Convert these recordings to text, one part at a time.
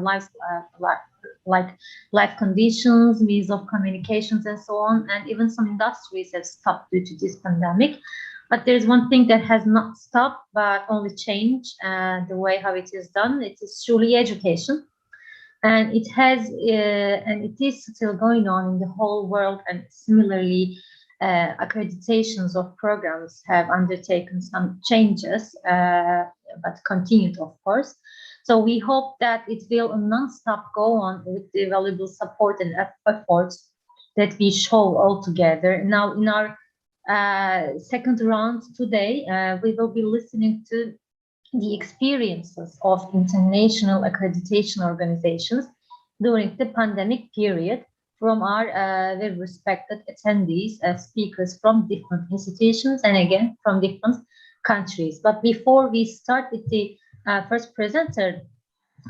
like life conditions, means of communications, and so on. And even some industries have stopped due to this pandemic. But there's one thing that has not stopped, but only changed the way how it is done. It is truly education. And it has, and it is still going on in the whole world. And similarly, accreditations of programs have undertaken some changes, but continued, of course. So we hope that it will non-stop go on with the valuable support and efforts that we show all together. Now, in our second round today, we will be listening to the experiences of international accreditation organizations during the pandemic period from our very respected attendees, speakers from different institutions and again from different countries. But before we start with the first presenter,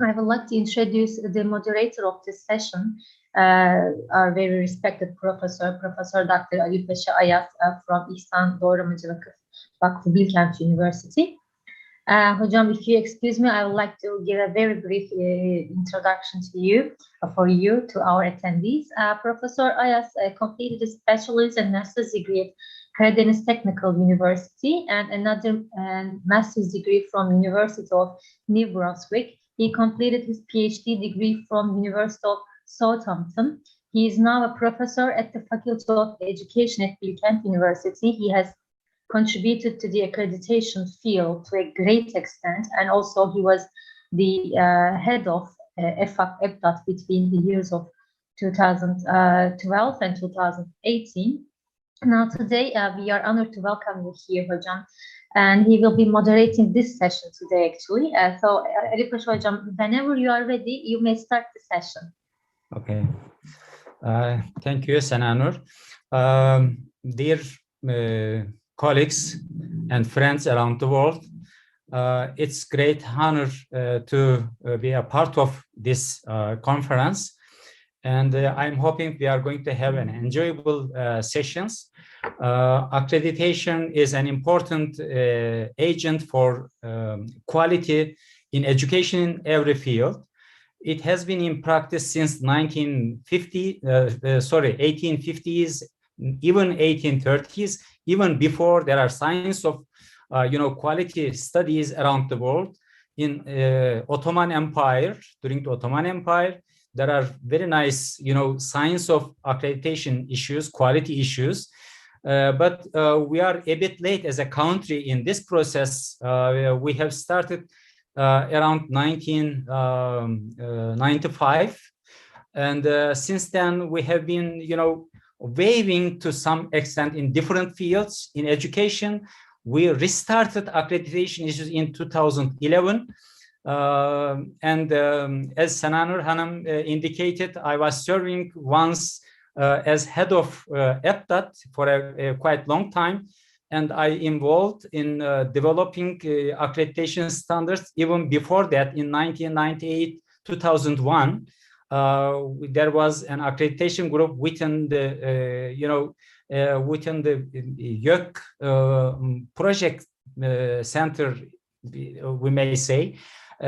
I would like to introduce the moderator of this session, our very respected Professor Dr. Alipaşa from İhsan Doğramacı Vakfı Bilkent University. Hocam, if you excuse me, I would like to give a very brief introduction to you, to our attendees. Professor Ayas completed a bachelor's and master's degree at Karadeniz Technical University and another master's degree from University of New Brunswick. He completed his PhD degree from University of Southampton. He is now a professor at the Faculty of Education at Bilkent University. He has contributed to the accreditation field to a great extent, and also he was the head of EFAC between the years of 2012 and 2018. Now today we are honored to welcome you here, Hocam, and he will be moderating this session today actually. So Alipaşa Hocam, whenever you are ready, you may start the session. Okay. Thank you, Senanur. Dear colleagues and friends around the world, it's great honor to be a part of this conference, and I'm hoping we are going to have an enjoyable sessions. Accreditation is an important agent for quality in education in every field. It has been in practice since 1850s, even 1830s. Even before, there are signs of quality studies around the world. In Ottoman Empire, during the Ottoman Empire, there are very nice signs of accreditation issues, quality issues. But we are a bit late as a country in this process. We have started around 1995, and since then we have been waiving to some extent in different fields. In education, we restarted accreditation issues in 2011. And as Senanur Hanım indicated, I was serving once as head of EPDAT for a quite long time. And I involved in developing accreditation standards even before that. In 1998, 2001, there was an accreditation group within the YÖK project center, we may say.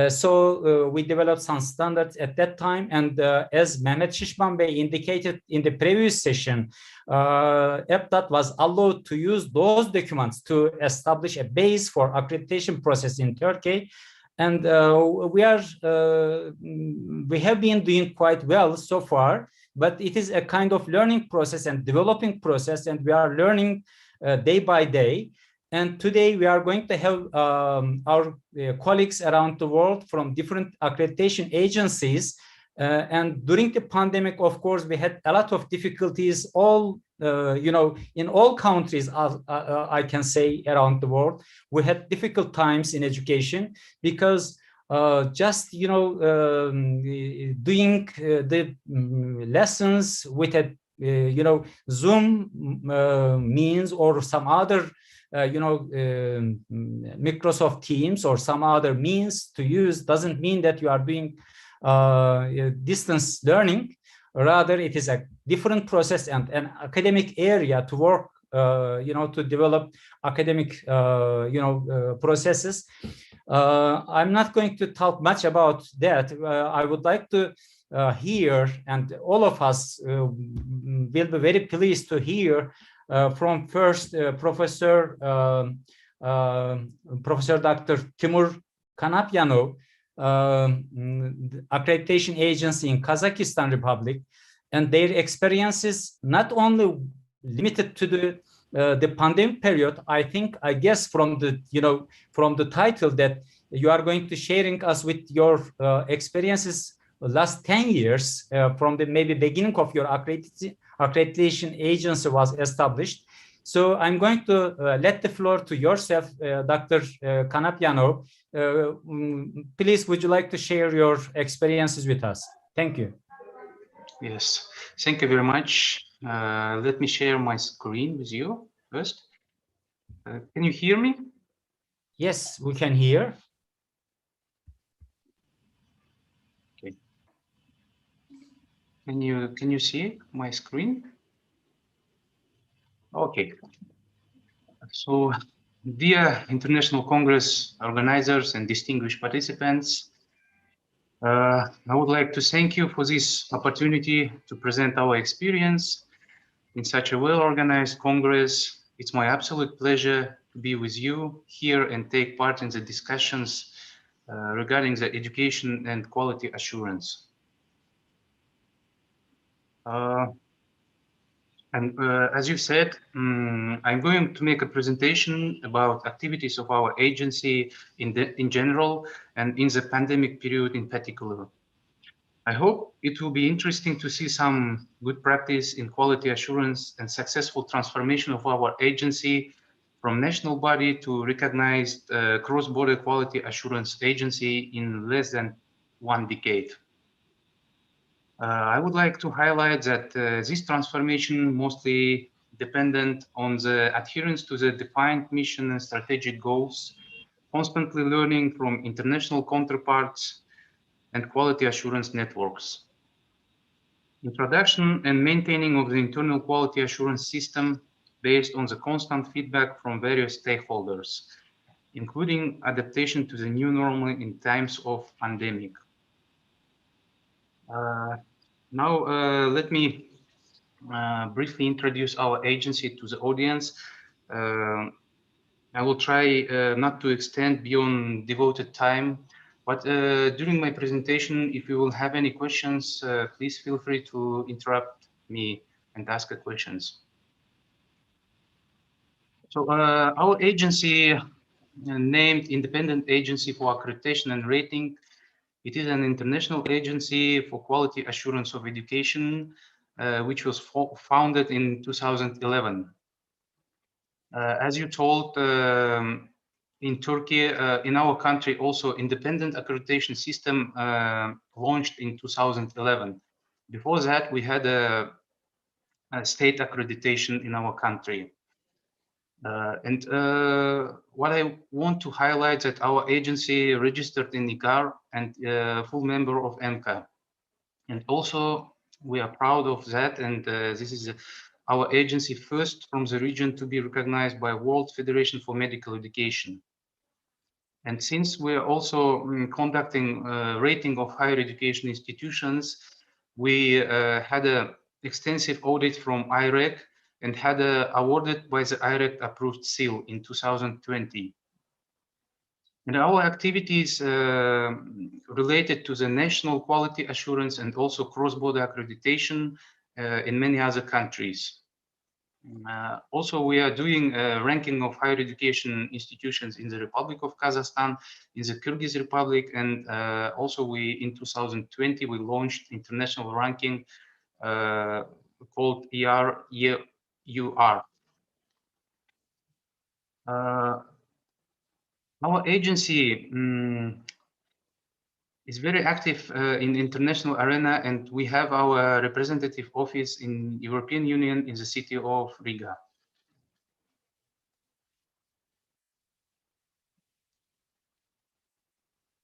So we developed some standards at that time, and as Mehmet Şişman Bey indicated in the previous session, EPDAT was allowed to use those documents to establish a base for accreditation process in Turkey. And we have been doing quite well so far, but it is a kind of learning process and developing process, and we are learning day by day. And today we are going to have our colleagues around the world from different accreditation agencies. And during the pandemic, of course, we had a lot of difficulties, in all countries, I can say, around the world. We had difficult times in education because just, doing the lessons with a, Zoom means or some other Microsoft Teams or some other means to use doesn't mean that you are doing distance learning. Rather, it is a different process and an academic area to work to develop academic, processes. I'm not going to talk much about that. I would like to hear, and all of us will be very pleased to hear from first Professor Dr. Timur Kanapyanov, accreditation agency in Kazakhstan Republic, and their experiences not only limited to the pandemic period. I guess from the title that you are going to sharing us with your experiences last 10 years from the maybe beginning of your accreditation agency was established. So I'm going to let the floor to yourself, Dr. Kanapyanov. Please, would you like to share your experiences with us? Thank you. Yes, thank you very much. Let me share my screen with you first. Can you hear me? Yes, we can hear. Okay. Can you see my screen? Okay. So, dear International Congress organizers and distinguished participants, I would like to thank you for this opportunity to present our experience in such a well-organized Congress. It's my absolute pleasure to be with you here and take part in the discussions regarding the education and quality assurance. As you said, I'm going to make a presentation about activities of our agency in general and in the pandemic period in particular. I hope it will be interesting to see some good practice in quality assurance and successful transformation of our agency from national body to recognized cross-border quality assurance agency in less than 1 decade. I would like to highlight that this transformation mostly dependent on the adherence to the defined mission and strategic goals, constantly learning from international counterparts and quality assurance networks. Introduction and maintaining of the internal quality assurance system based on the constant feedback from various stakeholders, including adaptation to the new normal in times of pandemic. Now, let me briefly introduce our agency to the audience. I will try not to extend beyond devoted time, but during my presentation, if you will have any questions, please feel free to interrupt me and ask questions. So our agency, named Independent Agency for Accreditation and Rating, it is an international agency for quality assurance of education, which was founded in 2011. As you told, in Turkey, in our country, also independent accreditation system launched in 2011. Before that, we had a state accreditation in our country. What I want to highlight that our agency registered in IAAR and full member of EMCA. And also we are proud of that. And this is our agency first from the region to be recognized by World Federation for Medical Education. And since we are also conducting rating of higher education institutions, we had an extensive audit from IREC and had awarded by the IREC approved seal in 2020. And our activities related to the national quality assurance and also cross-border accreditation in many other countries. Also, we are doing ranking of higher education institutions in the Republic of Kazakhstan, in the Kyrgyz Republic, and also in 2020, we launched international ranking called ER. Our agency is very active in international arena, and we have our representative office in European Union in the city of Riga.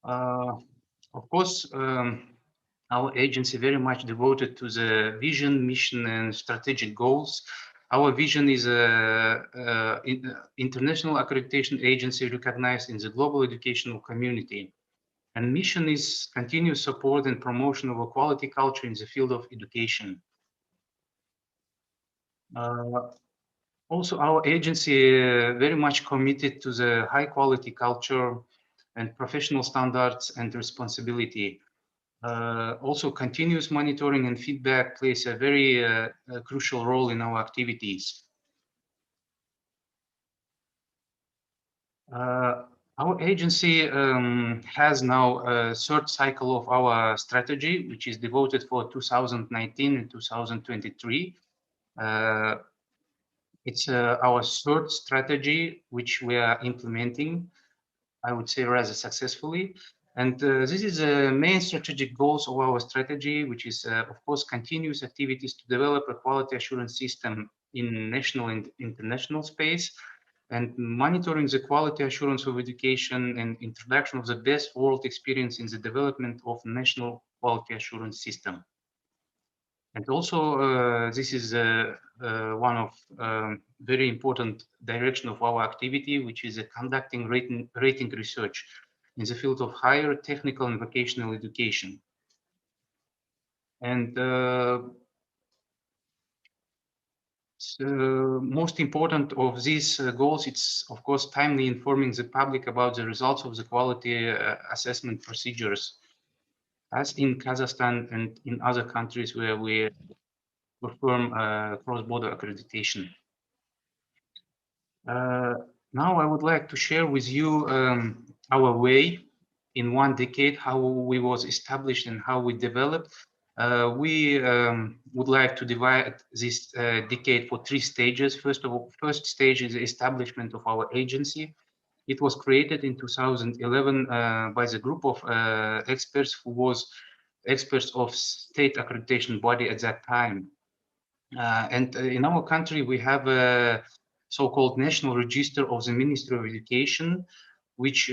Of course, our agency very much devoted to the vision, mission, and strategic goals our vision is international accreditation agency recognized in the global educational community. And mission is continuous support and promotion of a quality culture in the field of education. Also, our agency very much committed to the high quality culture and professional standards and responsibility. Also, continuous monitoring and feedback plays a very crucial role in our activities. Our agency has now a third cycle of our strategy, which is devoted for 2019 and 2023. It's our third strategy, which we are implementing, I would say, rather successfully. And this is the main strategic goals of our strategy, which is, of course, continuous activities to develop a quality assurance system in national and international space, and monitoring the quality assurance of education and introduction of the best world experience in the development of national quality assurance system. And also, this is one of very important direction of our activity, which is conducting rating research in the field of higher technical and vocational education. And most important of these goals, it's of course timely informing the public about the results of the quality assessment procedures, as in Kazakhstan and in other countries where we perform cross-border accreditation. Now I would like to share with you our way in 1 decade, how we was established and how we developed. We would like to divide this decade for 3 stages. First of all, first stage is the establishment of our agency. It was created in 2011 by the group of experts who was experts of state accreditation body at that time. And in our country, we have a so-called National Register of the Ministry of Education, which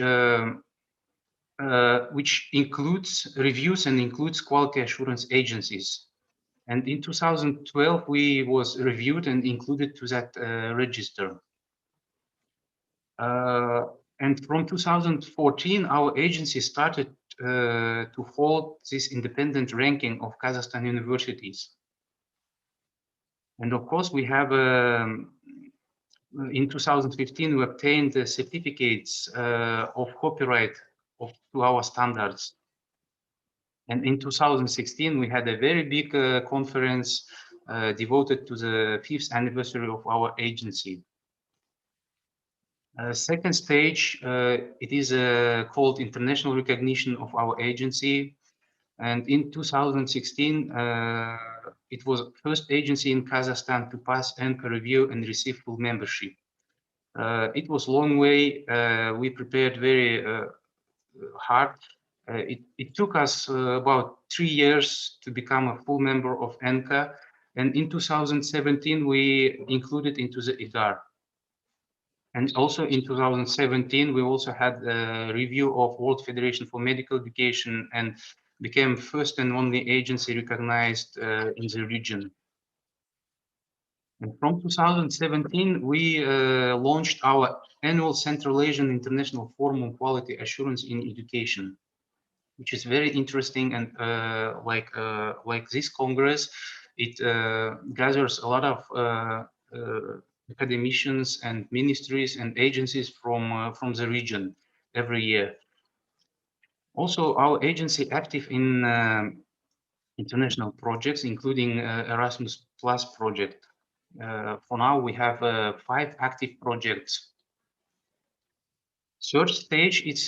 includes reviews and includes quality assurance agencies. And in 2012, we was reviewed and included to that register. And from 2014, our agency started to hold this independent ranking of Kazakhstan universities. And of course, we have, in 2015, we obtained the certificates of copyright to our standards. And in 2016, we had a very big conference devoted to the 5th anniversary of our agency. Second stage, it is called international recognition of our agency. And in 2016, it was first agency in Kazakhstan to pass ENCA review and receive full membership. It was a long way. We prepared very hard. It took us about 3 years to become a full member of ENCA. And in 2017, we included into the EGAR. And also in 2017, we also had a review of World Federation for Medical Education and became first and only agency recognized in the region. And from 2017, we launched our annual Central Asian International Forum on Quality Assurance in Education, which is very interesting. And like this Congress, it gathers a lot of academicians and ministries and agencies from the region every year. Also, our agency active in international projects, including Erasmus Plus project. For now, we have 5 active projects. Third stage, it's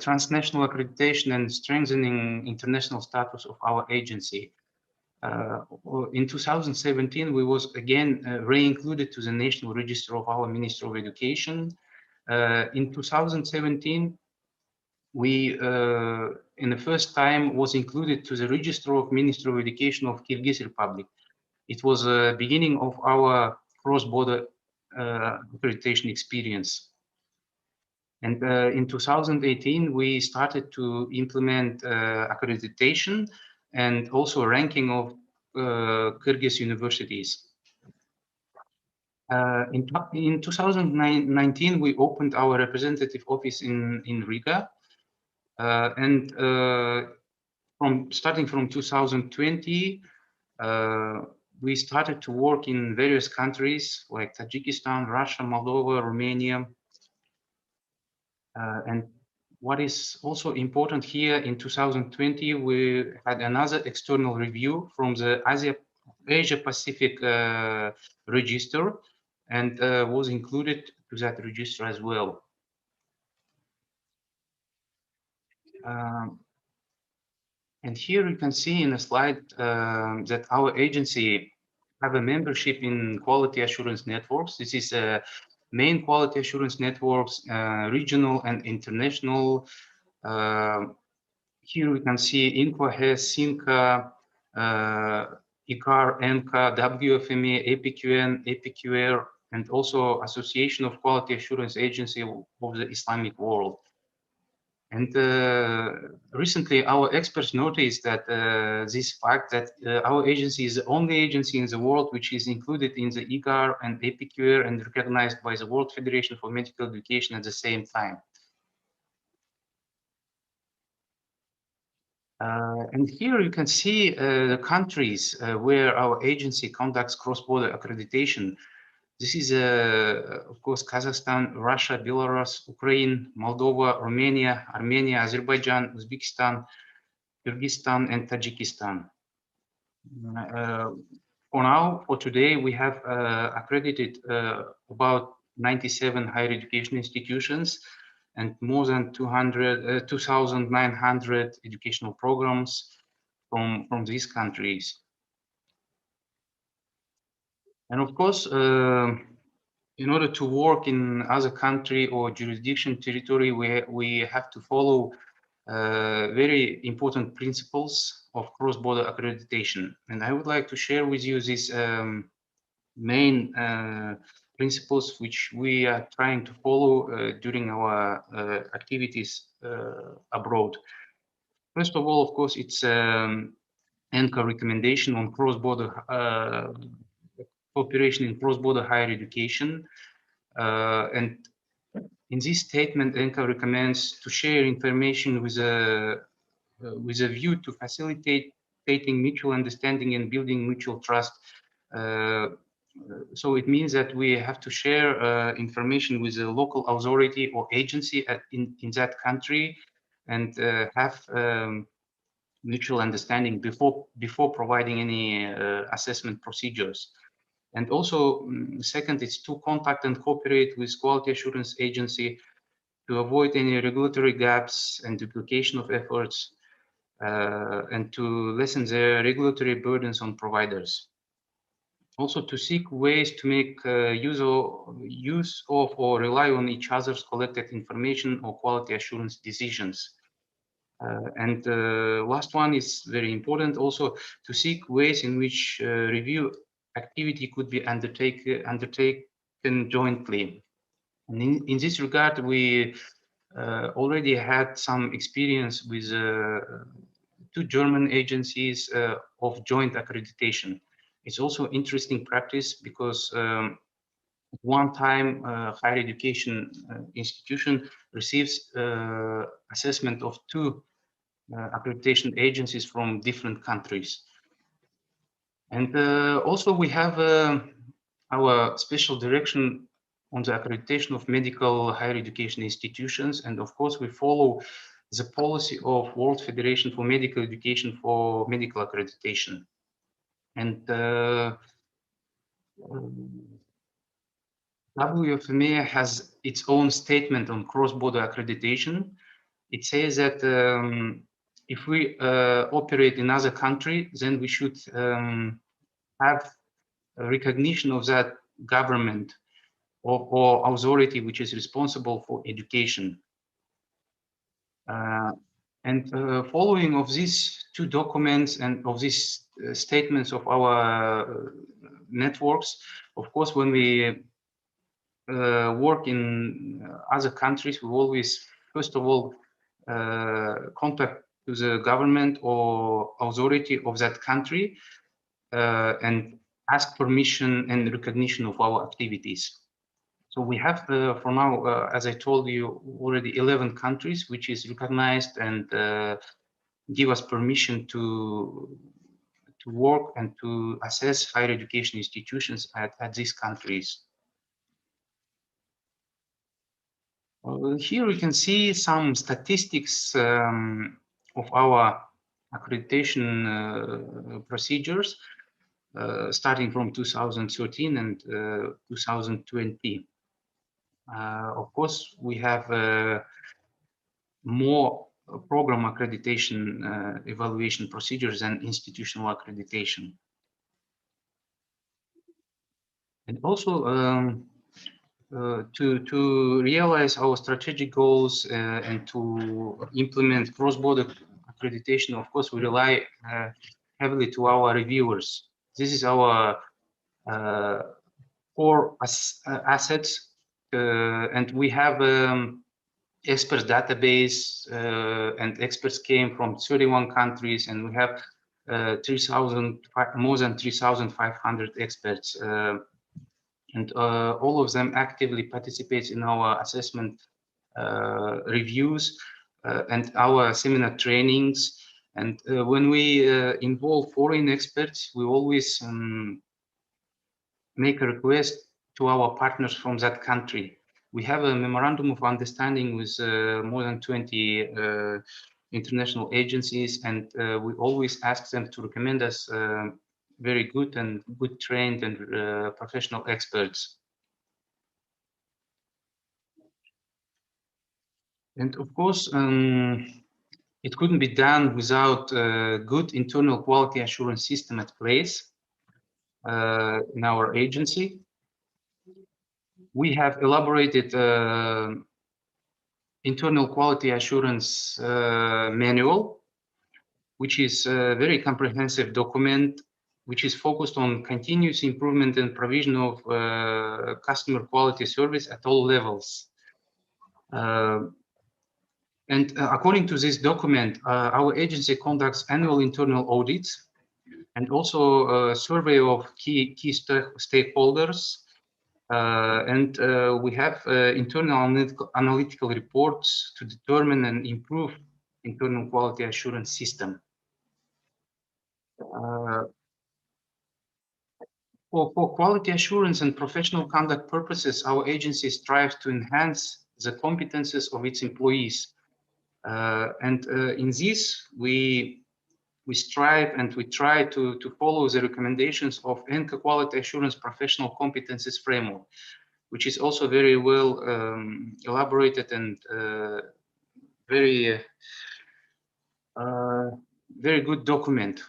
transnational accreditation and strengthening international status of our agency. In 2017, we was again re-included to the National Register of our Ministry of Education. In 2017, we, in the first time, was included to the Register of Ministry of Education of Kyrgyz Republic. It was the beginning of our cross-border accreditation experience. And in 2018, we started to implement accreditation and also ranking of Kyrgyz universities. In 2019, we opened our representative office in Riga, and starting from 2020, we started to work in various countries like Tajikistan, Russia, Moldova, Romania, and what is also important here, in 2020, we had another external review from the Asia Pacific register, and was included to that register as well. And here you can see in a slide that our agency have a membership in quality assurance networks. This is main quality assurance networks, regional and international. Here we can see INQUAHES, SINCA, ICAR, ENCA, WFME, APQN, APQR, and also Association of Quality Assurance Agency of the Islamic World. And recently, our experts noticed that this fact that our agency is the only agency in the world which is included in the IGAR and APQR and recognized by the World Federation for Medical Education at the same time. And here you can see the countries where our agency conducts cross-border accreditation. This is, of course, Kazakhstan, Russia, Belarus, Ukraine, Moldova, Romania, Armenia, Azerbaijan, Uzbekistan, Kyrgyzstan, and Tajikistan. For now, for today, we have accredited about 97 higher education institutions and more than 2,900 educational programs from these countries. And of course, in order to work in other country or jurisdiction territory, we have to follow very important principles of cross-border accreditation. And I would like to share with you these main principles which we are trying to follow during our activities abroad. First of all, of course, it's ENCA recommendation on cross-border cooperation in cross-border higher education. And in this statement, ENCA recommends to share information with a view to facilitating mutual understanding and building mutual trust. So it means that we have to share information with a local authority or agency in that country and have mutual understanding before providing any assessment procedures. And also, second, it's to contact and cooperate with quality assurance agency to avoid any regulatory gaps and duplication of efforts, and to lessen the regulatory burdens on providers. Also, to seek ways to make use of or rely on each other's collected information or quality assurance decisions. And last one is very important, also to seek ways in which review activity could be undertaken jointly. And in this regard, we already had some experience with 2 German agencies of joint accreditation. It's also interesting practice because one time higher education institution receives assessment of 2 accreditation agencies from different countries. And also we have our special direction on the accreditation of medical higher education institutions. And of course, we follow the policy of World Federation for Medical Education for medical accreditation. And WFME has its own statement on cross-border accreditation. It says that if we operate in another country, then we should have a recognition of that government or authority which is responsible for education. And following of these 2 documents and of these statements of our networks, of course, when we work in other countries, we always, first of all, contact to the government or authority of that country and ask permission and recognition of our activities. So we have, for now, as I told you, already 11 countries which is recognized and give us permission to work and to assess higher education institutions at these countries. Here we can see some statistics of our accreditation procedures starting from 2013 and 2020. Of course, we have more program accreditation evaluation procedures and institutional accreditation. And also to realize our strategic goals and to implement cross-border accreditation, of course, we rely heavily to our reviewers. This is our core assets, and we have experts database, and experts came from 31 countries, and we have more than 3,500 experts. And all of them actively participate in our assessment reviews and our seminar trainings. And when we involve foreign experts, we always make a request to our partners from that country. We have a memorandum of understanding with more than 20 international agencies, and we always ask them to recommend us very good and good trained and professional experts. And of course, it couldn't be done without a good internal quality assurance system at place in our agency. We have elaborated internal quality assurance manual, which is a very comprehensive document which is focused on continuous improvement and provision of customer quality service at all levels. And according to this document, our agency conducts annual internal audits and also a survey of key stakeholders. And we have internal analytical reports to determine and improve internal quality assurance system. For quality assurance and professional conduct purposes, our agency strives to enhance the competences of its employees. And in this, we strive and we try to follow the recommendations of ENCA Quality Assurance Professional Competences Framework, which is also very well elaborated and very good document,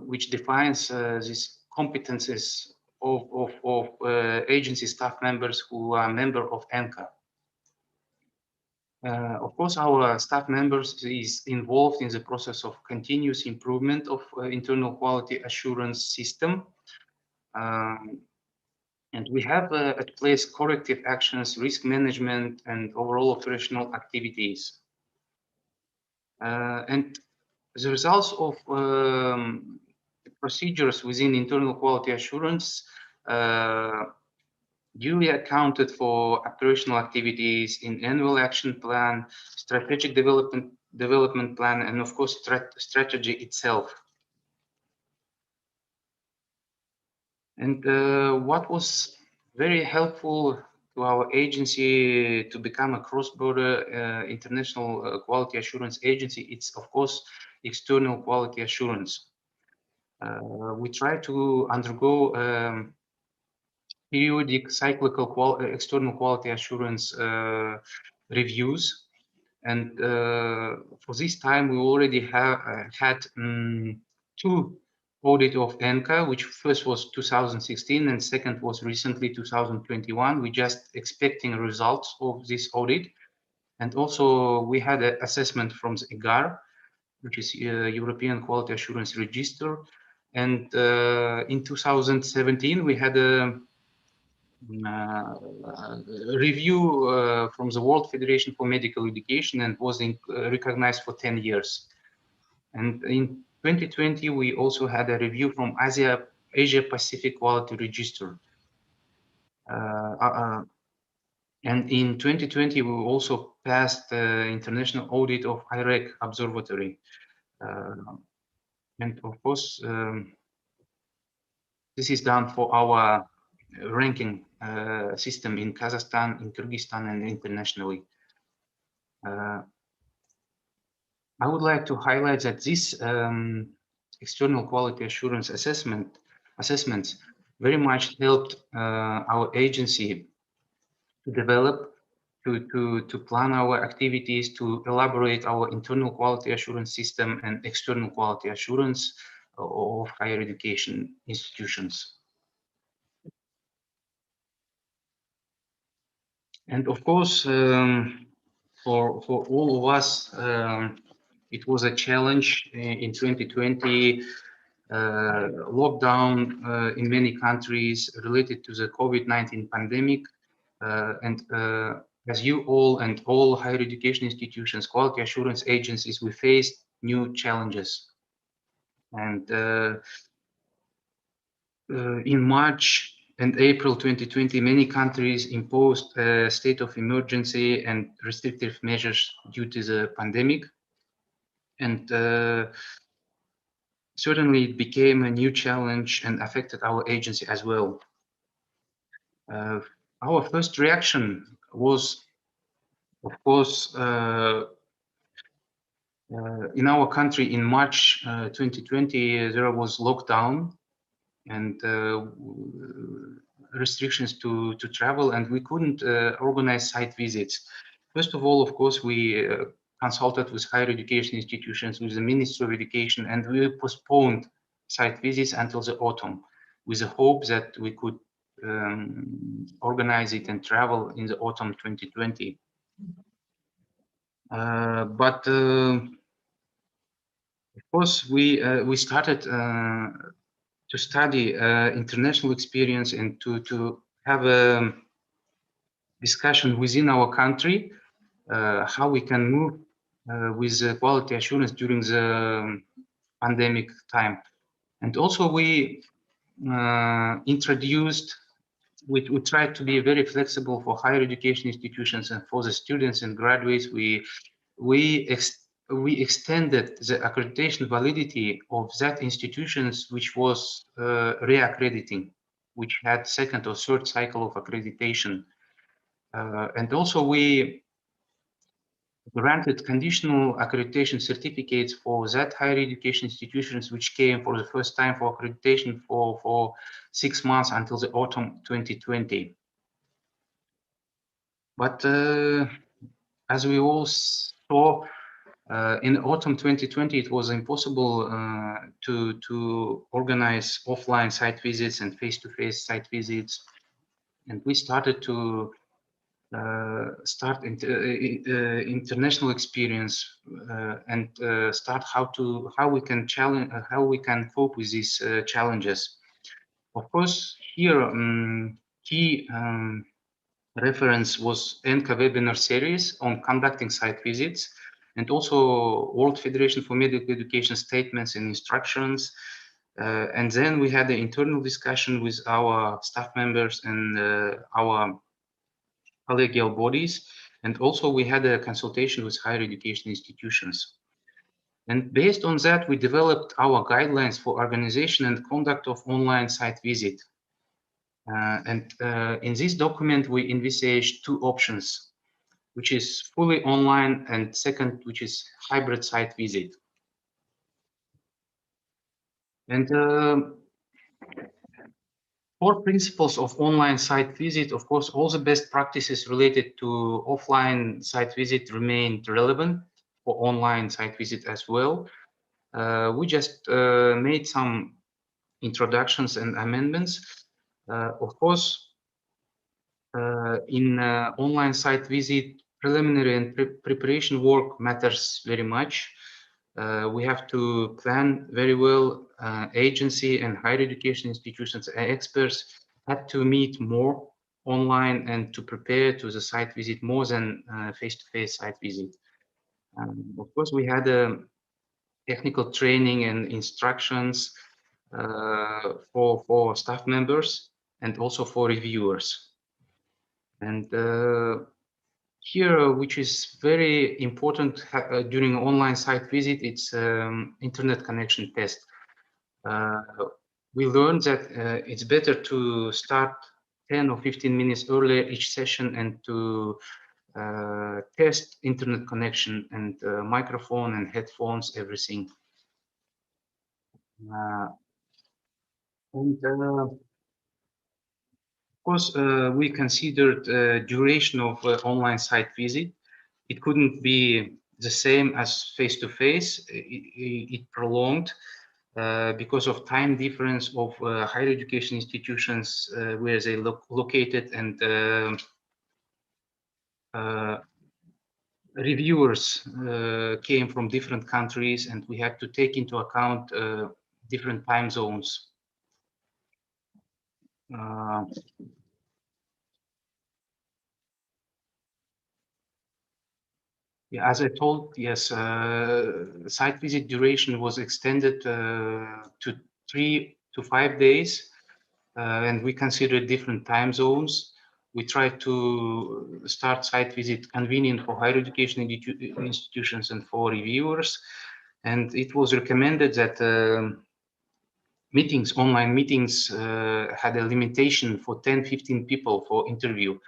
which defines these competences of agency staff members who are member of ENCA. Of course, our staff members is involved in the process of continuous improvement of internal quality assurance system. And we have at place corrective actions, risk management, and overall operational activities. And the results of procedures within internal quality assurance duly accounted for operational activities in annual action plan, strategic development plan, and of course strategy itself. And what was very helpful to our agency to become a cross-border international quality assurance agency, it's of course external quality assurance. We try to undergo periodic cyclical external quality assurance reviews, and for this time we already have had 2 audits of ENCA, which first was 2016 and second was recently 2021. We just expecting results of this audit, and also we had an assessment from the EGAR, which is European Quality Assurance Register, and in 2017 we had a review from the World Federation for Medical Education and was recognized for 10 years. And in 2020, we also had a review from Asia Asia Pacific Quality Register. And in 2020, we also passed the international audit of IREC Observatory. And of course, this is done for our ranking system in Kazakhstan, in Kyrgyzstan, and internationally. I would like to highlight that this external quality assurance assessments very much helped our agency to develop, to plan our activities, to elaborate our internal quality assurance system and external quality assurance of higher education institutions. And of course, for all of us, it was a challenge in 2020, lockdown in many countries related to the COVID-19 pandemic. And as you all and all higher education institutions, quality assurance agencies, we faced new challenges. And in March and April 2020, many countries imposed a state of emergency and restrictive measures due to the pandemic. And certainly it became a new challenge and affected our agency as well. Our first reaction was, of course, in our country in March 2020, there was lockdown and restrictions to travel, and we couldn't organize site visits. First of all, of course, we consulted with higher education institutions, with the Ministry of Education, and we postponed site visits until the autumn, with the hope that we could organize it and travel in the autumn 2020. But of course, we started to study international experience and to have a discussion within our country, how we can move with quality assurance during the pandemic time. And also we we tried to be very flexible for higher education institutions and for the students and graduates. We extended the accreditation validity of that institutions which was re-accrediting, which had second or third cycle of accreditation. And also we granted conditional accreditation certificates for that higher education institutions which came for the first time for accreditation for 6 months until the autumn 2020. But as we all saw, in autumn 2020, it was impossible to organize offline site visits and face-to-face site visits, and we started to start international experience and start how we can cope with these challenges. Of course, here key reference was ENCA webinar series on conducting site visits, and also World Federation for Medical Education statements and instructions. And then we had the internal discussion with our staff members and our collegial bodies. And also we had a consultation with higher education institutions. And based on that, we developed our guidelines for organization and conduct of online site visit. In this document, we envisaged two options, which is fully online, and second, which is hybrid site visit. And core principles of online site visit, of course, all the best practices related to offline site visit remained relevant for online site visit as well. We just made some introductions and amendments. Of course, in online site visit, preliminary and preparation work matters very much. We have to plan very well. Agency and higher education institutions and experts have to meet more online and to prepare to the site visit more than face-to-face site visit. Of course, we had a technical training and instructions for staff members and also for reviewers. And here, which is very important during online site visit, it's internet connection test. We learned that it's better to start 10 or 15 minutes earlier each session and to test internet connection and microphone and headphones, everything. Of course, we considered duration of online site visit. It couldn't be the same as face-to-face. It prolonged because of time difference of higher education institutions where they located, and reviewers came from different countries, and we had to take into account different time zones. Yeah, as I told, yes, site visit duration was extended to 3 to 5 days, and we considered different time zones. We tried to start site visit convenient for higher education institutions and for reviewers, and it was recommended that meetings, online meetings, had a limitation for 10-15 people for interview,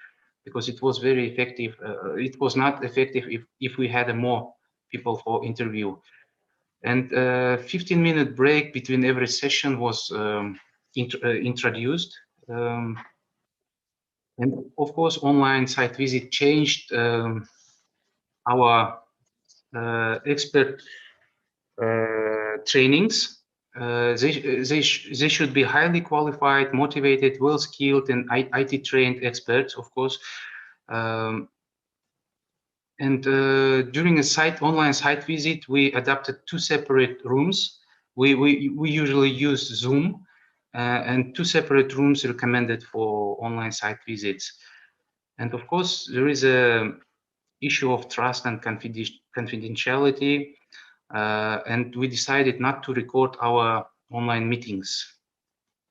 because it was very effective. It was not effective if we had more people for interview. And 15-minute break between every session was introduced. And of course, online site visit changed our expert trainings. They should be highly qualified, motivated, well-skilled, and IT-trained experts, of course. And during a online site visit, we adapted 2 separate rooms. We usually use Zoom, and 2 separate rooms recommended for online site visits. And of course, there is a issue of trust and confidentiality, and we decided not to record our online meetings.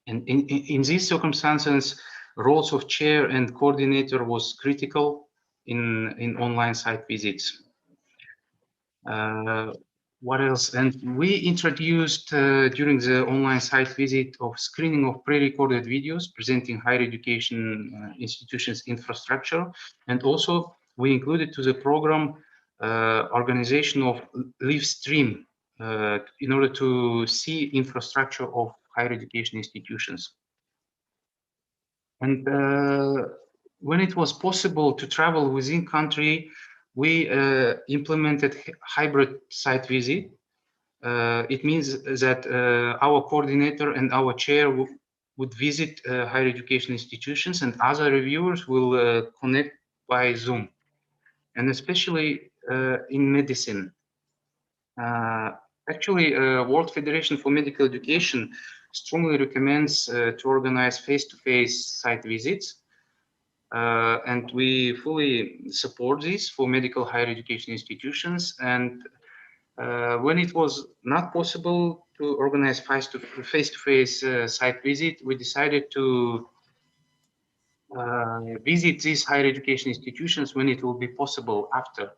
And in these circumstances, roles of chair and coordinator was critical in online site visits. What else? And we introduced during the online site visit of screening of pre-recorded videos presenting higher education institutions infrastructure, and also we included to the program organization of live stream in order to see infrastructure of higher education institutions. And when it was possible to travel within country, we implemented hybrid site visit. It means that our coordinator and our chair would visit higher education institutions, and other reviewers will connect by Zoom. And especially in medicine. Actually, World Federation for Medical Education strongly recommends to organize face-to-face site visits. And we fully support this for medical higher education institutions. And when it was not possible to organize face-to-face site visit, we decided to visit these higher education institutions when it will be possible after.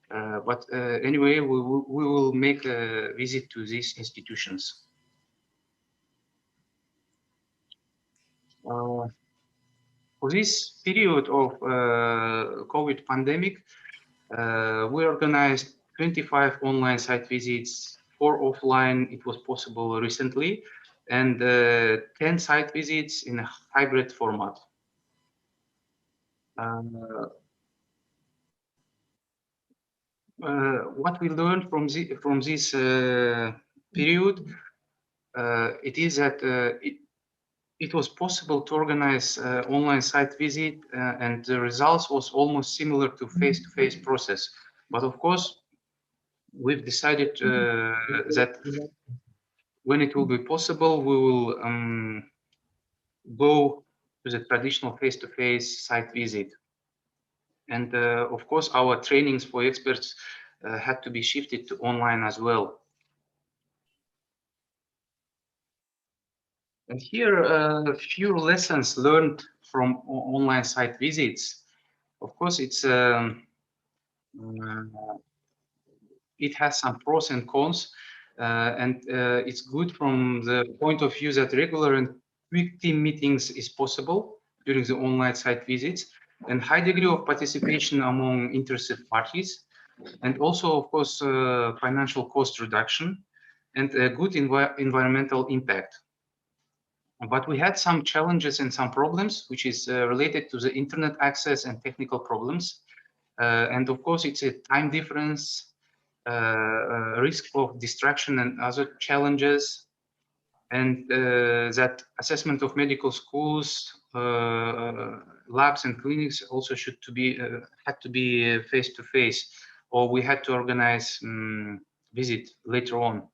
But anyway, we will make a visit to these institutions. For this period of COVID pandemic, we organized 25 online site visits, 4 offline, it was possible recently, and 10 site visits in a hybrid format. What we learned from this period, it is that it was possible to organize online site visit, and the results was almost similar to face-to-face process. But of course, we've decided that when it will be possible, we will go to the traditional face-to-face site visit. And of course, our trainings for experts had to be shifted to online as well. And here, a few lessons learned from online site visits. Of course, it has some pros and cons, and it's good from the point of view that regular and quick team meetings is possible during the online site visits, and high degree of participation among interested parties, and also, of course, financial cost reduction and a good environmental impact. But we had some challenges and some problems, which is related to the internet access and technical problems. And of course, it's a time difference, risk of distraction and other challenges. And that assessment of medical schools, labs and clinics also had to be face-to-face, or we had to organize visit later on.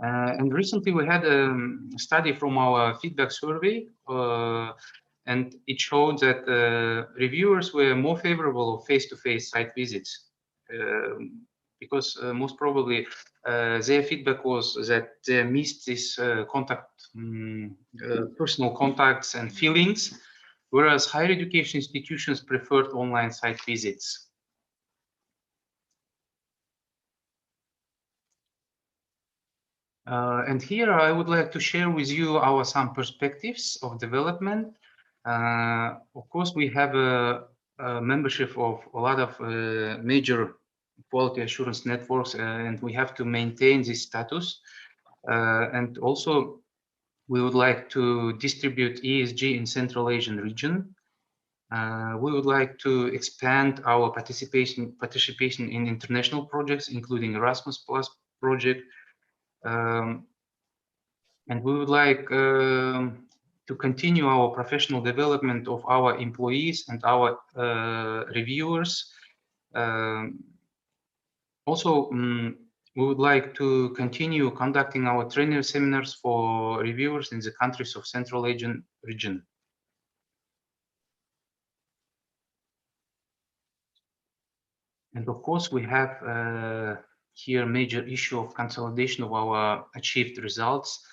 And recently we had a study from our feedback survey, and it showed that reviewers were more favorable of face-to-face site visits, because most probably their feedback was that they missed this personal contacts and feelings, whereas higher education institutions preferred online site visits. And here I would like to share with you some perspectives of development. Of course, we have a membership of a lot of major quality assurance networks, and we have to maintain this status. And also, we would like to distribute ESG in Central Asian region. We would like to expand our participation in international projects, including Erasmus Plus project. And we would like to continue our professional development of our employees and our reviewers. Also, we would like to continue conducting our trainer seminars for reviewers in the countries of Central Asian region. And of course, we have here major issue of consolidation of our achieved results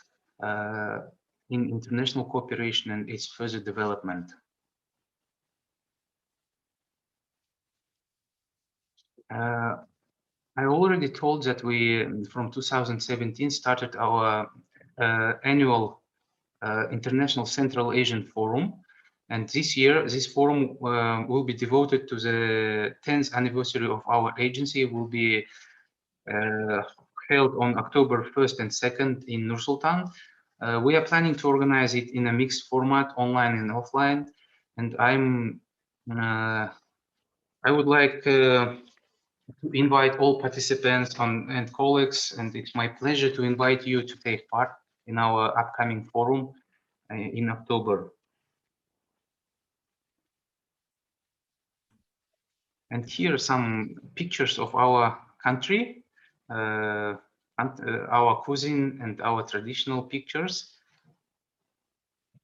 in international cooperation and its further development. I already told that we, from 2017, started our annual International Central Asian Forum. And this year, this forum will be devoted to the 10th anniversary of our agency. It will be held on October 1st and 2nd in Nur-Sultan. We are planning to organize it in a mixed format, online and offline. And I would like to invite all participants and colleagues, and it's my pleasure to invite you to take part in our upcoming forum in October. And here are some pictures of our country, our cuisine and our traditional pictures.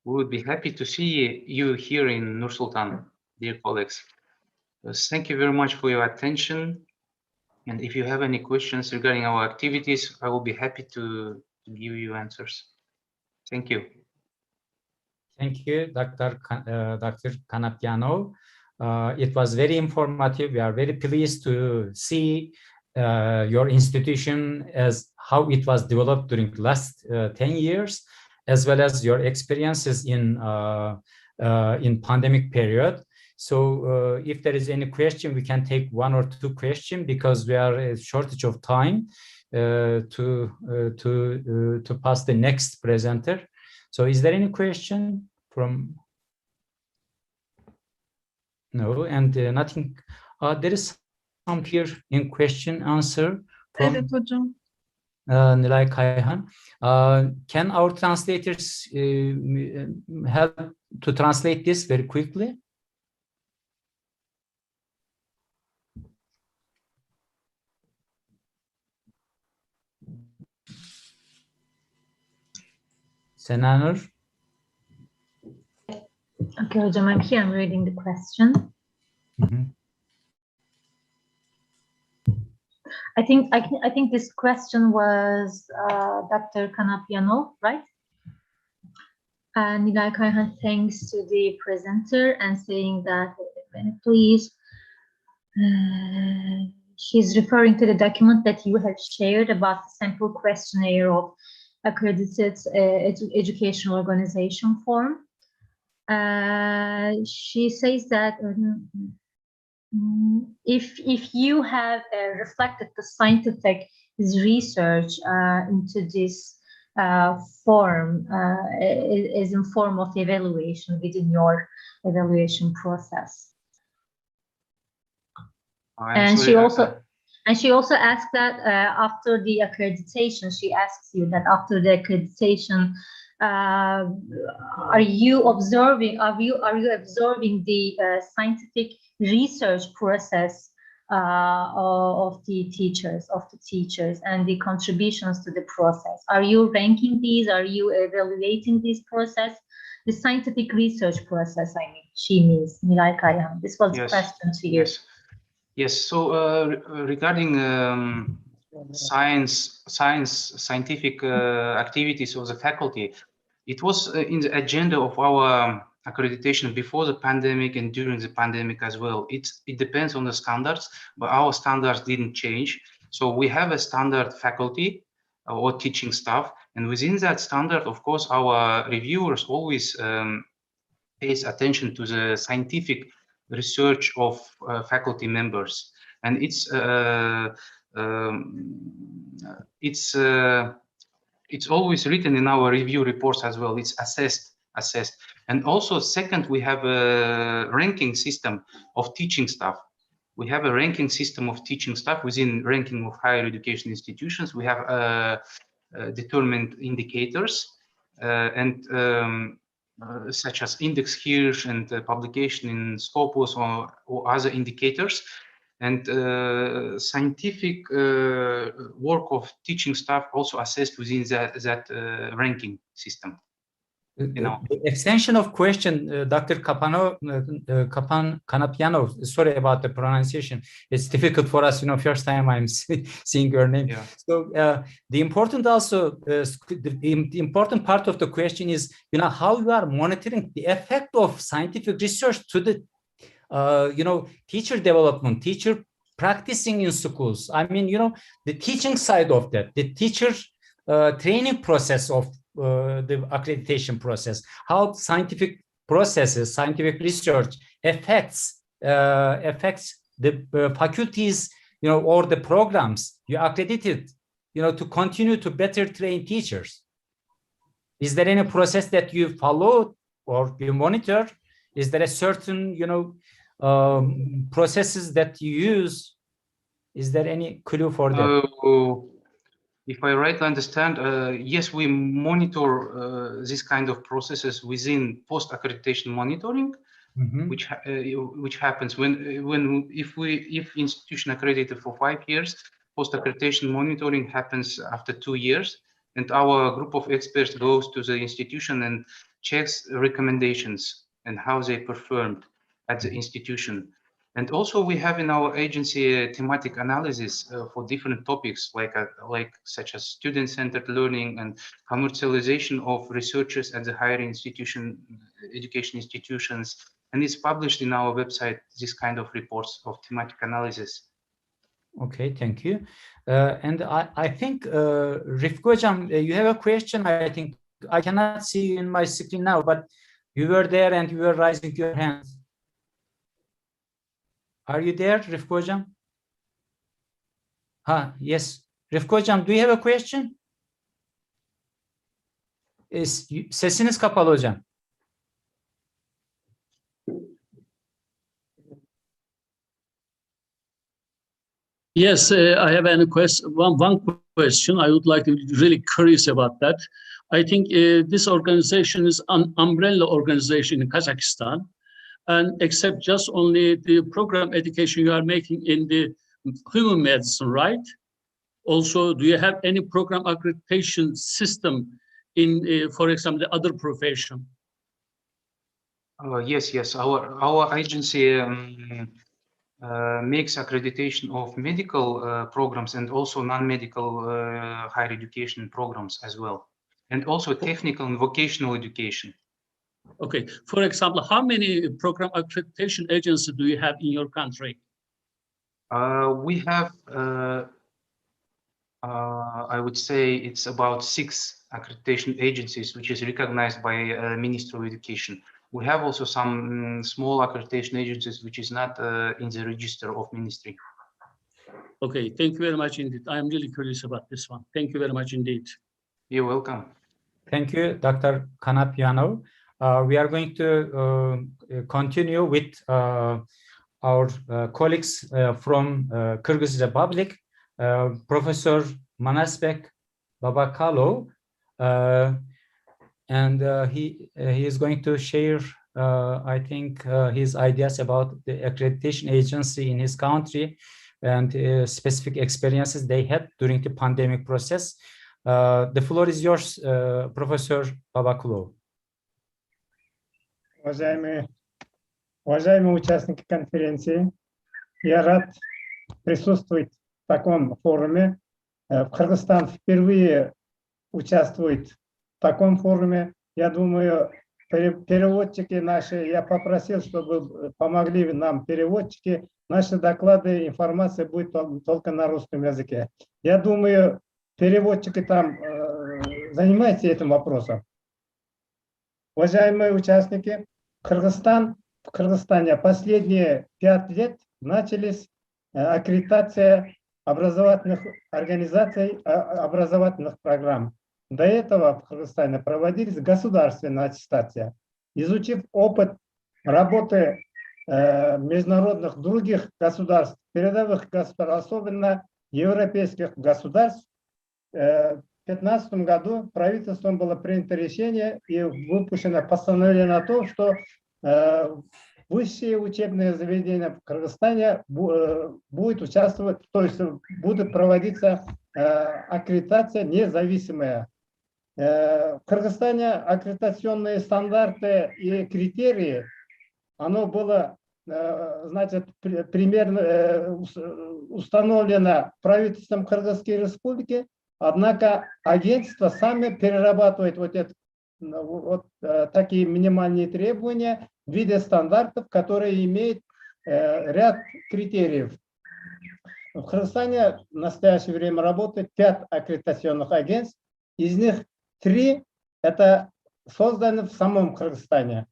We would be happy to see you here in Nur-Sultan, dear colleagues. Thank you very much for your attention. And if you have any questions regarding our activities, I will be happy to give you answers. Thank you. Thank you, Dr. Kanapyanov. It was very informative. We are very pleased to see your institution as how it was developed during the last 10 years, as well as your experiences in pandemic period. So if there is any question, we can take 1 or 2 questions because we are a shortage of time to pass the next presenter. So is there any question from? No, and nothing. There is some here in question answer from Evet hocam. Nilay Kayhan. Can our translators help to translate this very quickly? Senanur? Okay, hocam, I'm here. I'm reading the question. Mm-hmm. I think this question was Dr. Kanapyanov, right? Nilay Kayhan thanks to the presenter and saying that, please, she's referring to the document that you have shared about the sample questionnaire of accredited educational organization form. She says that if you have reflected the scientific research into this form as in form of evaluation within your evaluation process. And she also asked that after the accreditation, she asks you that after the accreditation, are you observing the scientific research process of the teachers and the contributions to the process? Are you ranking these? Are you evaluating this process? The scientific research process, I mean, she means, Nilay Kayhan. This was the question to you. Yes. So regarding scientific activities of the faculty, it was in the agenda of our accreditation before the pandemic and during the pandemic as well. It depends on the standards, but our standards didn't change. So we have a standard faculty or teaching staff, and within that standard, of course, our reviewers always pays attention to the scientific research of faculty members, and it's always written in our review reports as well. It's assessed. And also, second, we have a ranking system of teaching staff. We have a ranking system of teaching staff within ranking of higher education institutions. We have determined indicators such as index Hirsch and publication in Scopus or other indicators. And scientific work of teaching staff also assessed within that ranking system. The extension of question, Dr. Kanapiano, sorry about the pronunciation. It's difficult for us, first time I'm seeing your name. Yeah. So the important part of the question is, how you are monitoring the effect of scientific research to the, teacher development, teacher practicing in schools. I mean, the teaching side of that, the teacher training process of the accreditation process, how scientific processes, scientific research affects the faculties, or the programs you accredited, to continue to better train teachers. Is there any process that you follow or you monitor? Is there a certain, processes that you use? Is there any clue for that? If I rightly understand, yes, we monitor this kind of processes within post-accreditation monitoring, which happens if institution accredited for 5 years, post-accreditation monitoring happens after 2 years, and our group of experts goes to the institution and checks recommendations and how they performed at the institution. And also we have in our agency a thematic analysis for different topics like such as student-centered learning and commercialization of researchers at the higher education institutions. And it's published in our website, this kind of reports of thematic analysis. Okay, thank you. And I think, Rifkı Hocam, you have a question. I think I cannot see you in my screen now, but you were there and you were raising your hand. Are you there, Rifkı Hocam? Yes. Rifkı Hocam, do you have a question? Sesiniz kapalı hocam. Yes, I have one question. I would like to be really curious about that. I think this organization is an umbrella organization in Kazakhstan, and except just only the program education you are making in the human medicine, right? Also, do you have any program accreditation system in, for example, the other profession? Yes. Our agency makes accreditation of medical programs and also non-medical higher education programs as well, and also technical and vocational education. Okay. For example, how many program accreditation agencies do you have in your country? We have, I would say it's about 6 accreditation agencies, which is recognized by Ministry of Education. We have also some small accreditation agencies, which is not in the register of ministry. Okay, thank you very much indeed. I'm really curious about this one. Thank you very much indeed. You're welcome. Thank you, Dr. Kanapyanov. We are going to continue with our colleagues from Kyrgyz Republic, Professor Manasbek Babakalo, and he is going to share, I think, his ideas about the accreditation agency in his country and specific experiences they had during the pandemic process. The floor is yours, Professor Babakalo. Уважаемые участники конференции, я рад присутствовать в таком форуме. Кыргызстан впервые участвует в таком форуме. Я думаю, переводчики наши, я попросил, чтобы помогли нам переводчики. Наши доклады, информация будет только на русском языке. Я думаю, переводчики там занимаются этим вопросом. Уважаемые участники, в Кыргызстане последние 5 лет начались аккредитация образовательных организаций, образовательных программ. До этого в Кыргызстане проводились государственная аттестация. Изучив опыт работы международных других государств, передовых государств, особенно европейских государств, в 2015 году правительством было принято решение и выпущено постановление о том, что высшие учебные заведения в Кыргызстане будет участвовать, то есть будет проводиться аккредитация независимая. В Кыргызстане аккредитационные стандарты и критерии, оно было, значит, примерно установлено правительством Кыргызской Республики, однако агентство сами перерабатывает вот такие минимальные требования в виде стандартов, которые имеют ряд критериев. В Кыргызстане в настоящее время работает 5 аккредитационных агентств, из них 3 это созданы в самом Кыргызстане,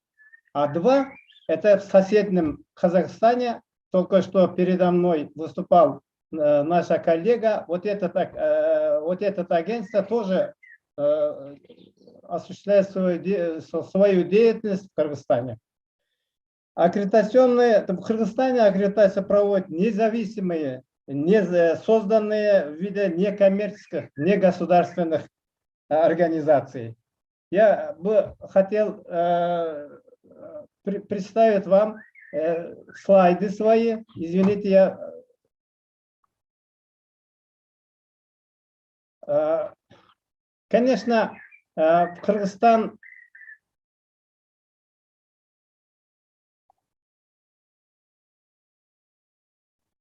а 2 это в соседнем Казахстане. Только что передо мной выступал наша коллега. Вот это агентство тоже осуществляет свою деятельность в Кыргызстане. В Кыргызстане аккредитацию проводят независимые, созданные в виде некоммерческих, негосударственных организаций. Я бы хотел представить вам слайды свои. Извините, конечно, в Кыргызстан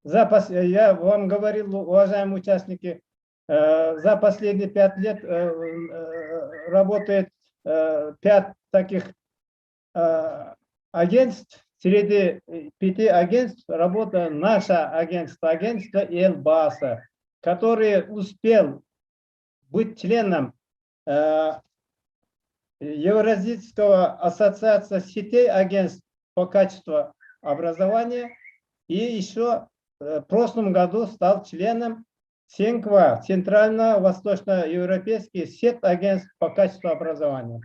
я вам говорил, уважаемые участники, за последние 5 лет работает 5 таких агентств. Среди 5 агентств работает наше агентство Элбаса, который успел быть членом Евразийского ассоциации сетей агентств по качеству образования и еще в прошлом году стал членом СЕНКВА, Центрально-Восточноевропейский сеть агентств по качеству образования.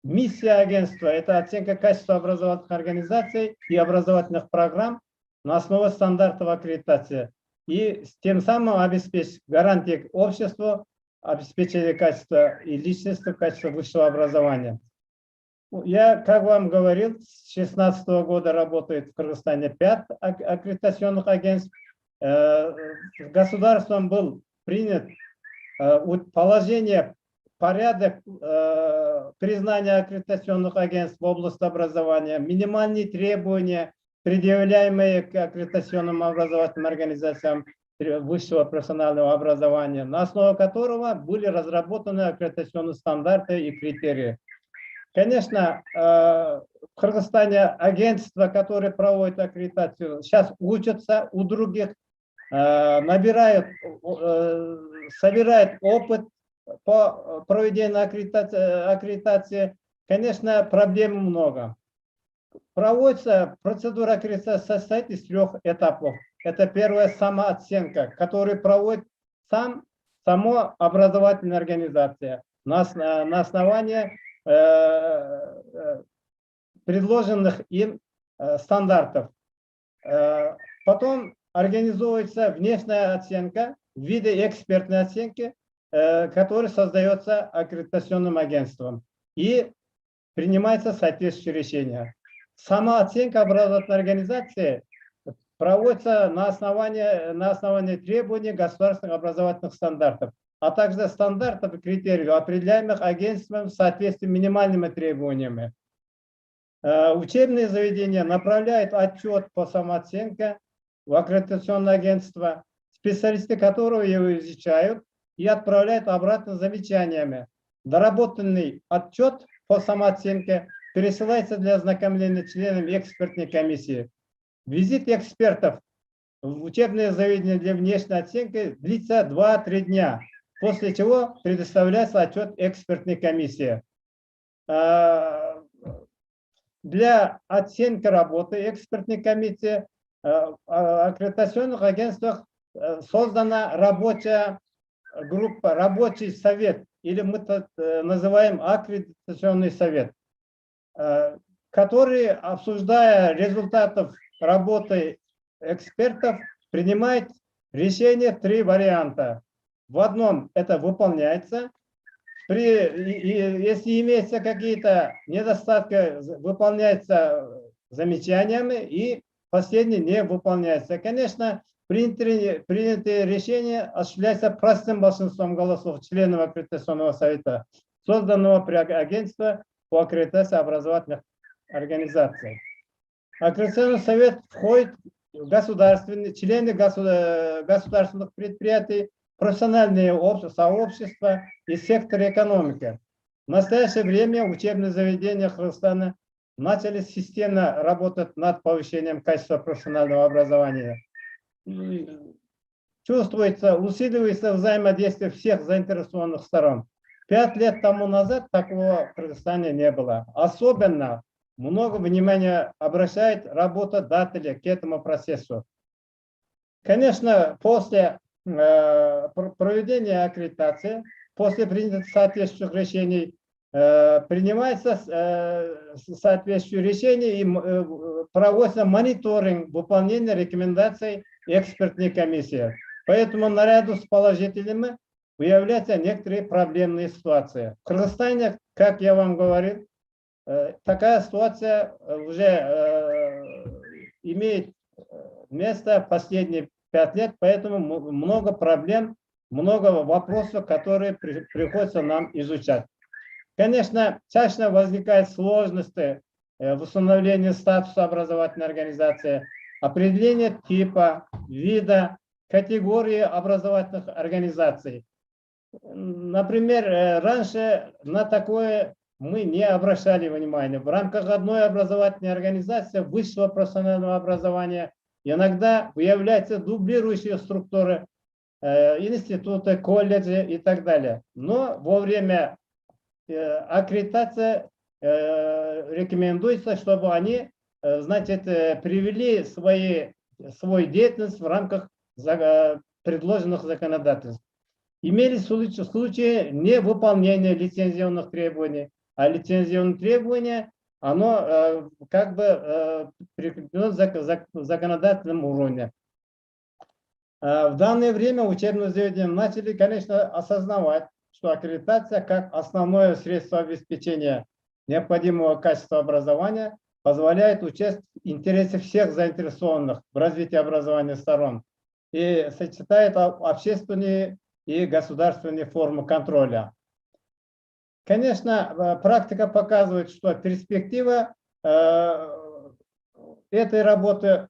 Миссия агентства – это оценка качества образовательных организаций и образовательных программ на основе стандартов аккредитации и тем самым обеспечить гарантии обществу, обеспечение качества и личностного качества высшего образования. Я, как вам говорил, с 2016 года работает в Кыргызстане 5 аккредитационных агентств. Государством был принят положение, порядок признания аккредитационных агентств в области образования, минимальные требования предъявляемые к аккредитационным образовательным организациям высшего профессионального образования, на основе которого были разработаны аккредитационные стандарты и критерии. Конечно, в Кыргызстане агентства, которые проводят аккредитацию, сейчас учатся у других, набирают, собирают опыт по проведению аккредитации. Конечно, проблем много. Проводится процедура аккредитации, состоит из 3 этапов. Это первая самооценка, которую проводит само образовательная организация на основании предложенных им стандартов. Потом организуется внешняя оценка в виде экспертной оценки, которая создается аккредитационным агентством. И принимается соответствующее решение. Самооценка образовательной организации проводится на основании требований государственных образовательных стандартов, а также стандартов и критериев, определяемых агентством в соответствии с минимальными требованиями. Учебные заведения направляют отчет по самооценке в аккредитационное агентство, специалисты которого его изучают и отправляют обратно с замечаниями. Доработанный отчет по самооценке пересылается для ознакомления членами экспертной комиссии. Визит экспертов в учебное заведение для внешней оценки длится 2-3 дня, после чего предоставляется отчет экспертной комиссии. Для оценки работы экспертной комиссии в аккредитационных агентствах создана рабочая группа, рабочий совет, или мы это называем аккредитационный совет, который, обсуждая результатов работы экспертов, принимает решение 3 варианта. В одном это выполняется, если имеются какие-то недостатки, выполняется замечаниями, и последний не выполняется. Конечно, принятые решения осуществляются простым большинством голосов членов аккредитационного совета, созданного при агентстве по аккредитации образовательных организаций. Аккредитационный совет входит в члены государственных предприятий, профессиональные сообщества и сектор экономики. В настоящее время учебные заведения Кыргызстана начали системно работать над повышением качества профессионального образования. Чувствуется, усиливается взаимодействие всех заинтересованных сторон. 5 лет тому назад такого в Кыргызстане не было. Особенно много внимания обращает работодатели к этому процессу. Конечно, после проведения аккредитации, после принятых соответствующих решений, принимается соответствующее решение и проводится мониторинг выполнения рекомендаций экспертной комиссии. Поэтому наряду с положительными выявляются некоторые проблемные ситуации. В Кыргызстане, как я вам говорил, такая ситуация уже имеет место последние 5 лет, поэтому много проблем, много вопросов, которые приходится нам изучать. Конечно, чаще возникают сложности в установлении статуса образовательной организации, определение типа, вида, категории образовательных организаций. Например, раньше на такое мы не обращали внимания. В рамках одной образовательной организации высшего профессионального образования иногда выявляются дублирующие структуры, институты, колледжи и так далее. Но во время аккредитации рекомендуется, чтобы они, значит, привели свою деятельность в рамках предложенных законодательств. Имели случаи невыполнения лицензионных требований, а лицензионные требования, оно как бы прикреплено в законодательном уровне. В данное время учебные заведения начали, конечно, осознавать, что аккредитация как основное средство обеспечения необходимого качества образования позволяет учесть интересы всех заинтересованных в развитии образования сторон и сочетает общественные и государственные формы контроля. Конечно, практика показывает, что перспектива этой работы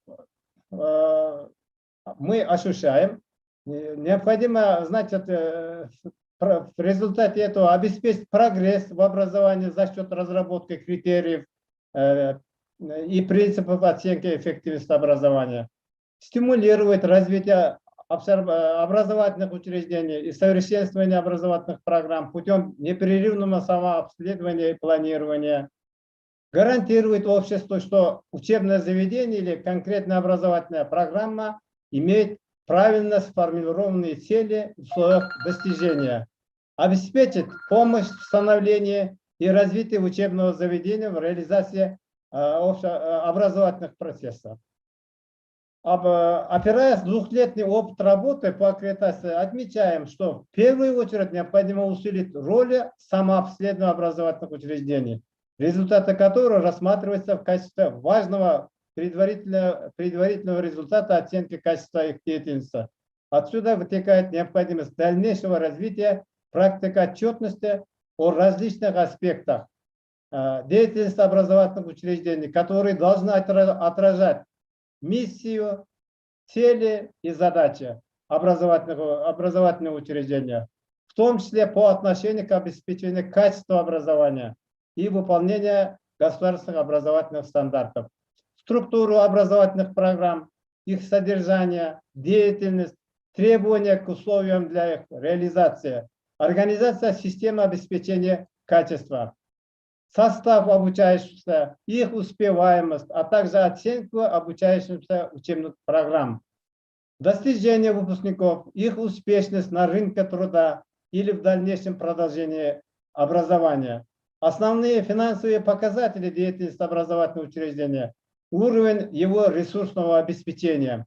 мы ощущаем. Необходимо, значит, в результате этого обеспечить прогресс в образовании за счет разработки критериев и принципов оценки эффективности образования, стимулировать развитие образовательных учреждений и совершенствование образовательных программ путем непрерывного самообследования и планирования, гарантировать обществу, что учебное заведение или конкретная образовательная программа имеет правильно сформулированные цели в условиях достижения, обеспечить помощь в становлении и развитии учебного заведения в реализации образовательных процессов. Опираясь на двухлетний опыт работы по аккредитации, отмечаем, что в первую очередь необходимо усилить роль самообследования образовательных учреждений, результаты которого рассматриваются в качестве важного предварительного результата оценки качества их деятельности. Отсюда вытекает необходимость дальнейшего развития практики отчетности о различных аспектах деятельности образовательных учреждений, которые должны отражать миссию, цели и задачи образовательного учреждения, в том числе по отношению к обеспечению качества образования и выполнения государственных образовательных стандартов, структуру образовательных программ, их содержание, деятельность, требования к условиям для их реализации, организация системы обеспечения качества, состав обучающихся, их успеваемость, а также оценку обучающихся учебных программ, достижения выпускников, их успешность на рынке труда или в дальнейшем продолжении образования, основные финансовые показатели деятельности образовательного учреждения, уровень его ресурсного обеспечения.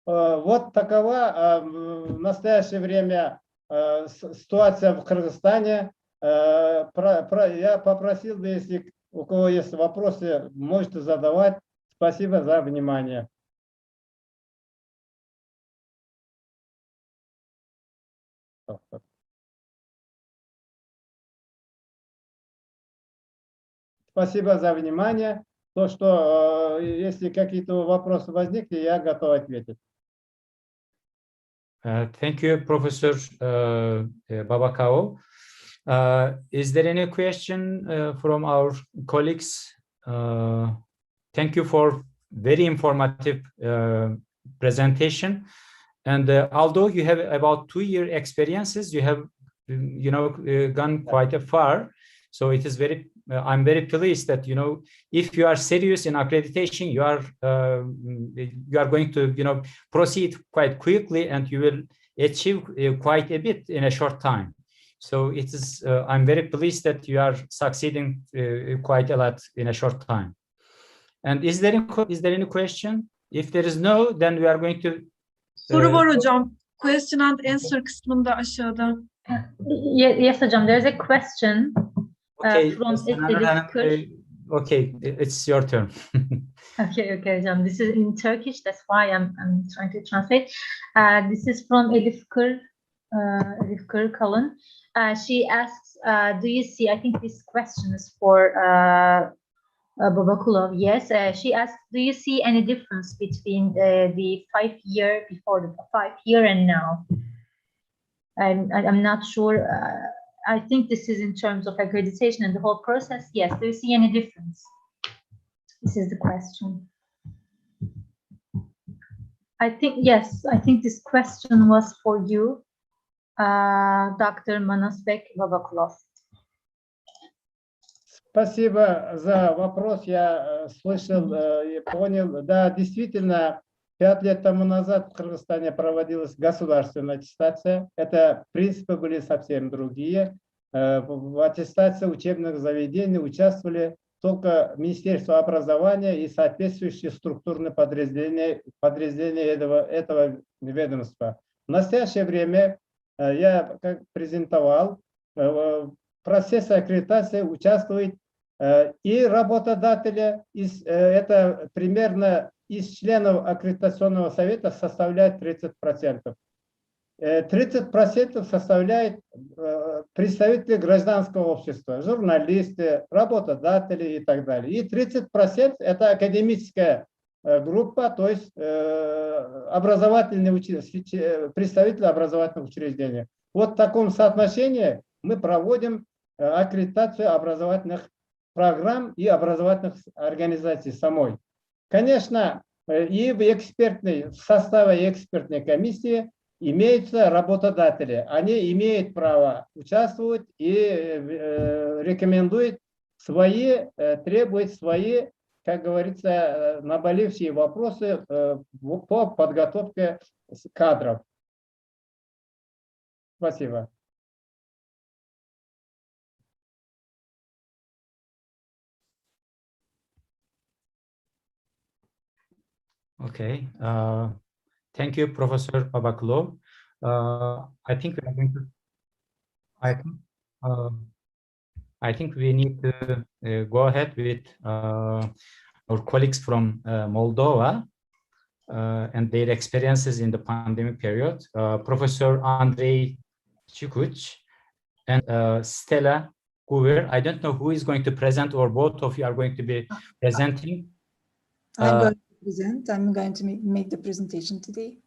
Вот такова в настоящее время ситуация в Кыргызстане. Я попросил бы, если у кого есть вопросы, можете задавать. Спасибо за внимание. Спасибо за внимание. То, что если какие-то вопросы возникли, я готов ответить. Thank you, Professor Babakao. Is there any question from our colleagues? Thank you for very informative presentation. And although you have about 2-year experiences, you have, gone quite far. So it is very, I'm very pleased that, if you are serious in accreditation, you are going to, proceed quite quickly and you will achieve quite a bit in a short time. So it is, I'm very pleased that you are succeeding quite a lot in a short time. And is there any question? If there is no, then we are going to. Soru var hocam. Question and answer kısmında aşağıda. Yes, hocam. There is a question from Okay, it's your turn. Okay, hocam. This is in Turkish. That's why I'm trying to translate. This is from Elif Kalın. She asks, do you see, I think this question is for Babakulov. Yes, she asks, do you see any difference between the 5-year before the 5-year and now? I'm not sure. I think this is in terms of accreditation and the whole process. Yes, do you see any difference? This is the question. I think, yes, I think this question was for you, Dr. Manasbek Babakulov. Спасибо за вопрос. Я слышал и понял. Да, действительно, 5 лет тому назад в Кыргызстане проводилась государственная аттестация. Это принципы были совсем другие. В аттестации учебных заведений участвовали только Министерство образования и соответствующие структурные подразделения этого ведомства. В настоящее время я как презентовал, в процессе аккредитации участвует и работодатели, это примерно из членов аккредитационного совета составляет 30%. 30% составляет представители гражданского общества, журналисты, работодатели и так далее. И 30% это академическая группа, то есть представители образовательных учреждений. Вот в таком соотношении мы проводим аккредитацию образовательных программ и образовательных организаций самой. Конечно, и в составе экспертной комиссии имеются работодатели. Они имеют право участвовать и рекомендуют свои, требуют свои, как говорится, наболевшие вопросы по подготовке кадров. Спасибо. Okay. Thank you, Professor Babakulov. I think we are going to. I think we need to go ahead with our colleagues from Moldova and their experiences in the pandemic period. Professor Andrei CHİCİUC and Stella GUVİR. I don't know who is going to present, or both of you are going to be presenting. I'm going to present. I'm going to make the presentation today.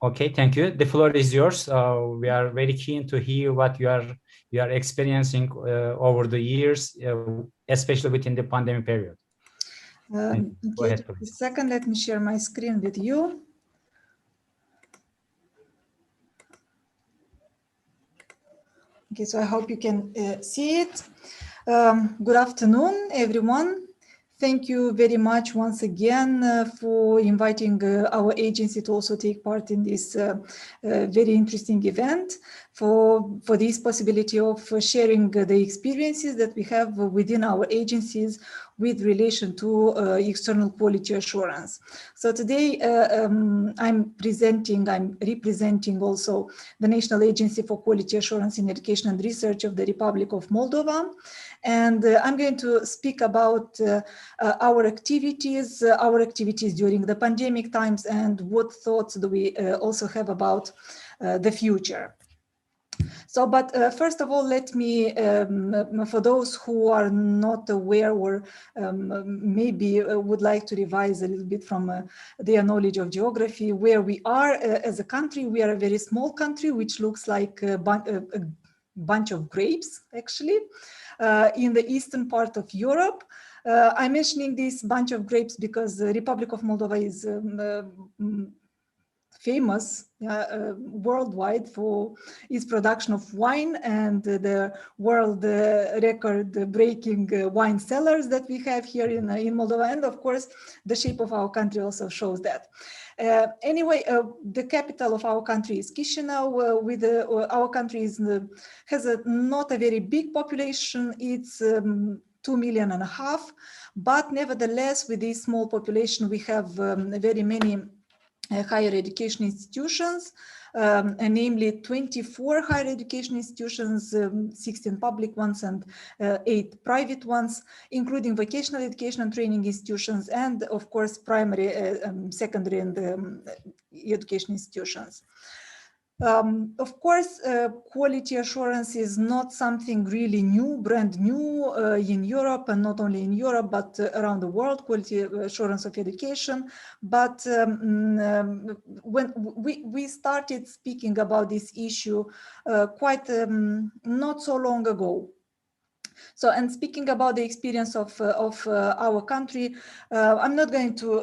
Okay, thank you. The floor is yours. We are very keen to hear what you are experiencing over the years, especially within the pandemic period. Okay, Go ahead, just a second, let me share my screen with you. Okay, so I hope you can see it. Good afternoon, everyone. Thank you very much once again for inviting our agency to also take part in this very interesting event, for this possibility of sharing the experiences that we have within our agencies with relation to external quality assurance. So today I'm representing also the National Agency for Quality Assurance in Education and Research of the Republic of Moldova. And I'm going to speak about our activities during the pandemic times, and what thoughts do we also have about the future. So, but first of all, let me, for those who are not aware or maybe would like to revise a little bit from their knowledge of geography, where we are as a country. We are a very small country, which looks like a bunch of grapes, actually, in the eastern part of Europe. I'm mentioning this bunch of grapes because the Republic of Moldova is famous worldwide for its production of wine and the world record-breaking wine cellars that we have here in Moldova. And of course, the shape of our country also shows that. Anyway, the capital of our country is Chișinău. Our country has not a very big population. It's 2.5 million, but nevertheless, with this small population, we have very many higher education institutions, namely 24 higher education institutions, 16 public ones and 8 private ones, including vocational education and training institutions, and of course, primary, secondary and education institutions. Of course, quality assurance is not something really new, brand new in Europe, and not only in Europe, but around the world, quality assurance of education. But when we started speaking about this issue quite not so long ago. So, and speaking about the experience of our country, I'm not going to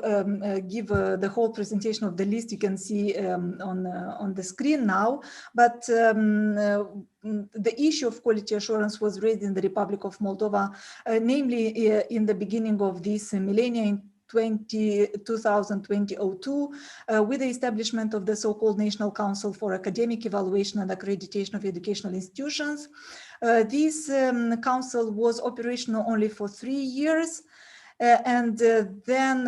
give the whole presentation of the list you can see on the screen now, but the issue of quality assurance was raised in the Republic of Moldova, namely in the beginning of this millennium, 2002, with the establishment of the so-called National Council for Academic Evaluation and Accreditation of Educational Institutions. This council was operational only for 3 years. And then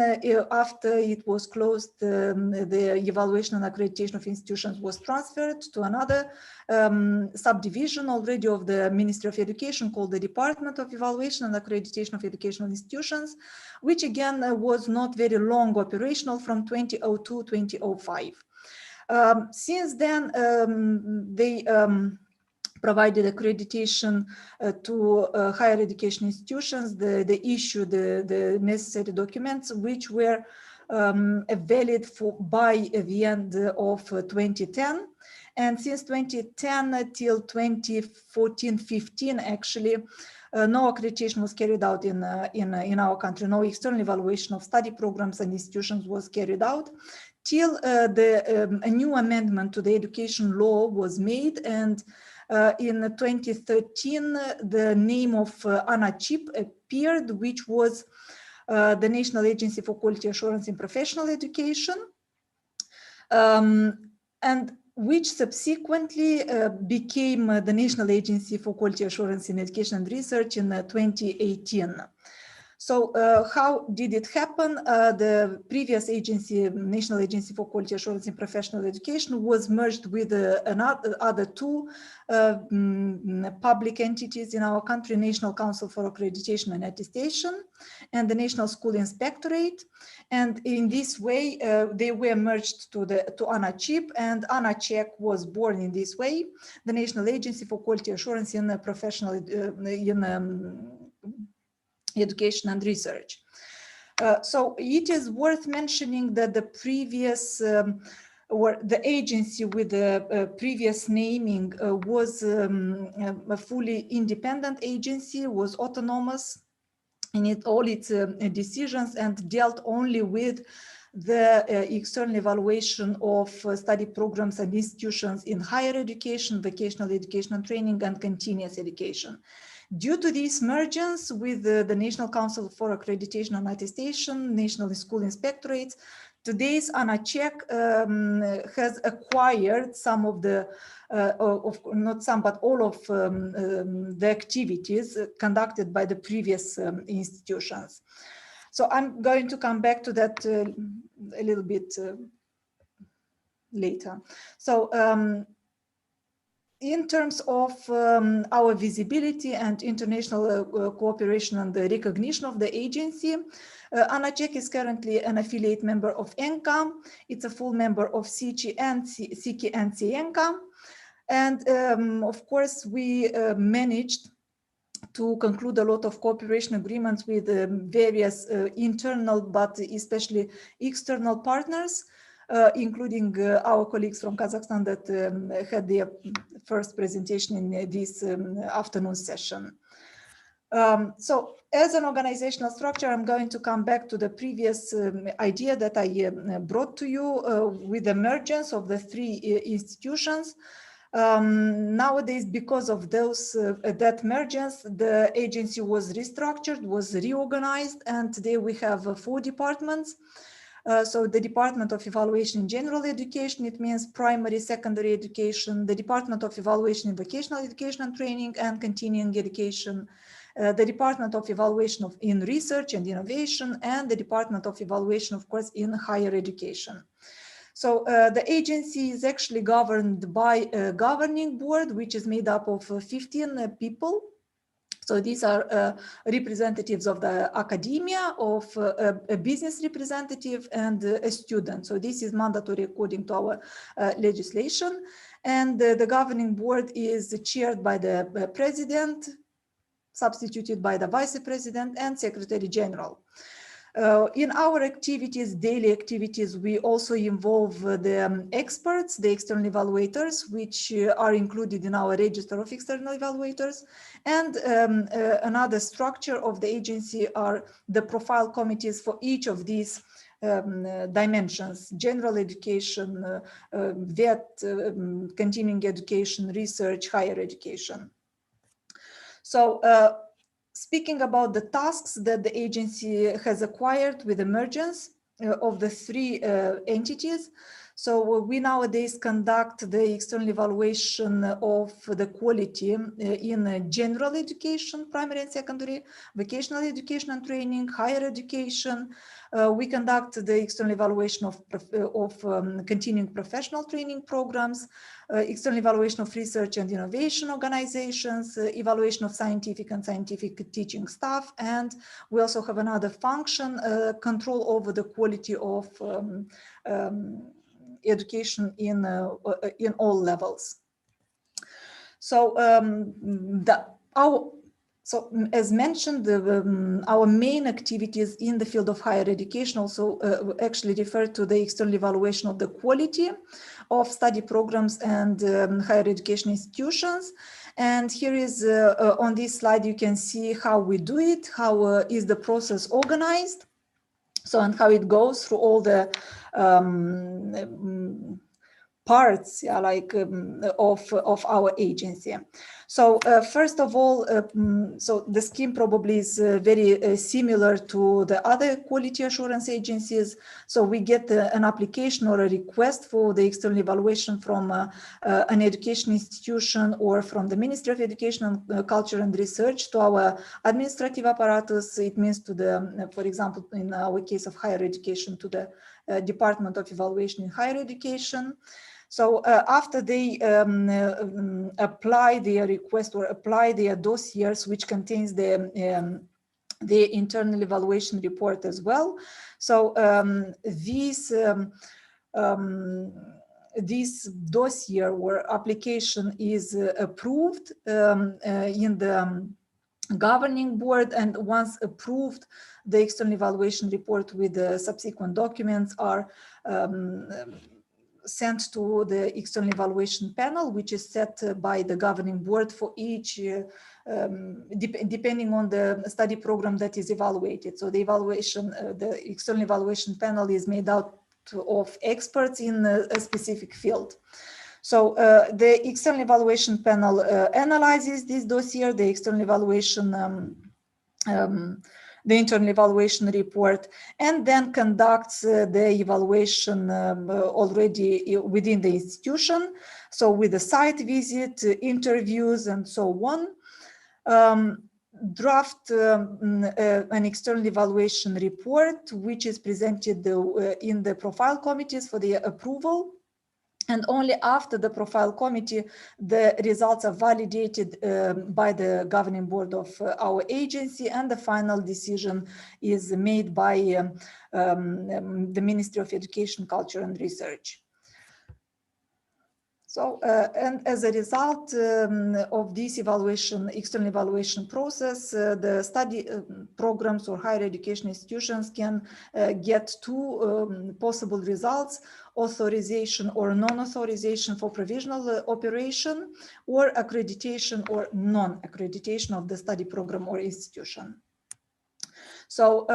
after it was closed, the evaluation and accreditation of institutions was transferred to another subdivision already of the Ministry of Education called the Department of Evaluation and Accreditation of Educational Institutions, which again was not very long operational from 2002 to 2005. Since then, they provided accreditation to higher education institutions. They issued the necessary documents, which were valid by the end of 2010. And since 2010 till 2014-15, actually, no accreditation was carried out in our country. No external evaluation of study programs and institutions was carried out till a new amendment to the education law was made. And in 2013, the name of ANACIP appeared, which was the National Agency for Quality Assurance in Professional Education, and which subsequently became the National Agency for Quality Assurance in Education and Research in 2018. So how did it happen? The previous agency, National Agency for Quality Assurance in Professional Education, was merged with other two public entities in our country, National Council for Accreditation and Attestation and the National School Inspectorate. And in this way, they were merged to ANACIP, and ANACEC was born in this way, the National Agency for Quality Assurance in Professional Education and Research. So it is worth mentioning that the previous or the agency with the previous naming was a fully independent agency, was autonomous in all its decisions, and dealt only with the external evaluation of study programs and institutions in higher education, vocational education and training, and continuous education. Due to these mergers with the National Council for Accreditation and Attestation, National School Inspectorates, today's ANACEC has acquired some of the, not some, but all of the activities conducted by the previous institutions. So I'm going to come back to that a little bit later. So in terms of our visibility and international cooperation and the recognition of the agency, ANACEC is currently an affiliate member of ENCA. It's a full member of SICI and CIENCA. And of course, we managed to conclude a lot of cooperation agreements with various internal, but especially external partners, including our colleagues from Kazakhstan that had their first presentation in this afternoon session. So as an organizational structure, I'm going to come back to the previous idea that I brought to you with the emergence of the three institutions. Nowadays, because of those that mergence, the agency was restructured, was reorganized, and today we have 4 departments. So the Department of Evaluation in General Education, it means primary, secondary education, the Department of Evaluation in Vocational Education and Training and Continuing Education, the Department of Evaluation in Research and Innovation, and the Department of Evaluation, of course, in Higher Education. So the agency is actually governed by a governing board, which is made up of 15 people. So these are representatives of the academia, of a business representative, and a student. So this is mandatory according to our legislation. And the governing board is chaired by the president, substituted by the vice president and secretary general. In our activities, daily activities, we also involve the experts, the external evaluators, which are included in our register of external evaluators. And another structure of the agency are the profile committees for each of these dimensions: general education, VET, continuing education, research, higher education. So speaking about the tasks that the agency has acquired with the emergence of the 3 entities. So we nowadays conduct the external evaluation of the quality in general education, primary and secondary, vocational education and training, higher education. We conduct the external evaluation of continuing professional training programs, external evaluation of research and innovation organizations, evaluation of scientific and scientific teaching staff, and we also have another function, control over the quality of education in all levels. So as mentioned, our main activities in the field of higher education also actually refer to the external evaluation of the quality of study programs and higher education institutions. And here is on this slide, you can see how we do it, how is the process organized, so and how it goes through all the parts, yeah, like of our agency. So first of all, so the scheme probably is very similar to the other quality assurance agencies. So we get an application or a request for the external evaluation from an education institution or from the Ministry of Education, Culture and Research to our administrative apparatus. It means to the, for example, in our case of higher education, to the Department of Evaluation in Higher Education. So after they apply their request or apply their dossiers, which contains the internal evaluation report as well. So this dossier or application is approved in the governing board, and once approved, the external evaluation report with the subsequent documents are sent to the external evaluation panel, which is set by the governing board for each, depending on the study program that is evaluated. So the evaluation, the external evaluation panel is made out of experts in a specific field. So the external evaluation panel analyzes this dossier, the external evaluation the internal evaluation report, and then conducts the evaluation already within the institution. So with the site visit, interviews, and so on. Draft an external evaluation report, which is presented in the profile committees for the approval. And only after the profile committee, the results are validated by the governing board of our agency, and the final decision is made by the Ministry of Education, Culture and Research. So, and as a result of this evaluation, external evaluation process, the study programs or higher education institutions can get two possible results: authorization or non-authorization for provisional operation, or accreditation or non-accreditation of the study program or institution. So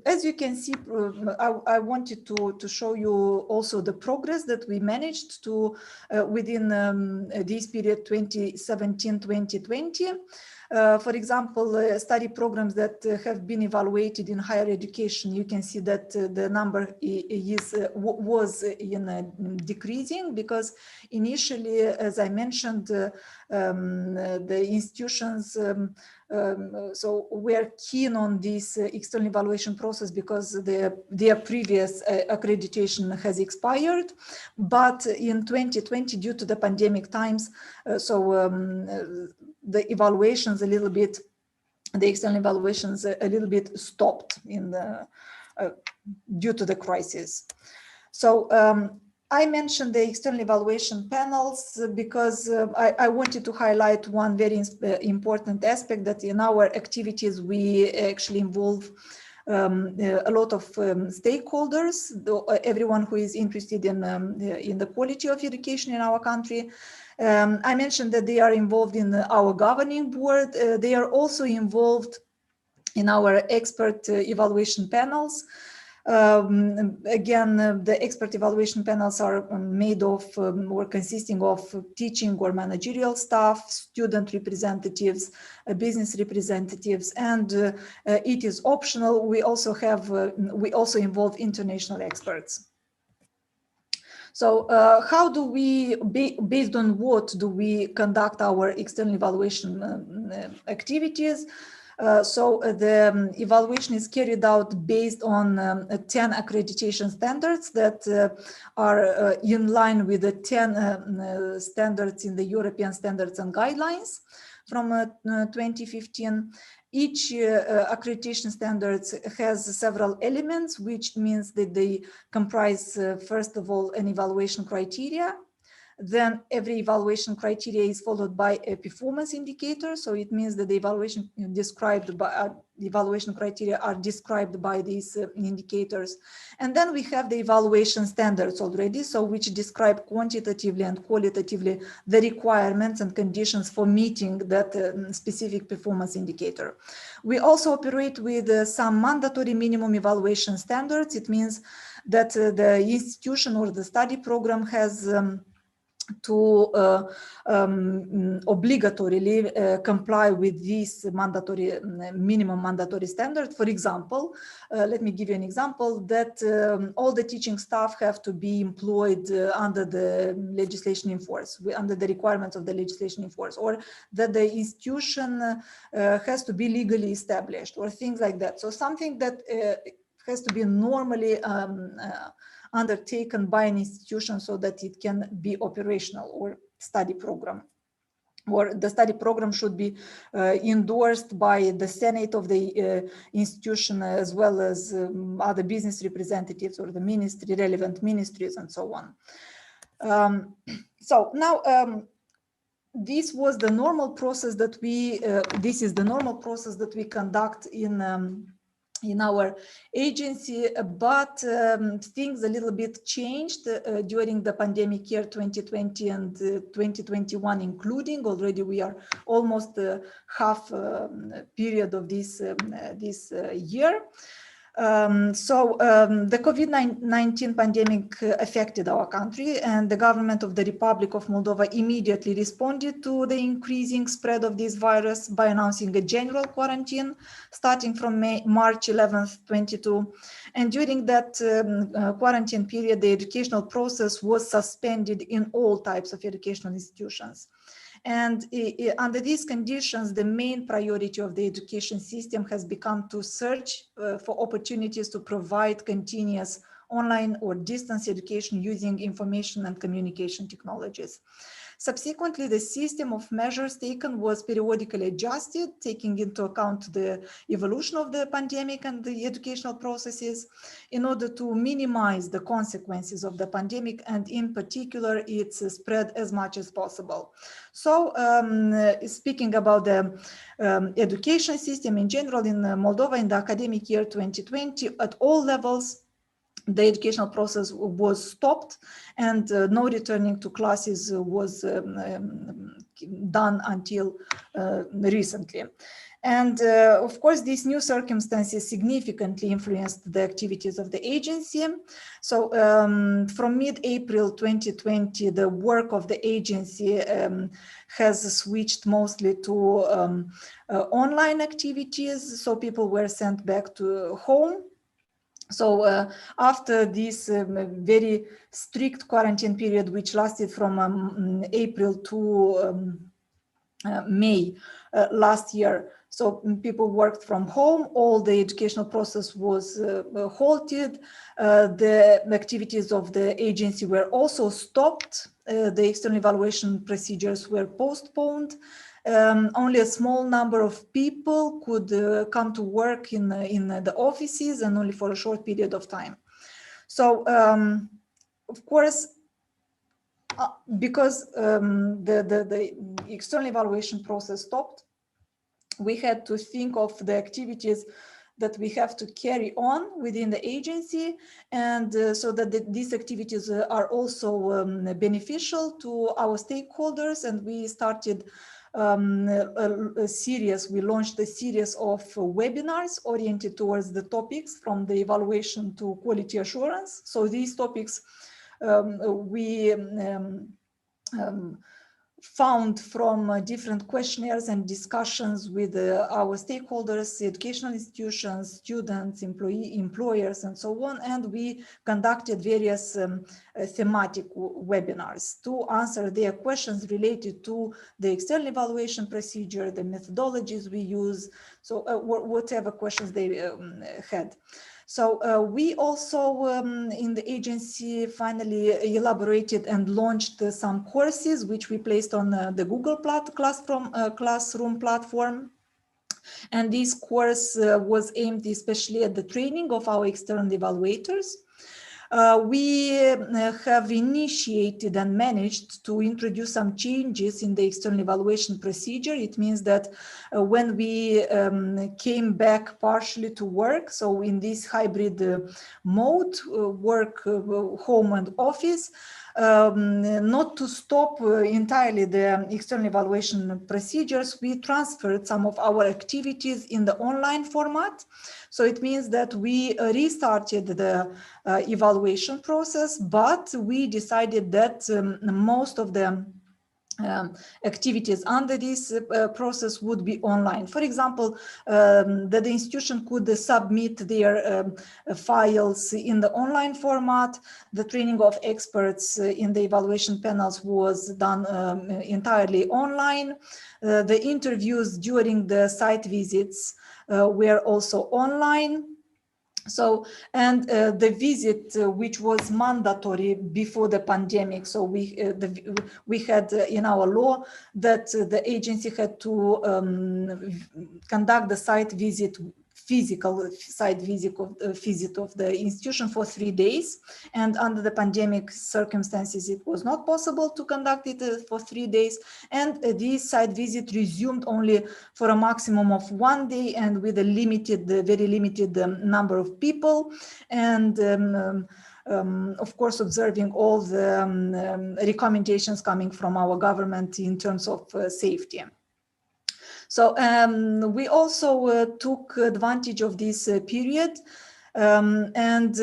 as you can see, I wanted to show you also the progress that we managed to within this period 2017-2020. For example, study programs that have been evaluated in higher education, you can see that the number was decreasing, because initially, as I mentioned, the institutions so we're keen on this external evaluation process because their previous accreditation has expired. But in 2020, due to the pandemic times, the evaluations the external evaluations a little bit stopped in the due to the crisis. So I mentioned the external evaluation panels because I wanted to highlight one very important aspect, that in our activities we actually involve a lot of stakeholders, everyone who is interested in the quality of education in our country. I mentioned that they are involved in our governing board. They are also involved in our expert evaluation panels. Again, the expert evaluation panels are made of or consisting of teaching or managerial staff, student representatives, business representatives, and it is optional. We also involve international experts. So how do we, based on what do we conduct our external evaluation activities? So the evaluation is carried out based on 10 accreditation standards that are in line with the 10 standards in the European Standards and Guidelines from 2015. Each accreditation standards has several elements, which means that they comprise, first of all, an evaluation criteria. Then every evaluation criteria is followed by a performance indicator. So it means that the evaluation criteria are described by these indicators. And then we have the evaluation standards already, so which describe quantitatively and qualitatively the requirements and conditions for meeting that specific performance indicator. We also operate with some mandatory minimum evaluation standards. It means that the institution or the study program has to obligatorily comply with these mandatory minimum mandatory standards. For example, let me give you an example that all the teaching staff have to be employed under the legislation in force, under the requirements of the legislation in force, or that the institution has to be legally established, or things like that. So something that has to be normally undertaken by an institution so that it can be operational, or study program. Or the study program should be endorsed by the Senate of the institution, as well as other business representatives or the ministry, relevant ministries, and so on. So now this was the normal process that we, this is the normal process that we conduct in our agency, but things a little bit changed during the pandemic year 2020 and 2021 including. Already we are almost half period of this year. The COVID-19 pandemic affected our country, and the government of the Republic of Moldova immediately responded to the increasing spread of this virus by announcing a general quarantine starting from March 11th, 2022. And during that quarantine period, the educational process was suspended in all types of educational institutions. And under these conditions, the main priority of the education system has become to search for opportunities to provide continuous online or distance education using information and communication technologies. Subsequently, the system of measures taken was periodically adjusted, taking into account the evolution of the pandemic and the educational processes, in order to minimize the consequences of the pandemic and in particular its spread as much as possible. So speaking about the education system in general in Moldova in the academic year 2020, at all levels, the educational process was stopped, and no returning to classes was done until recently. And of course, these new circumstances significantly influenced the activities of the agency. So from mid-April 2020, the work of the agency has switched mostly to online activities. So people were sent back to home. So after this very strict quarantine period, which lasted from April to May last year, so people worked from home, all the educational process was halted, the activities of the agency were also stopped, the external evaluation procedures were postponed. Only a small number of people could come to work in the offices, and only for a short period of time. So, of course, because the external evaluation process stopped, we had to think of the activities that we have to carry on within the agency, and so that these activities are also beneficial to our stakeholders. And we started we launched a series of webinars oriented towards the topics from the evaluation to quality assurance. So these topics we found from different questionnaires and discussions with our stakeholders, educational institutions, students, employers, and so on. And we conducted various thematic webinars to answer their questions related to the external evaluation procedure, the methodologies we use, so whatever questions they had. So we also in the agency finally elaborated and launched some courses which we placed on the Google Classroom platform. And this course was aimed especially at the training of our external evaluators. We have initiated and managed to introduce some changes in the external evaluation procedure. It means that when we came back partially to work, so in this hybrid mode, work, home and office, not to stop entirely the external evaluation procedures, we transferred some of our activities in the online format. So it means that we restarted the evaluation process, but we decided that most of the activities under this process would be online. For example, that the institution could submit their files in the online format. The training of experts in the evaluation panels was done entirely online. The interviews during the site visits were also online. So, and the visit, which was mandatory before the pandemic. So we had in our law that the agency had to conduct the site visit, physical site visit of the institution for 3 days. And under the pandemic circumstances, it was not possible to conduct it for 3 days. And this site visit resumed only for a maximum of 1 day and with a limited, very limited number of people. And of course, observing all the recommendations coming from our government in terms of safety. So we also took advantage of this period and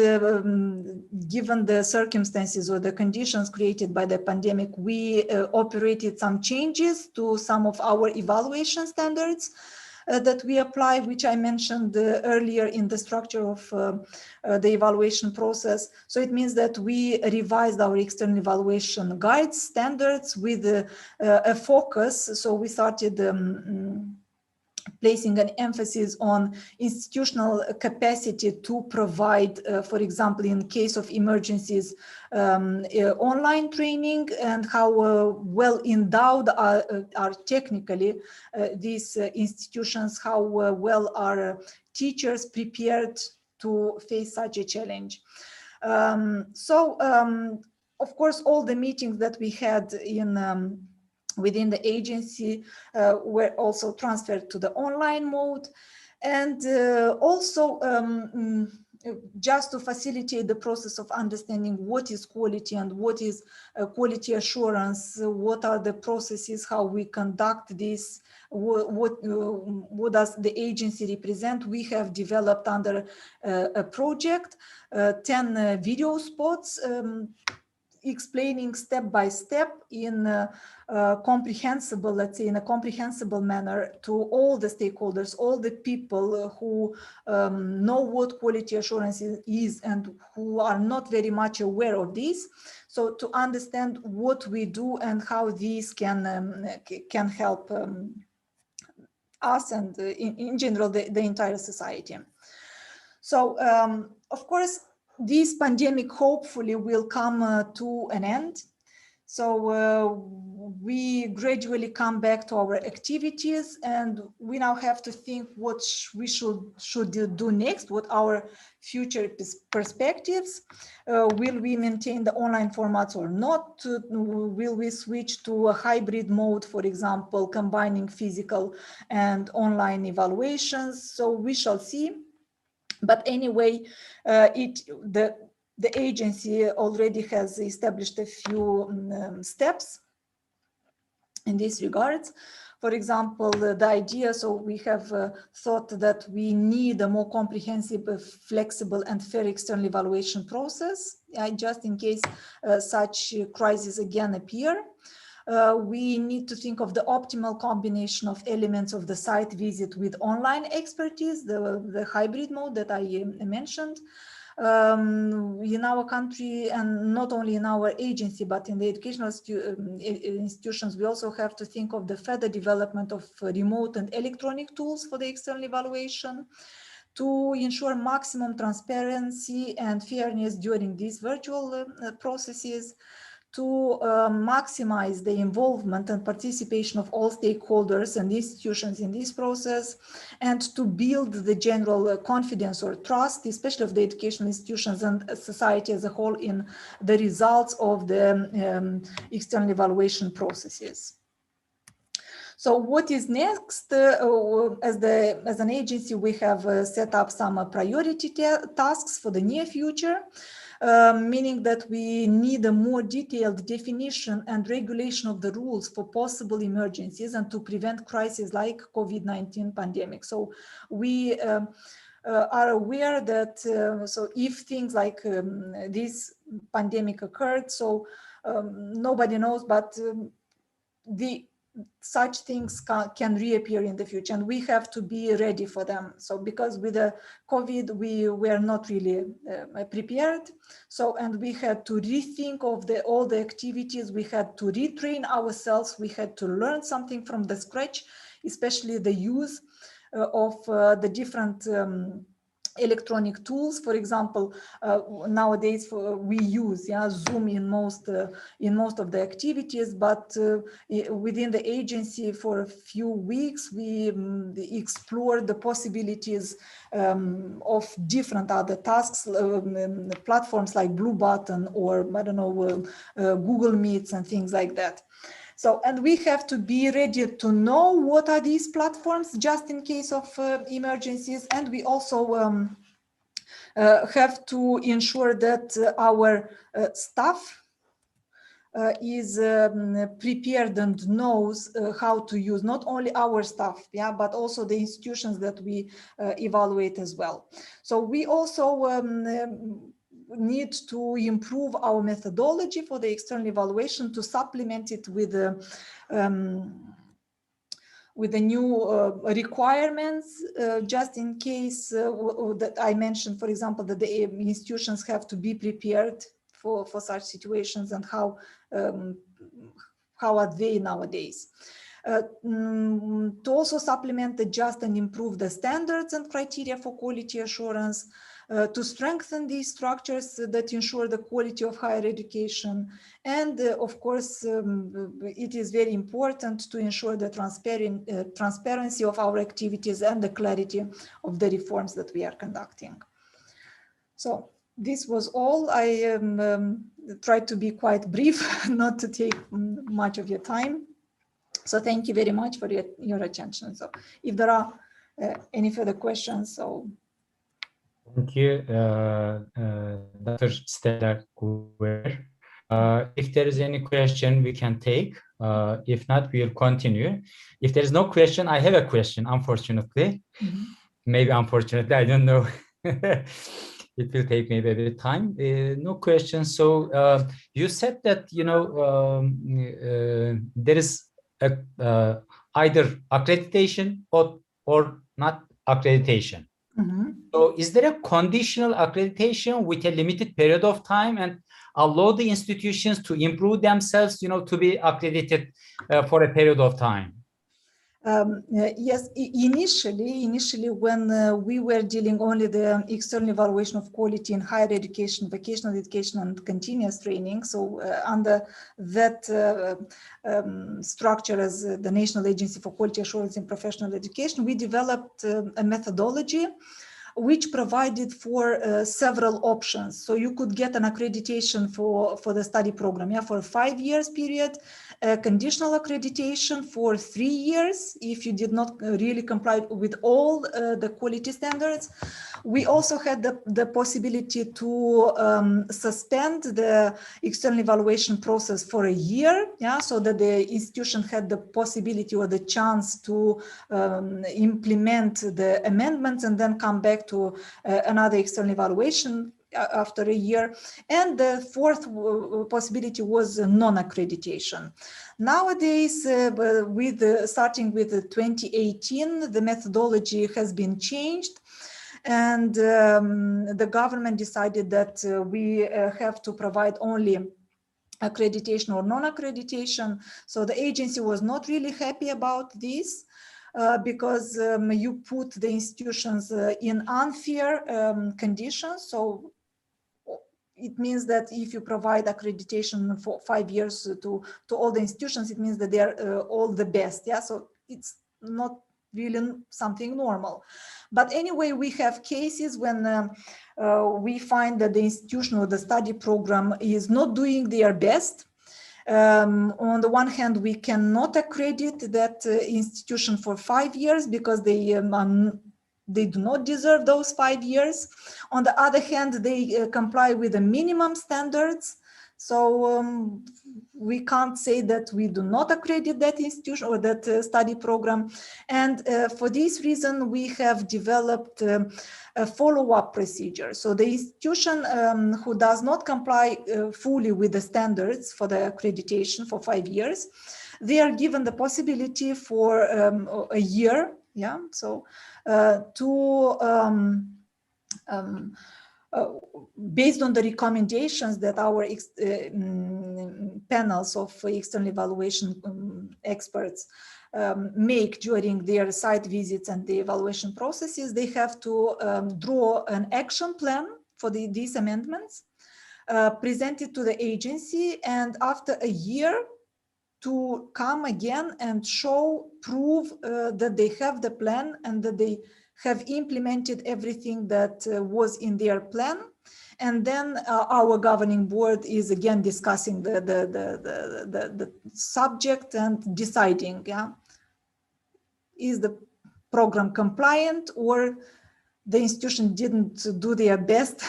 given the circumstances or the conditions created by the pandemic, we operated some changes to some of our evaluation standards that we apply, which I mentioned earlier in the structure of the evaluation process. So it means that we revised our external evaluation guides, standards with a focus. So we started placing an emphasis on institutional capacity to provide, for example, in case of emergencies, online training, and how well endowed are technically these institutions, how well are teachers prepared to face such a challenge. Of course, all the meetings that we had in within the agency were also transferred to the online mode. And also just to facilitate the process of understanding what is quality and what is quality assurance, what are the processes, how we conduct this, what does the agency represent, we have developed under a project 10 video spots explaining step by step in comprehensible, let's say in a comprehensible manner to all the stakeholders, all the people who know what quality assurance is and who are not very much aware of this. So to understand what we do and how these can help us and in general the entire society. So of course, this pandemic hopefully will come to an end. So we gradually come back to our activities, and we now have to think what we should do next, what our future perspectives. Will we maintain the online formats or not? Will we switch to a hybrid mode, for example, combining physical and online evaluations? So we shall see. But anyway, the agency already has established a few steps in this regard. For example, the idea, so we have thought that we need a more comprehensive, flexible and fair external evaluation process, just in case such crises again appear. We need to think of the optimal combination of elements of the site visit with online expertise, the hybrid mode that I mentioned. In our country, and not only in our agency, but in the educational institutions, we also have to think of the further development of remote and electronic tools for the external evaluation to ensure maximum transparency and fairness during these virtual processes, to maximize the involvement and participation of all stakeholders and institutions in this process, and to build the general confidence or trust, especially of the educational institutions and society as a whole, in the results of the external evaluation processes. So what is next? As an agency, we have set up some priority tasks for the near future. Meaning that we need a more detailed definition and regulation of the rules for possible emergencies and to prevent crises like COVID-19 pandemic. So we are aware that so if things like this pandemic occurred, so nobody knows, but such things can reappear in the future, and we have to be ready for them. So because with the COVID, we were not really prepared. So, and we had to rethink of all the activities. We had to retrain ourselves. We had to learn something from the scratch, especially the use of the different electronic tools. For example, nowadays we use Zoom in most of the activities, but within the agency for a few weeks we explored the possibilities of different other tasks, platforms like Blue Button or I don't know Google Meets and things like that. So, and we have to be ready to know what are these platforms just in case of emergencies. And we also have to ensure that our staff is prepared and knows how to use not only our staff, but also the institutions that we evaluate as well. So we also need to improve our methodology for the external evaluation, to supplement it with the new requirements, just in case that I mentioned, for example, that the institutions have to be prepared for such situations, and how are they nowadays. To also supplement, adjust and improve the standards and criteria for quality assurance, to strengthen these structures that ensure the quality of higher education. And of course, it is very important to ensure the transparency of our activities and the clarity of the reforms that we are conducting. So this was all. I tried to be quite brief, not to take much of your time. So thank you very much for your attention. So if there are any further questions, so. Thank you, Dr. Stella GUVİR. If there is any question, we can take. If not, we'll continue. If there is no question, I have a question, unfortunately. Mm-hmm. Maybe unfortunately, I don't know. It will take maybe a bit of time. No questions. So you said that, you know, there is either accreditation or not accreditation. Mm-hmm. So is there a conditional accreditation with a limited period of time and allow the institutions to improve themselves, you know, to be accredited for a period of time? Yes, initially when we were dealing only the external evaluation of quality in higher education, vocational education and continuous training, so under that structure as the National Agency for Quality Assurance in Professional Education, we developed a methodology which provided for several options. So you could get an accreditation for the study program, for a 5 years period, a conditional accreditation for 3 years if you did not really comply with all the quality standards. We also had the possibility to suspend the external evaluation process for a year, so that the institution had the possibility or the chance to implement the amendments and then come back to another external evaluation after a year. And the fourth possibility was non-accreditation. Nowadays, starting with 2018, the methodology has been changed, and the government decided that we have to provide only accreditation or non-accreditation. So the agency was not really happy about this. Because you put the institutions in unfair conditions. So it means that if you provide accreditation for 5 years to all the institutions, it means that they're all the best. Yeah, so it's not really something normal. But anyway, we have cases when we find that the institution or the study program is not doing their best. On the one hand, we cannot accredit that institution for 5 years because they do not deserve those 5 years. On the other hand, they comply with the minimum standards. So we can't say that we do not accredit that institution or that study program. And for this reason, we have developed a follow-up procedure. So the institution who does not comply fully with the standards for the accreditation for 5 years, they are given the possibility for a year, yeah, so based on the recommendations that our panels of external evaluation experts make during their site visits and the evaluation processes, they have to draw an action plan for these amendments, present it to the agency, and after a year to come again and prove that they have the plan and that they have implemented everything that was in their plan. And then our governing board is again discussing the subject and deciding, yeah, is the program compliant or the institution didn't do their best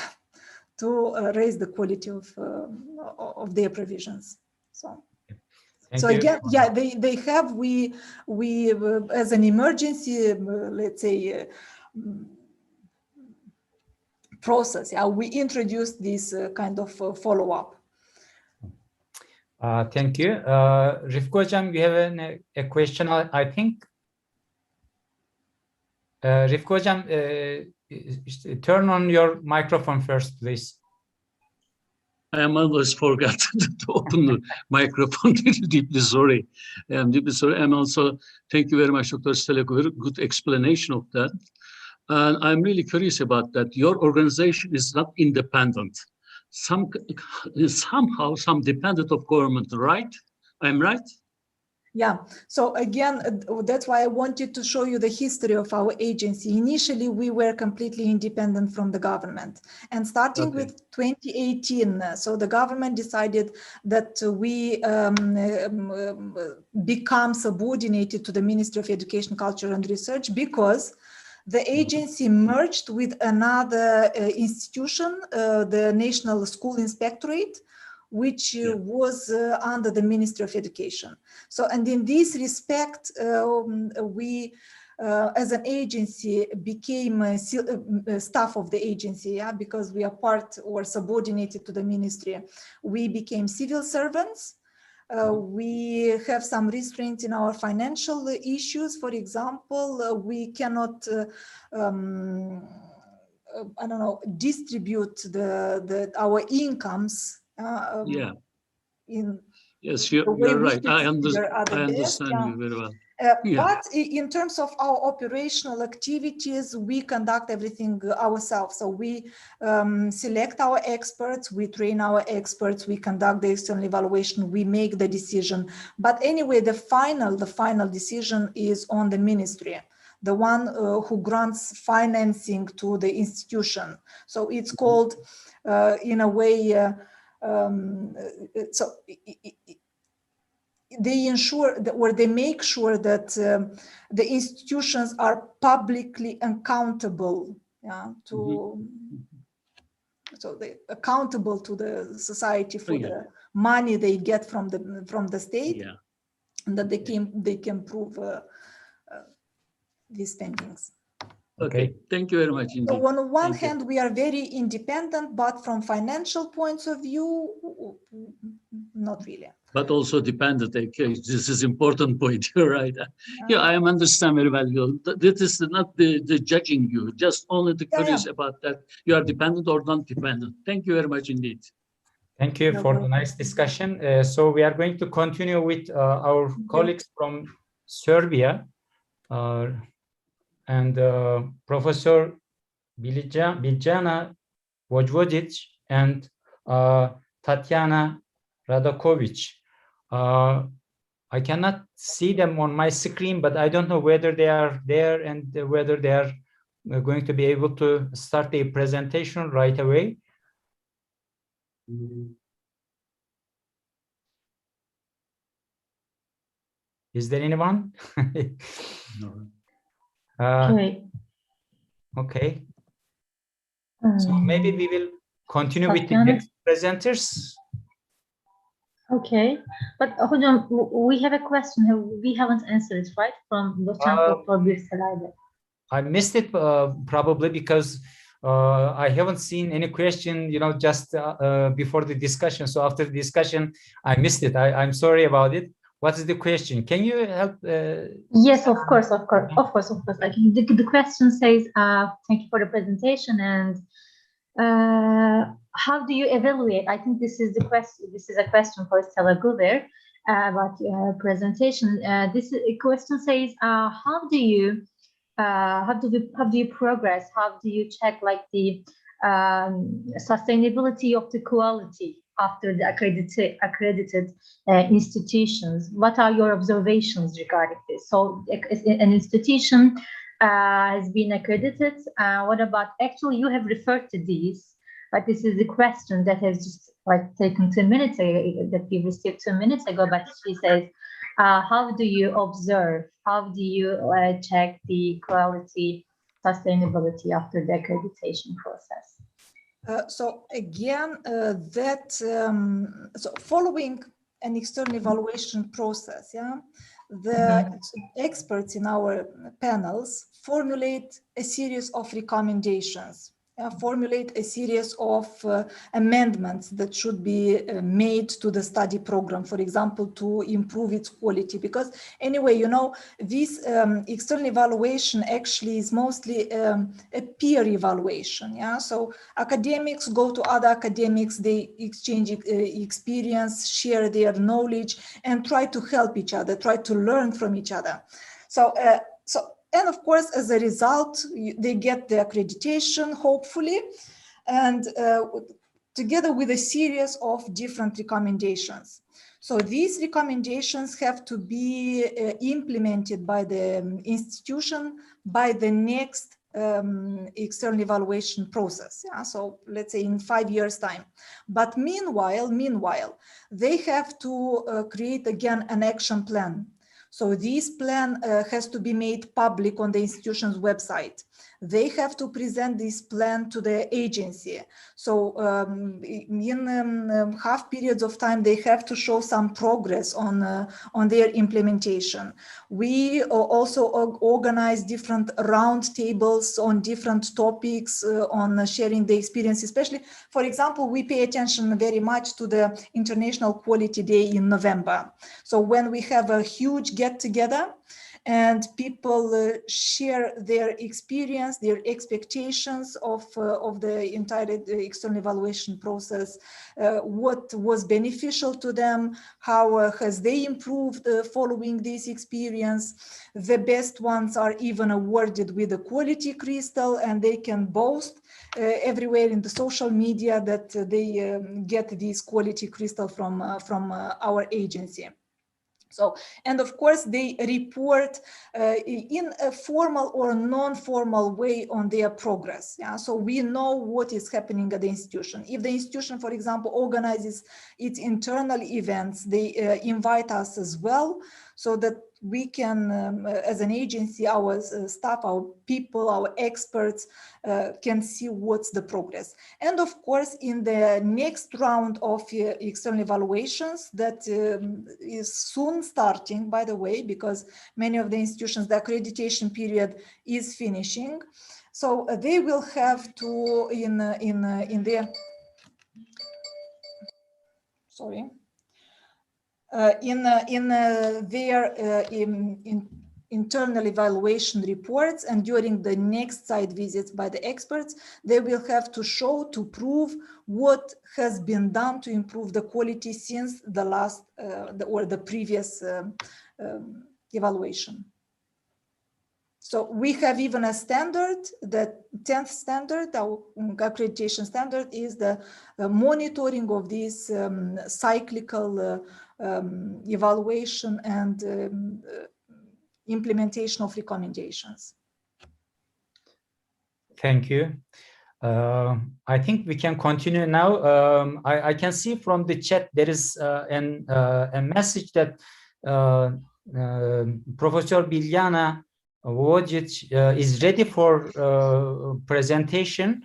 to raise the quality of their provisions. So. So again, yeah, they have, we as an emergency, let's say, process, yeah, we introduced this kind of follow-up. Thank you. Rifka Hocam, you have a question, I think. Rifka Hocam, turn on your microphone first, please. I am always forgotten to open the microphone. Deeply sorry. I'm deeply sorry. And also, thank you very much, Dr. Steleko. Good explanation of that. And I'm really curious about that. Your organization is not independent. Somehow, some dependent of government, right? I'm right? Yeah, so again, that's why I wanted to show you the history of our agency. Initially, we were completely independent from the government. And starting with 2018, so the government decided that we become subordinated to the Ministry of Education, Culture and Research because the agency merged with another institution, the National School Inspectorate, which was under the Ministry of Education. So, and in this respect, we, as an agency, became staff of the agency, yeah, because we are part or subordinated to the ministry. We became civil servants. We have some restraints in our financial issues. For example, we cannot, I don't know, distribute our incomes. Yes, you're right. I understand you very well. But in terms of our operational activities, we conduct everything ourselves. So we select our experts, we train our experts, we conduct the external evaluation, we make the decision. But anyway, the final decision is on the ministry, the one who grants financing to the institution. So it's called, in a way, so they ensure that, or they make sure that the institutions are publicly accountable, yeah, to so they accountable to the society for the money they get from the state, and that they can prove these spendings. Okay, thank you very much indeed. So on one hand, we are very independent, but from financial points of view, not really. But also dependent. Okay, this is important point. You're right. Yeah, I understand very well. This is not the judging you, just only the curious about that. You are dependent or not dependent. Thank you very much indeed. Thank you for the nice discussion. So we are going to continue with our colleagues from Serbia. And Professor Biljana Vojvodic and Tatiana Radakovich. I cannot see them on my screen, but I don't know whether they are there and whether they are going to be able to start a presentation right away. Is there anyone? No. Okay. Okay. So maybe we will continue with the Tatiana? next presenters. Okay, but hocam, we have a question. We haven't answered it, right? From Doçent Doktor Birselade. I missed it probably because I haven't seen any question, you know, just before the discussion. So after the discussion, I missed it. I'm sorry about it. What is the question? Can you help? Yes, of course. I think the question says, thank you for the presentation, and how do you evaluate? I think this is the question. This is a question for Stella GUVİR about presentation. This question says, how do you progress? How do you check like the sustainability of the quality after the accredited institutions? What are your observations regarding this? So an institution has been accredited. What about, actually you have referred to these, but this is the question that has just like taken 2 minutes that we received 2 minutes ago, but she says, how do you observe, how do you check the quality sustainability after the accreditation process? So again, so following an external evaluation process, the experts in our panels formulate a series of recommendations, formulate a series of amendments that should be made to the study program, for example, to improve its quality. Because anyway, you know, this external evaluation actually is mostly a peer evaluation. So academics go to other academics, they exchange experience, share their knowledge, and try to help each other, try to learn from each other. And of course, as a result, they get the accreditation, hopefully, and together with a series of different recommendations. So these recommendations have to be implemented by the institution by the next external evaluation process. So let's say in 5 years' time. But meanwhile, they have to create again an action plan. So this plan has to be made public on the institution's website. They have to present this plan to the agency. So in half periods of time, they have to show some progress on their implementation. We also organize different round tables on different topics on sharing the experience, especially, for example, we pay attention very much to the International Quality Day in November. So when we have a huge get together, and people share their experience, their expectations of the entire external evaluation process, what was beneficial to them, how has they improved following this experience. The best ones are even awarded with a quality crystal, and they can boast everywhere in the social media that they get this quality crystal from our agency. So, and of course, they report in a formal or non-formal way on their progress. So we know what is happening at the institution. If the institution, for example, organizes its internal events, they invite us as well, so that we can, as an agency, our staff, our people, our experts can see what's the progress. And of course, in the next round of external evaluations that is soon starting, by the way, because many of the institutions, the accreditation period is finishing. So they will have to, in their, sorry, in their internal evaluation reports and during the next site visits by the experts, they will have to show, to prove what has been done to improve the quality since the last or the previous evaluation. So we have even a standard, the 10th standard, our accreditation standard is the monitoring of this cyclical evaluation and implementation of recommendations. Thank you. I think we can continue now. I can see from the chat there is a message that Professor Biljana Vojic is ready for presentation.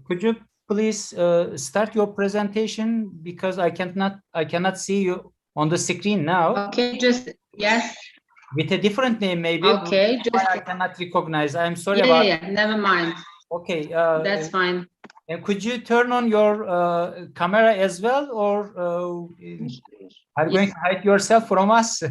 Could you please start your presentation, because I cannot see you on the screen now. Okay, just yes. With a different name, maybe. Okay, just I cannot recognize. I'm sorry about. Yeah, never mind. Okay. That's fine. And could you turn on your camera as well, or are you going to hide yourself from us?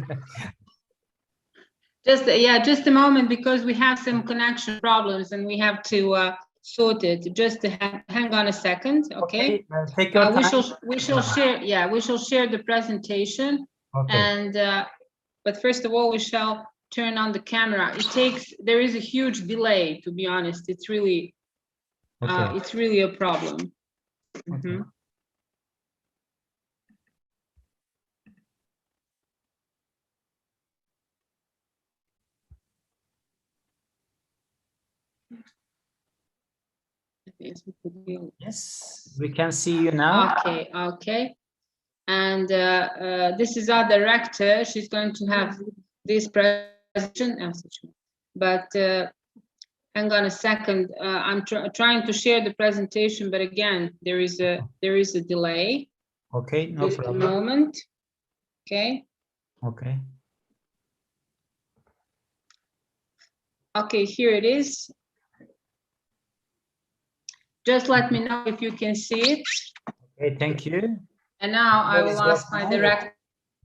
Just a moment, because we have some connection problems and we have to sort it. Just hang on a second, okay? Take your time. We shall share. Yeah, we shall share the presentation. Okay. And but first of all, we shall turn on the camera. There is a huge delay, to be honest. It's really a problem. Okay. Yes, we can see you now. Okay. And this is our director. She's going to have this presentation. But hang on a second. I'm trying to share the presentation, but again, there is a delay. Okay, no Just problem. a moment. Okay. Okay. Okay, here it is. Just let me know if you can see it. Okay, thank you. And now I will ask my director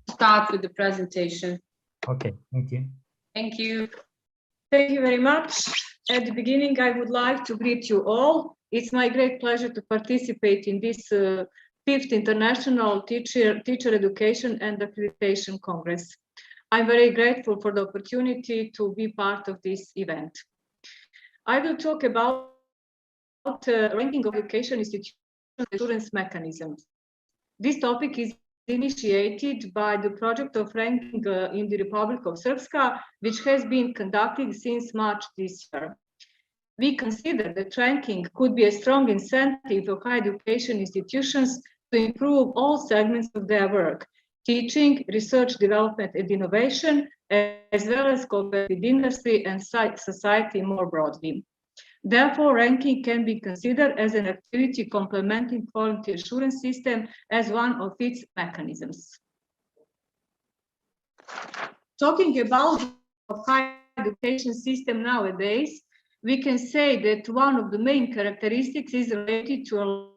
to start with the presentation. Okay, thank you. Thank you. Thank you very much. At the beginning, I would like to greet you all. It's my great pleasure to participate in this 5th International Teacher Education and Accreditation Congress. I'm very grateful for the opportunity to be part of this event. I will talk about ranking of education institutions assurance mechanisms. This topic is initiated by the project of ranking in the Republic of Srpska, which has been conducted since March this year. We consider that ranking could be a strong incentive for higher education institutions to improve all segments of their work, teaching, research, development, and innovation, as well as cooperate with industry and society more broadly. Therefore, ranking can be considered as an activity complementing quality assurance system as one of its mechanisms. Talking about the higher education system nowadays, we can say that one of the main characteristics is related to a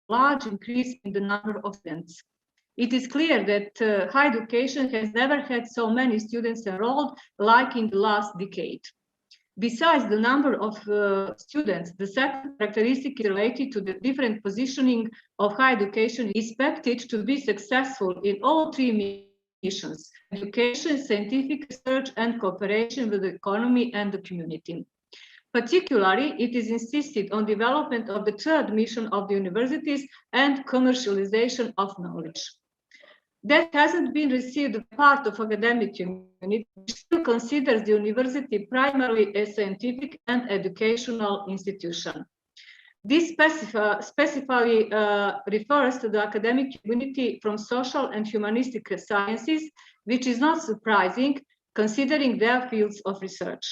large increase in the number of students. It is clear that higher education has never had so many students enrolled like in the last decade. Besides the number of students, the second characteristic is related to the different positioning of higher education expected to be successful in all three missions: education, scientific research, and cooperation with the economy and the community. Particularly, it is insisted on development of the third mission of the universities and commercialization of knowledge. That hasn't been received as part of academic community, which still considers the university primarily a scientific and educational institution. This specifically refers to the academic community from social and humanistic sciences, which is not surprising considering their fields of research.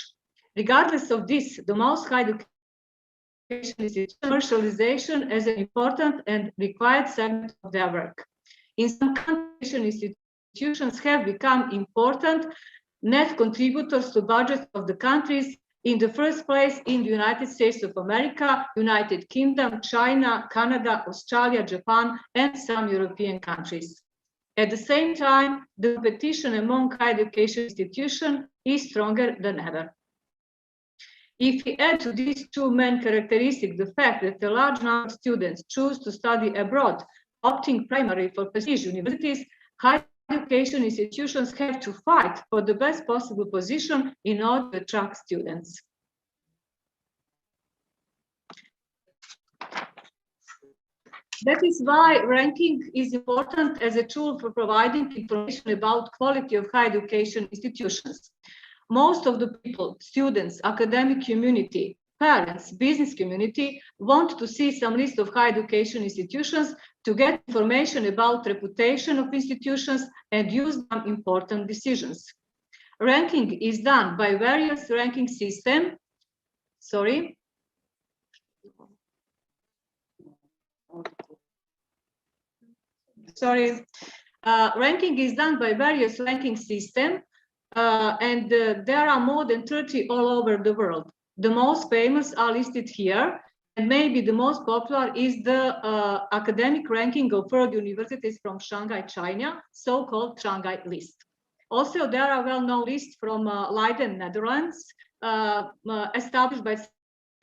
Regardless of this, the most high education is commercialization as an important and required segment of their work. In some countries, institutions have become important net contributors to budgets of the countries, in the first place in the United States of America, United Kingdom, China, Canada, Australia, Japan, and some European countries. At the same time, the competition among higher education institutions is stronger than ever. If we add to these two main characteristics the fact that a large number of students choose to study abroad, opting primarily for prestigious universities, higher education institutions have to fight for the best possible position in order to attract students. That is why ranking is important as a tool for providing information about quality of higher education institutions. Most of the people, students, academic community, parents, business community want to see some list of higher education institutions to get information about reputation of institutions and use them in important decisions. Ranking is done by various ranking systems. Ranking is done by various ranking systems, and there are more than 30 all over the world. The most famous are listed here, and maybe the most popular is the academic ranking of world universities from Shanghai, China, so-called Shanghai list. Also, there are well-known lists from Leiden, Netherlands, established by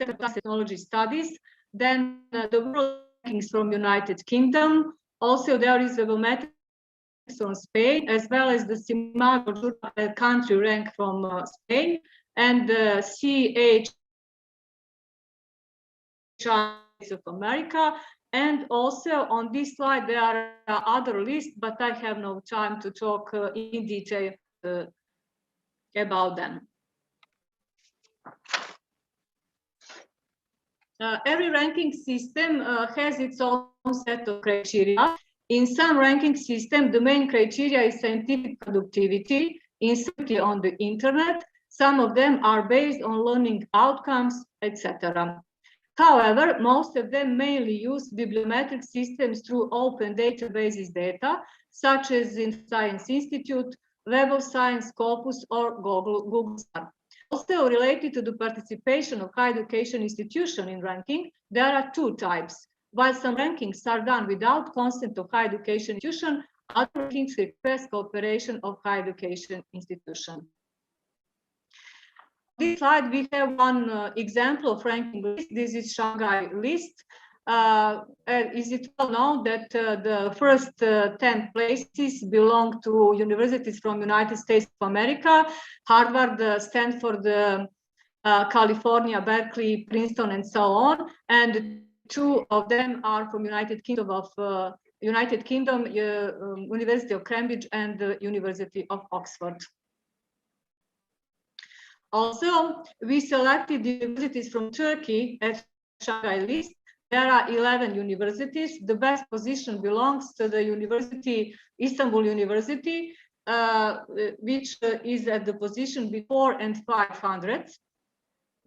Center for Technology Studies. Then the world rankings from United Kingdom. Also, there is Webometrics from Spain, as well as the CIMAGO country rank from Spain, and the CHİCİUC of America. And also on this slide, there are other lists, but I have no time to talk in detail about them. Every ranking system has its own set of criteria. In some ranking system, the main criteria is scientific productivity, inserted on the internet. Some of them are based on learning outcomes, etc. However, most of them mainly use bibliometric systems through open databases data, such as in Science Institute, Web of Science, Scopus, or Google Star. Also related to the participation of higher education institution in ranking, there are two types. While some rankings are done without consent of higher education institution, other rankings request cooperation of higher education institution. On this slide, we have one example of ranking list. This is Shanghai list. Is it well known that the first 10 places belong to universities from United States of America, Harvard, Stanford, California, Berkeley, Princeton, and so on. And two of them are from United Kingdom, University of Cambridge and the University of Oxford. Also, we selected universities from Turkey at Shanghai list. There are 11 universities. The best position belongs to the university, Istanbul University, which is at the position before and 500.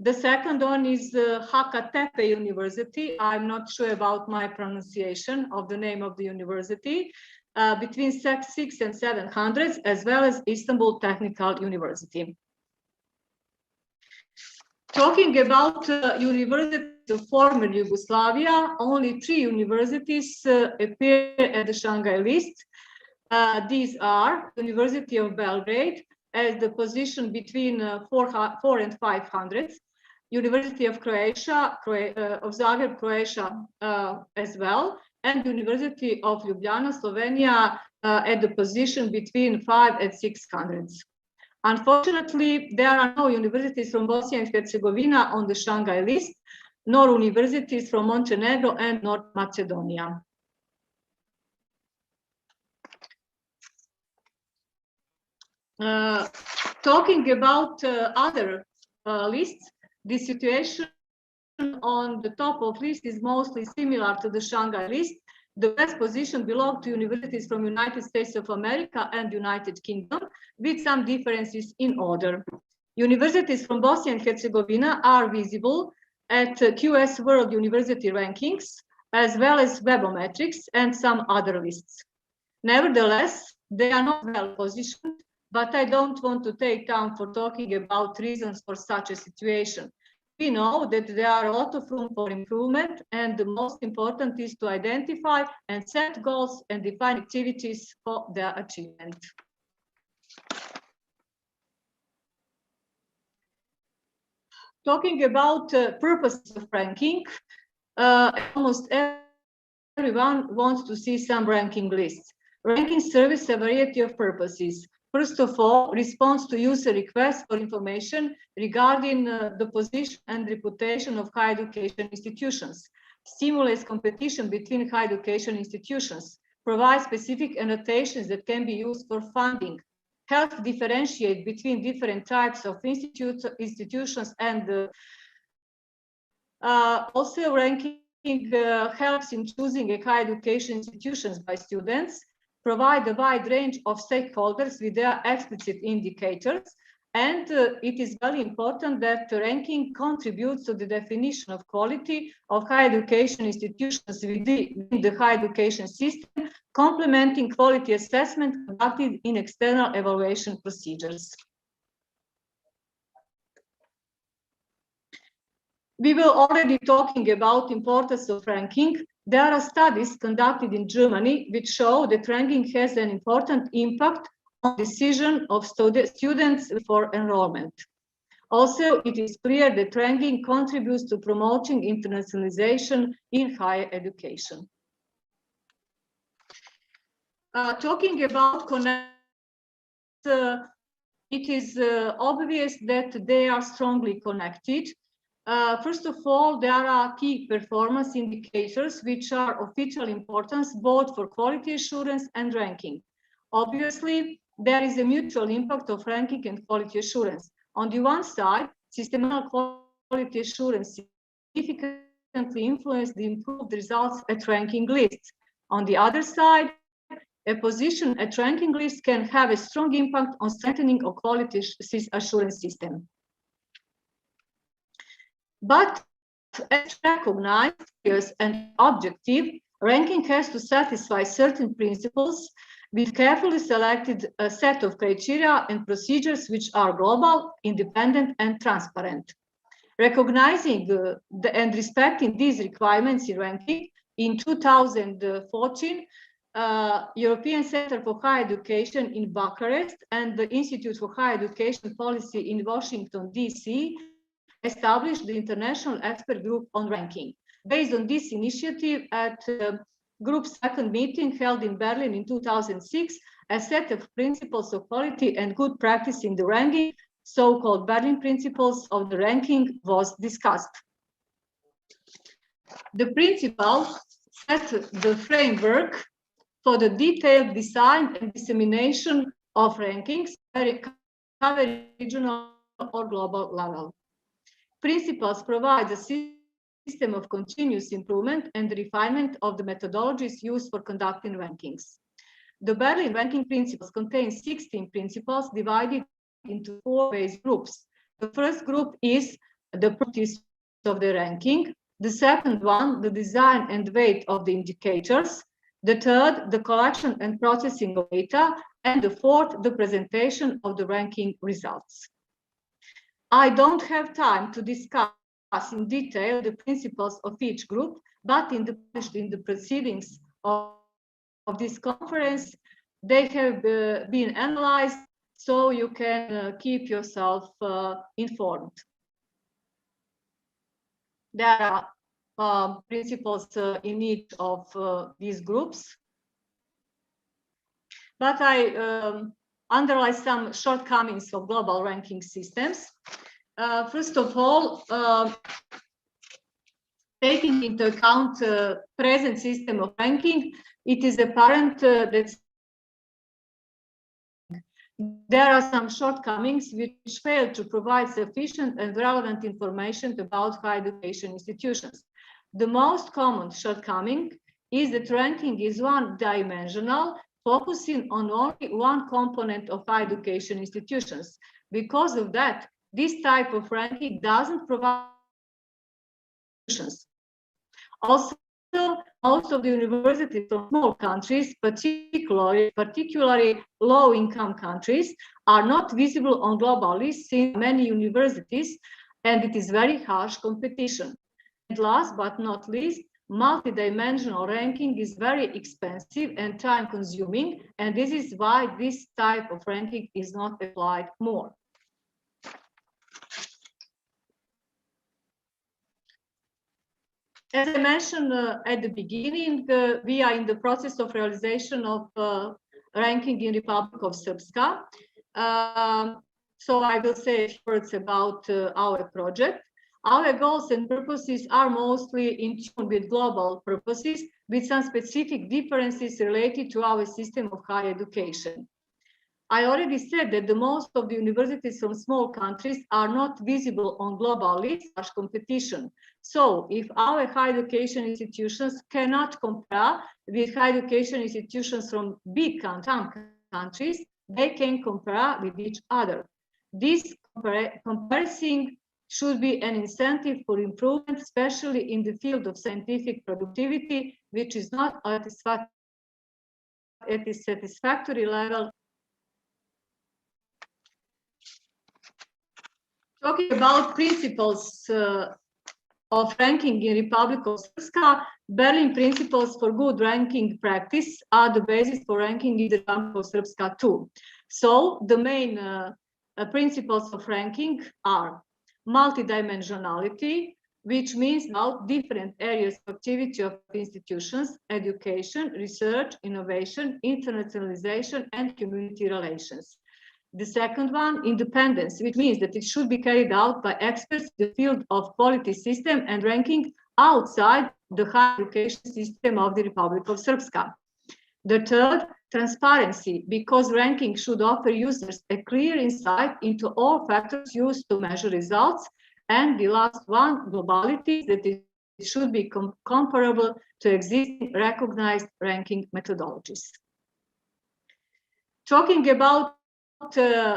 The second one is Hakatepe University. I'm not sure about my pronunciation of the name of the university, between 600 and 700, as well as Istanbul Technical University. Talking about universities of former Yugoslavia, only 3 universities appear at the Shanghai list. These are University of Belgrade as the position between 400 and 500, University of Croatia, of Zagreb, Croatia as well, and University of Ljubljana, Slovenia at the position between 500 and 600. Unfortunately, there are no universities from Bosnia and Herzegovina on the Shanghai list, nor universities from Montenegro and North Macedonia. Talking about other lists, the situation on the top of list is mostly similar to the Shanghai list. The best position belong to universities from United States of America and United Kingdom, with some differences in order. Universities from Bosnia and Herzegovina are visible at QS World University Rankings, as well as Webometrics and some other lists. Nevertheless, they are not well positioned, but I don't want to take time for talking about reasons for such a situation. We know that there are a lot of room for improvement, and the most important is to identify and set goals and define activities for their achievement. Talking about purposes of ranking, almost everyone wants to see some ranking lists. Rankings service a variety of purposes. First of all, response to user requests for information regarding the position and reputation of higher education institutions, stimulates competition between higher education institutions, provides specific annotations that can be used for funding, helps differentiate between different types of institutions, and also ranking helps in choosing a higher education institutions by students, provide a wide range of stakeholders with their explicit indicators, and it is very important that the ranking contributes to the definition of quality of higher education institutions within the higher education system, complementing quality assessment conducted in external evaluation procedures. We were already talking about importance of ranking. There are studies conducted in Germany which show that ranking has an important impact on decision of students for enrollment. Also, it is clear that ranking contributes to promoting internationalization in higher education. Talking about connect, it is obvious that they are strongly connected. First of all, there are key performance indicators which are of vital importance both for quality assurance and ranking. Obviously, there is a mutual impact of ranking and quality assurance. On the one side, systematic quality assurance significantly influences the improved results at ranking lists. On the other side, a position at ranking lists can have a strong impact on strengthening of quality assurance system. But as recognized and objective, ranking has to satisfy certain principles with carefully selected a set of criteria and procedures which are global, independent, and transparent. Recognizing and respecting these requirements in ranking, in 2014, European Center for Higher Education in Bucharest and the Institute for Higher Education Policy in Washington, D.C. established the International Expert Group on Ranking. Based on this initiative, at Group's second meeting held in Berlin in 2006, a set of principles of quality and good practice in the ranking, so-called Berlin Principles of the Ranking, was discussed. The principles set the framework for the detailed design and dissemination of rankings at a regional or global level. Principles provide a system of continuous improvement and refinement of the methodologies used for conducting rankings. The Berlin ranking principles contain 16 principles divided into 4 base groups. The first group is the practice of the ranking. The second one, the design and weight of the indicators. The third, the collection and processing of data. And the fourth, the presentation of the ranking results. I don't have time to discuss in detail the principles of each group, but in the proceedings of this conference, they have been analyzed, so you can keep yourself informed. There are principles in each of these groups, but I underline some shortcomings of global ranking systems. First of all, taking into account the present system of ranking, it is apparent that there are some shortcomings which fail to provide sufficient and relevant information about higher education institutions. The most common shortcoming is that ranking is one-dimensional, focusing on only one component of higher education institutions. Because of that, this type of ranking doesn't provide solutions. Also, most of the universities from small countries, particularly low-income countries, are not visible on global lists in many universities, and it is very harsh competition. And last but not least, multidimensional ranking is very expensive and time-consuming, and this is why this type of ranking is not applied more. As I mentioned at the beginning, we are in the process of realization of ranking in Republic of Srpska. So I will say a few words about our project. Our goals and purposes are mostly in tune with global purposes, with some specific differences related to our system of higher education. I already said that the most of the universities from small countries are not visible on global lists as competition. So if our higher education institutions cannot compare with higher education institutions from big countries, they can compare with each other. This comparison should be an incentive for improvement, especially in the field of scientific productivity, which is not at a satisfactory level. Talking about principles of ranking in Republic of Srpska, Berlin principles for good ranking practice are the basis for ranking in the Republic of Srpska too. So the main principles of ranking are multidimensionality, which means about different areas of activity of institutions, education, research, innovation, internationalization, and community relations. The second one, independence, which means that it should be carried out by experts in the field of quality system and ranking outside the higher education system of the Republic of Srpska. The third, transparency, because ranking should offer users a clear insight into all factors used to measure results. And the last one, globality, that it should be comparable to existing recognized ranking methodologies. Talking about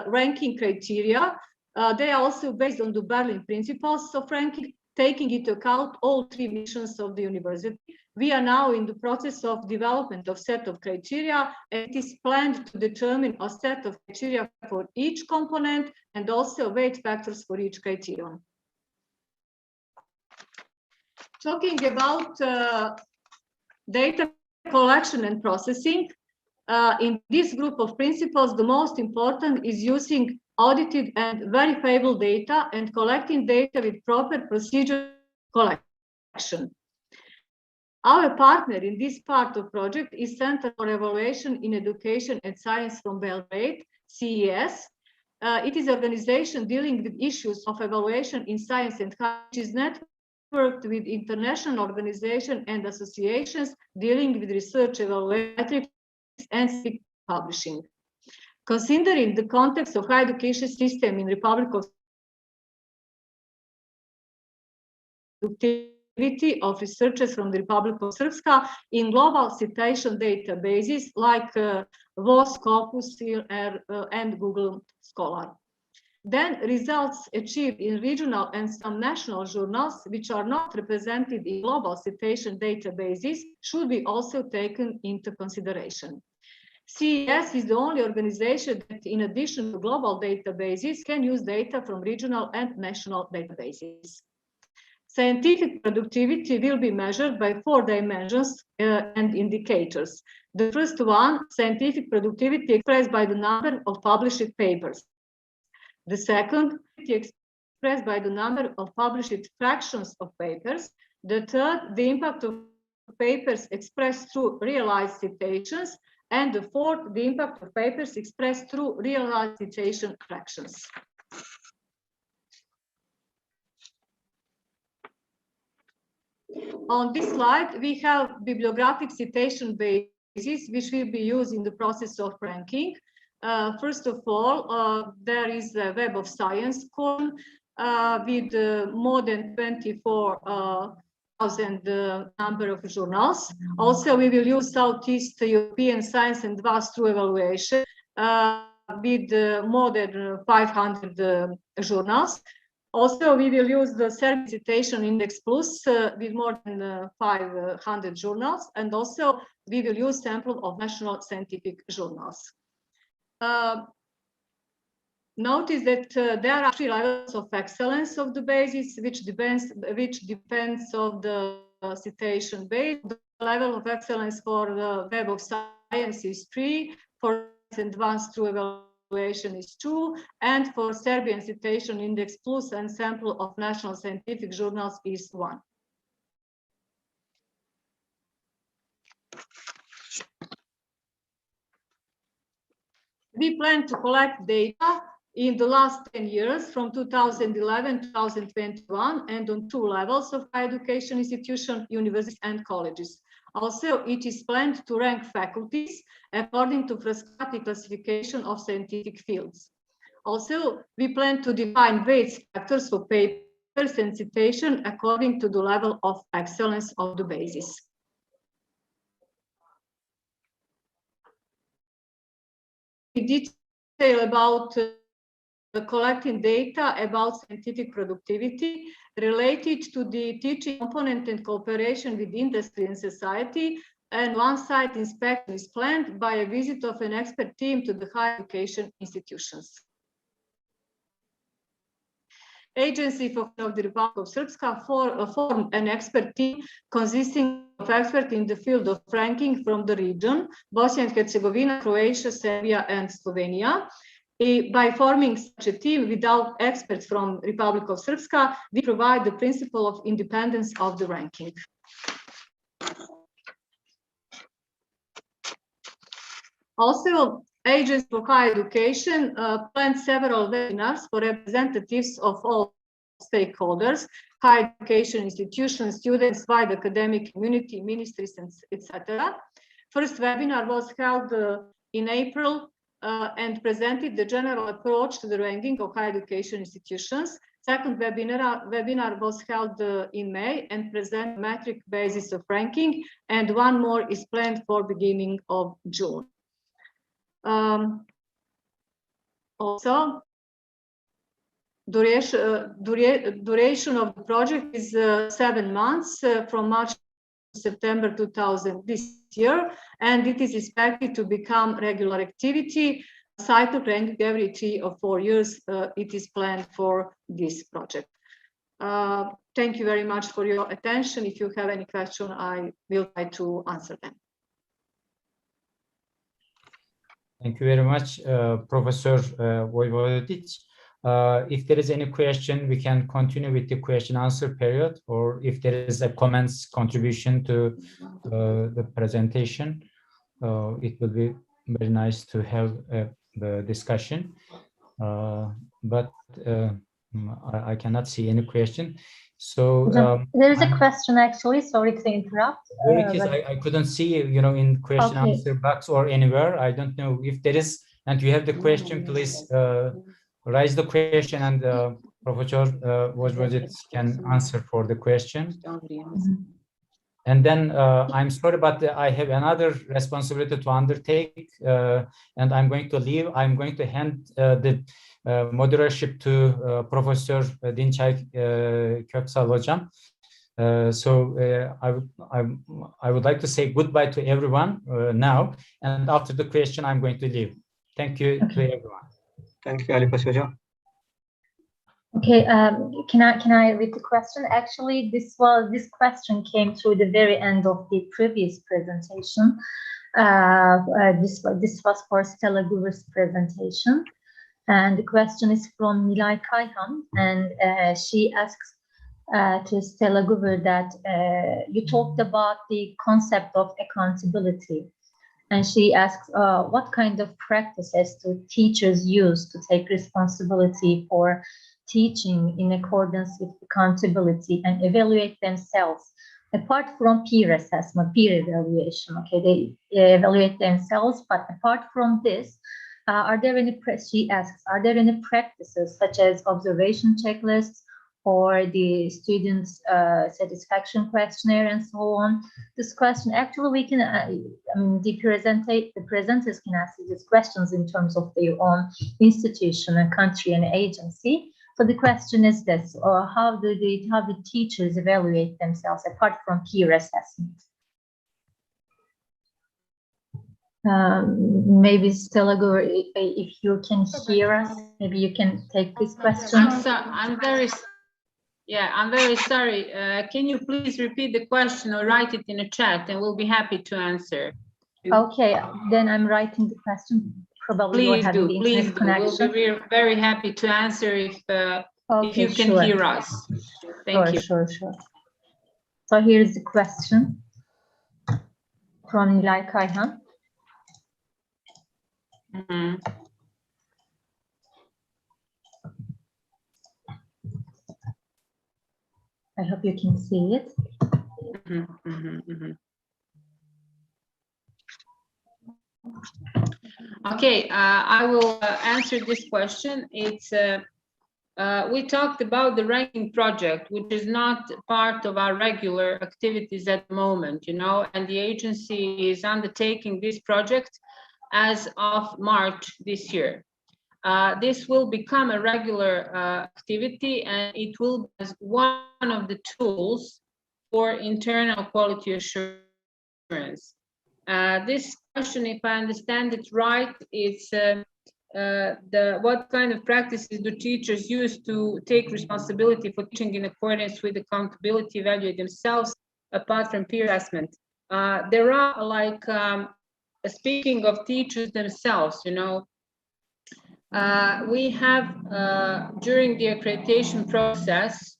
ranking criteria, they are also based on the Berlin principles of ranking, taking into account all three missions of the university. We are now in the process of development of set of criteria, and it is planned to determine a set of criteria for each component and also weight factors for each criterion. Talking about data collection and processing, in this group of principles, the most important is using audited and verifiable data and collecting data with proper procedure collection. Our partner in this part of project is Center for Evaluation in Education and Science from Belgrade, CES. It is an organization dealing with issues of evaluation in science and which is networked with international organizations and associations dealing with research evaluation and publishing. Considering the context of higher education system in Republic of productivity of researchers from the Republic of Srpska in global citation databases like WOS, Scopus, and Google Scholar. Then results achieved in regional and some national journals which are not represented in global citation databases should be also taken into consideration. CES is the only organization that, in addition to global databases, can use data from regional and national databases. Scientific productivity will be measured by 4 dimensions and indicators. The first one, scientific productivity expressed by the number of published papers. The second, expressed by the number of published fractions of papers. The third, the impact of papers expressed through realized citations. And the fourth, the impact of papers expressed through realized citation fractions. On this slide, we have bibliographic citation bases, which will be used in the process of ranking. First of all, there is a Web of Science column with more than 24,000 number of journals. Also, we will use Southeast European Science and Advanced Through Evaluation with more than 500 journals. Also, we will use the Serbian Citation Index Plus with more than 500 journals, and also we will use sample of national scientific journals. Notice that there are 3 levels of excellence of the basis, which depends on the citation base. The level of excellence for the Web of Science is 3, for Advanced Through Evaluation is 2, and for Serbian Citation Index Plus and sample of national scientific journals is 1. We plan to collect data in the last 10 years from 2011 to 2021 and on 2 levels of higher education institutions, universities and colleges. Also, it is planned to rank faculties according to Frascati classification of scientific fields. Also, we plan to define weight factors for papers and citation according to the level of excellence of the basis. In detail about collecting data about scientific productivity related to the teaching component and cooperation with industry and society, and one-site inspection is planned by a visit of an expert team to the higher education institutions. Agency for the Republic of Srpska formed an expert team consisting of experts in the field of ranking from the region, Bosnia and Herzegovina, Croatia, Serbia, and Slovenia. By forming such a team without experts from Republic of Srpska, we provide the principle of independence of the ranking. Also, Agency for Higher Education planned several webinars for representatives of all stakeholders, higher education institutions, students, wide academic community, ministries, etc. First webinar was held in April and presented the general approach to the ranking of higher education institutions. Second webinar was held in May and present metric basis of ranking, and one more is planned for beginning of June. Also, duration of the project is 7 months from March to September 2000 this year, and it is expected to become regular activity. Cycle ranking every 3 or 4 years. It is planned for this project. Thank you very much for your attention. If you have any question, I will try to answer them. Thank you very much, Professor Vojvodic. If there is any question, we can continue with the question-answer period, or if there is a comments contribution to the presentation, it will be very nice to have the discussion. But I cannot see any question. So there is a question actually. Sorry to interrupt. I couldn't see, in question answer box or anywhere. I don't know if there is, and you have the question, please raise the question, and Professor Vojvodic can answer for the question. And then I'm sorry, but I have another responsibility to undertake, and I'm going to leave. I'm going to hand the moderatorship to Professor Dinçay Köksal Hocam. So I would like to say goodbye to everyone now, and after the question, I'm going to leave. Thank you to everyone. Thank you, Alipaşa Hocam. Okay, can I read the question? Actually, this question came through the very end of the previous presentation. This was for Stella GUVİR's presentation, and the question is from Nilay Kayhan, and she asks to Stella GUVİR that you talked about the concept of accountability, and she asks what kind of practices do teachers use to take responsibility for teaching in accordance with accountability and evaluate themselves apart from peer assessment, peer evaluation. Okay, they evaluate themselves, but apart from this, she asks, are there any practices such as observation checklists or the students' satisfaction questionnaire and so on? This question, actually, we can, the presenters can answer these questions in terms of their own institution and country and agency. So the question is this, or how do the teachers evaluate themselves apart from peer assessment? Maybe Stella GUVİR, if you can hear us, maybe you can take this question. I'm very sorry. Can you please repeat the question or write it in a chat, and we'll be happy to answer. Okay, then I'm writing the question. Probably please do. We'll be very happy to answer if you can hear us. Thank you. Sure. So here's the question from Nilay Kayhan. Mhm. I hope you can see it. Mhm, mhm, mhm. Okay, I will answer this question. It's we talked about the ranking project, which is not part of our regular activities at the moment, you know, and the agency is undertaking this project as of March this year. This will become a regular activity, and it will be as one of the tools for internal quality assurance. This question, if I understand it right, it's what kind of practices do teachers use to take responsibility for teaching in accordance with accountability, evaluate themselves apart from peer assessment? There are, like, speaking of teachers themselves, you know, we have during the accreditation process,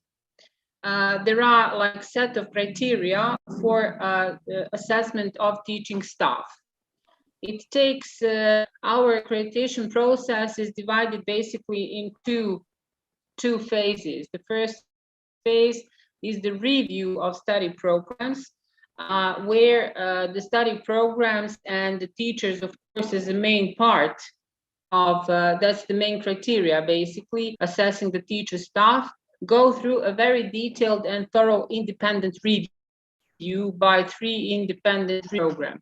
there are like set of criteria for assessment of teaching staff. It takes our accreditation process is divided basically into two phases. The first phase is the review of study programs, where the study programs and the teachers, of course, is the main part of, that's the main criteria, basically assessing the teacher staff, go through a very detailed and thorough independent review by 3 independent programs.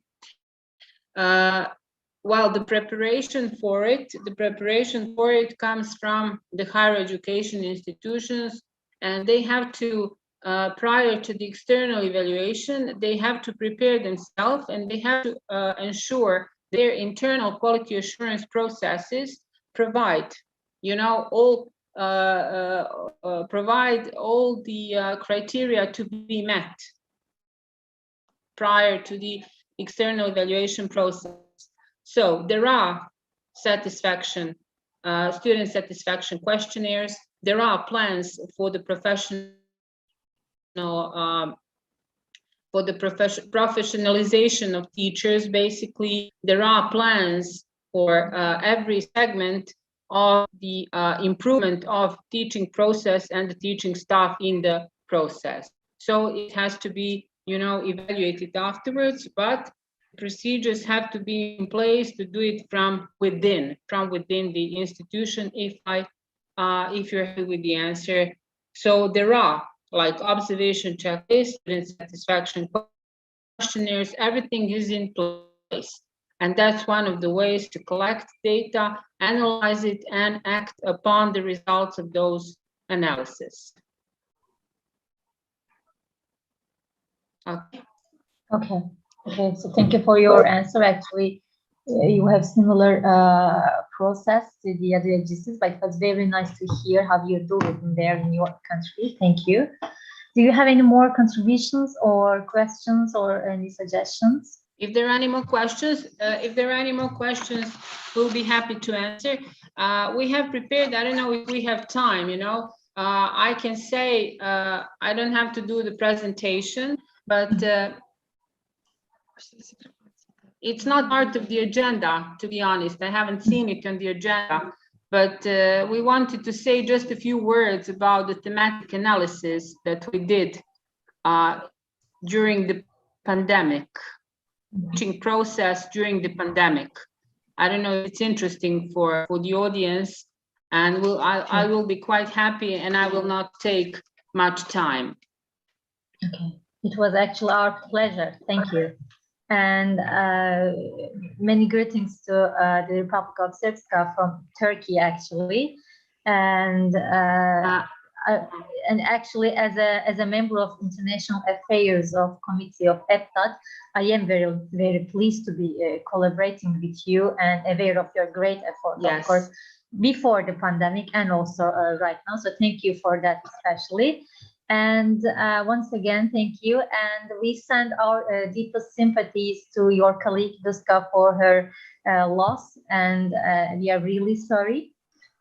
Well, the preparation for it comes from the higher education institutions, and they have to, prior to the external evaluation, they have to prepare themselves, and they have to ensure their internal quality assurance processes provide, you know, all provide all the criteria to be met prior to the external evaluation process. So there are satisfaction, student satisfaction questionnaires. There are plans for the professionalization of teachers. Basically, there are plans for every segment of the improvement of teaching process and the teaching staff in the process. So it has to be, you know, evaluated afterwards, but procedures have to be in place to do it from within the institution. If you're happy with the answer, so there are like observation checklists, student satisfaction questionnaires, everything is in place. And that's one of the ways to collect data, analyze it, and act upon the results of those analysis. Okay. Okay, so thank you for your answer. Actually, you have similar process to the other agencies, but it was very nice to hear how you do it in there in your country. Thank you. Do you have any more contributions or questions or any suggestions? If there are any more questions, we'll be happy to answer. We have prepared, I don't know if we have time, you know, I can say, I don't have to do the presentation, but it's not part of the agenda, to be honest. I haven't seen it on the agenda, but we wanted to say just a few words about the thematic analysis that we did during the pandemic, teaching process during the pandemic. I don't know if it's interesting for the audience, and I will be quite happy, and I will not take much time. Okay, it was actually our pleasure. Thank you. And many greetings to the Republic of Srpska from Turkey, actually. And actually, as a member of International Affairs of Committee of ETAC, I am very pleased to be collaborating with you and aware of your great effort, yes, of course, before the pandemic and also right now. So thank you for that, especially. And once again, thank you. And we send our deepest sympathies to your colleague Duska for her loss, and we are really sorry.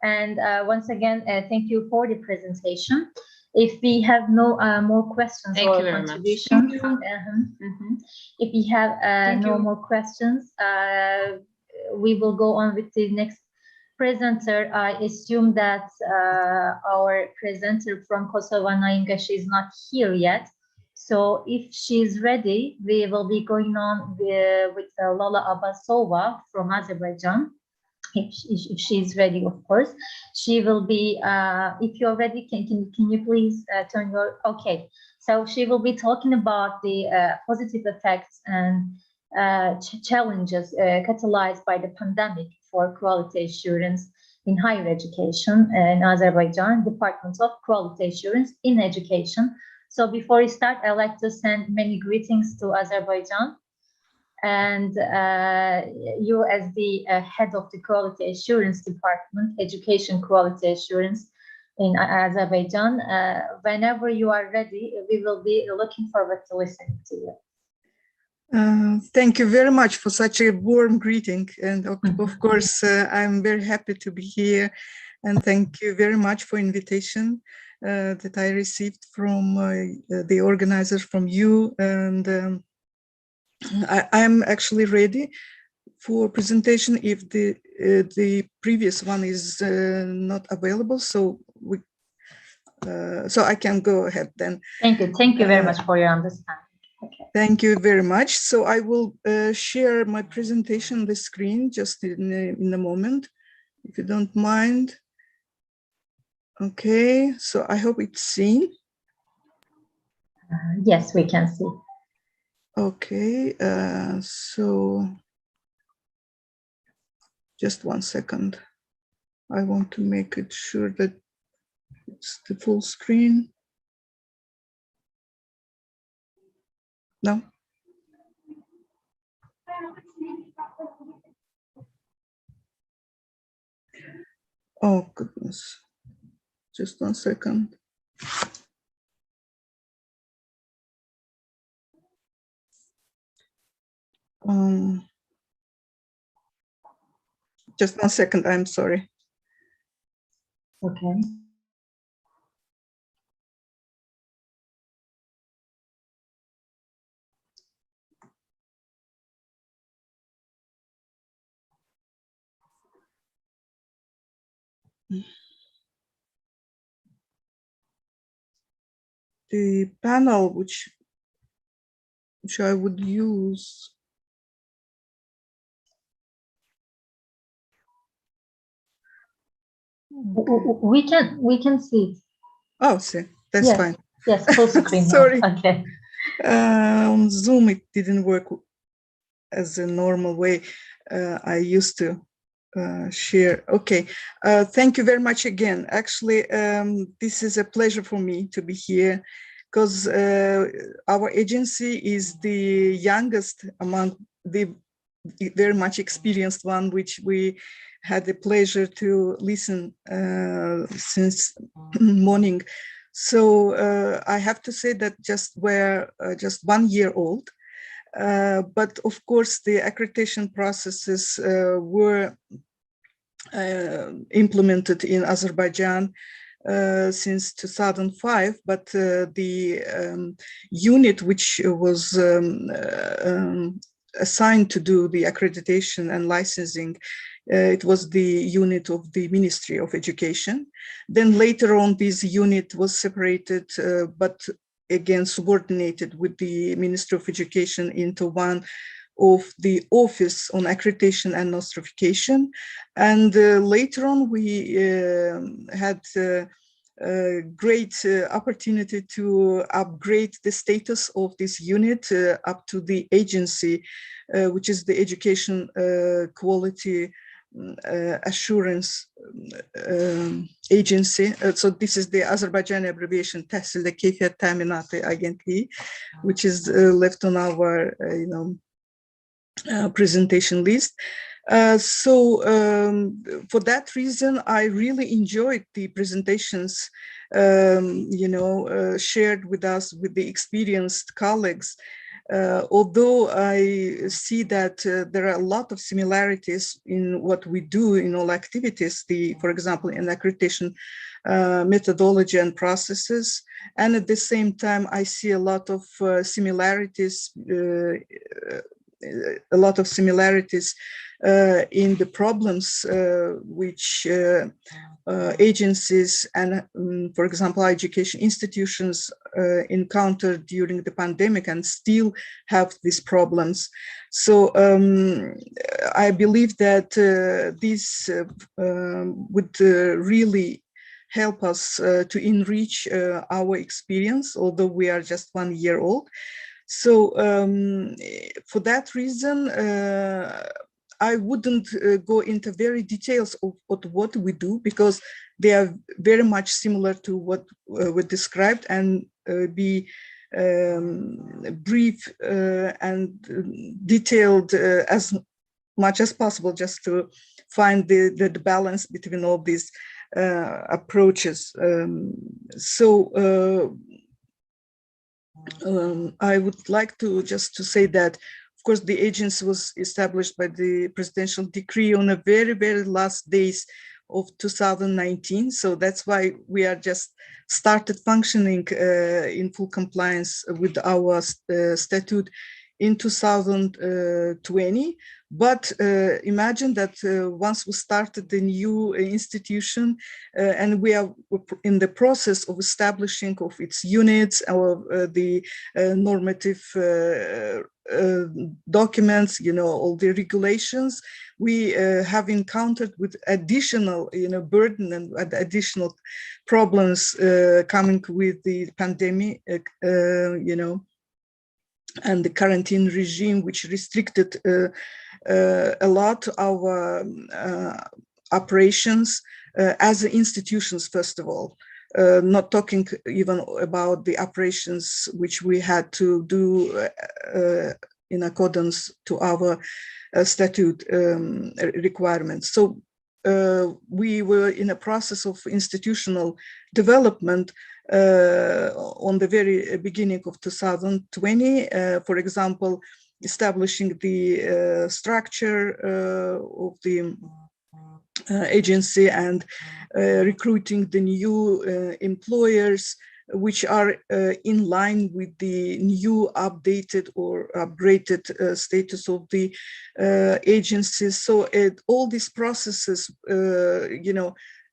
And once again, thank you for the presentation. If we have no more questions or contributions, if we have no more questions, we will go on with the next presenter. I assume that our presenter from Kosovo, Naingash, is not here yet. So if she's ready, we will be going on with Lola Abbasova from Azerbaijan. If she's ready, of course, she will be. If you're ready, can you please turn your? Okay. So she will be talking about the positive effects and challenges catalyzed by the pandemic for quality assurance in higher education in Azerbaijan, Department of Quality Assurance in Education. So before we start, I'd like to send many greetings to Azerbaijan. And you as the head of the Quality Assurance Department, Education Quality Assurance in Azerbaijan, whenever you are ready, we will be looking forward to listening to you. Thank you very much for such a warm greeting. And of course, I'm very happy to be here. And thank you very much for invitation that I received from the organizers, from you. And I'm actually ready for presentation if the previous one is not available. So so I can go ahead then. Thank you very much for your understanding. Okay. Thank you very much. So I will share my presentation on the screen just in a moment, if you don't mind. Okay, so I hope it's seen. Yes, we can see. Okay, so just 1 second. I want to make it sure that it's the full screen. No? Oh, goodness. Just 1 second. Just 1 second, I'm sorry. Okay. The panel which I would use. We can see it. Oh, see, that's yes. fine. Yes, full screen. Sorry. Okay. On Zoom, it didn't work as a normal way I used to share. Okay, thank you very much again. Actually, this is a pleasure for me to be here because our agency is the youngest among the very much experienced one, which we had the pleasure to listen since morning. So I have to say that we're just 1 year old. But of course, the accreditation processes were implemented in Azerbaijan since 2005, but the unit which was assigned to do the accreditation and licensing, it was the unit of the Ministry of Education. Then later on, this unit was separated, but again subordinated with the Ministry of Education into one of the Office on Accreditation and Nostrification. And later on, we had a great opportunity to upgrade the status of this unit up to the agency, which is the Education Quality Assurance Agency. So this is the Azerbaijani abbreviation Tahsilde Keyfiyet Teminatı Agentliği, which is left on our presentation list. So for that reason, I really enjoyed the presentations, shared with us with the experienced colleagues. Although I see that there are a lot of similarities in what we do in all activities, for example, in accreditation methodology and processes, and at the same time, I see a lot of similarities a lot of similarities in the problems which agencies and, for example, education institutions encountered during the pandemic and still have these problems. So I believe that this would really help us to enrich our experience, although we are just 1 year old. So for that reason, I wouldn't go into very details of what we do, because they are very much similar to what we described, and be brief and detailed as much as possible, just to find the balance between all these approaches. I would like to just say that, of course, the agency was established by the presidential decree on the very, very last days of 2019. So that's why we are just started functioning in full compliance with our statute in 2020. But imagine that once we started the new institution and we are in the process of establishing of its units, or the normative documents, all the regulations, we have encountered with additional, burden and additional problems coming with the pandemic, and the quarantine regime, which restricted a lot our operations as institutions, first of all, not talking even about the operations which we had to do in accordance to our statute requirements. So we were in a process of institutional development on the very beginning of 2020, for example, establishing the structure of the agency and recruiting the new employers, which are in line with the new updated or upgraded status of the agencies. So all these processes,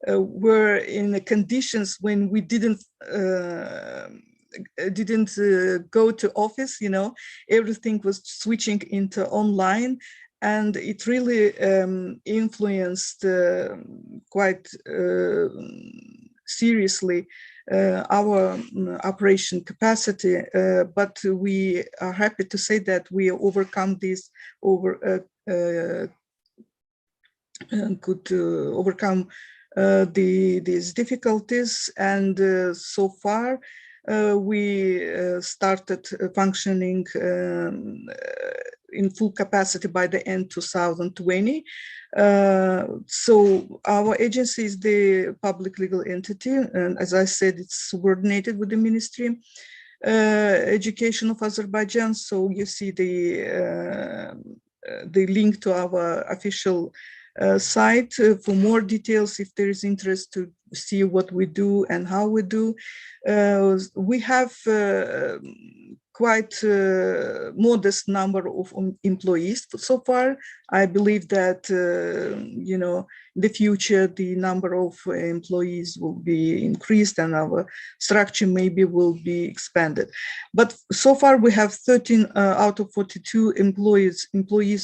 were in the conditions when we didn't go to office, everything was switching into online, and it really influenced quite seriously our operation capacity. But we are happy to say that we overcome this, could overcome these difficulties, and so far we started functioning in full capacity by the end 2020. So our agency is the public legal entity, and as I said, it's subordinated with the Ministry Education of Azerbaijan. So you see the link to our official site for more details if there is interest to see what we do and how we do. We have quite a modest number of employees so far. I believe that, in the future, the number of employees will be increased and our structure maybe will be expanded. But so far we have 13 out of 42 employees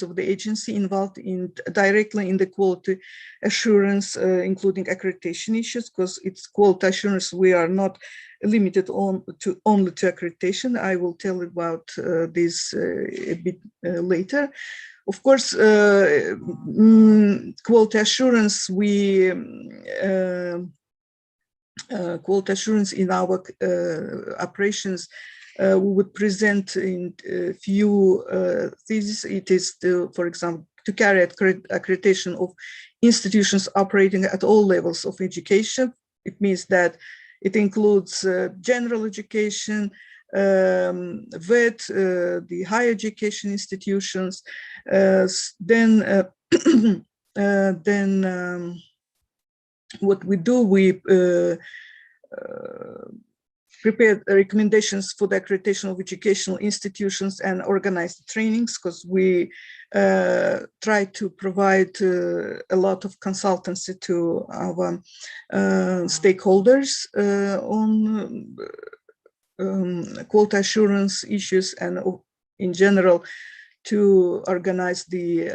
of the agency involved directly in the quality assurance, including accreditation issues, because it's quality assurance. We are not limited only to accreditation. I will tell about this a bit later. Of course, quality assurance, quality assurance in our operations, we would present in a few theses. It is, for example, to carry accreditation of institutions operating at all levels of education. It means that it includes general education, VET, the higher education institutions. Then what we do, we prepared recommendations for the accreditation of educational institutions and organized trainings, because we try to provide a lot of consultancy to our stakeholders on quality assurance issues and in general to organize the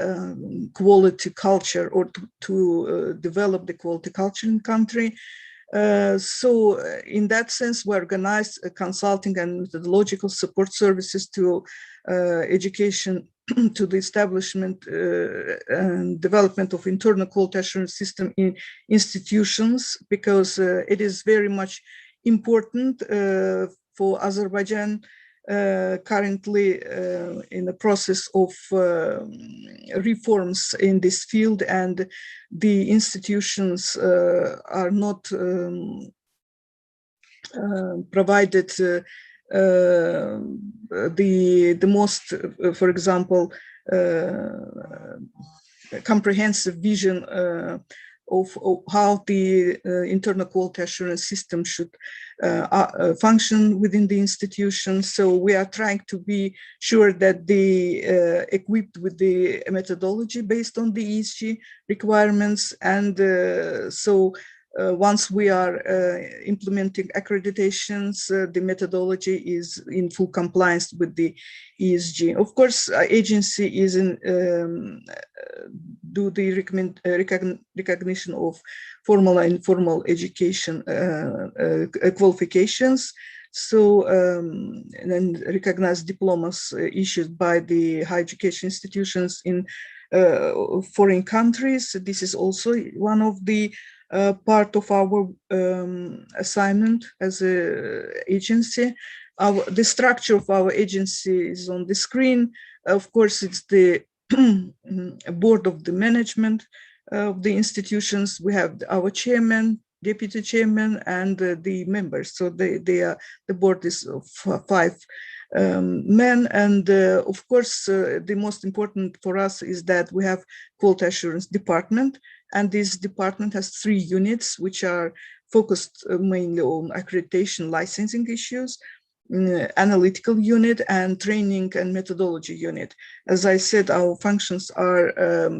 quality culture or to develop the quality culture in country. So in that sense, we organize consulting and methodological support services to education, to the establishment and development of internal quality assurance system in institutions, because it is very much important for Azerbaijan currently in the process of reforms in this field, and the institutions are not provided the most, for example, comprehensive vision of how the internal quality assurance system should function within the institution. So we are trying to be sure that they equipped with the methodology based on the ESG requirements. And so once we are implementing accreditations, the methodology is in full compliance with the ESG. Of course, agency is in do the recognition of formal and informal education qualifications. So and recognize diplomas issued by the higher education institutions in foreign countries. This is also one of the part of our assignment as an agency. The structure of our agency is on the screen. Of course, it's the board of the management of the institutions. We have our chairman, deputy chairman, and the members. So they are, the board is of 5 men. And of course, the most important for us is that we have quality assurance department. And this department has 3 units, which are focused mainly on accreditation licensing issues, analytical unit, and training and methodology unit. As I said, our functions are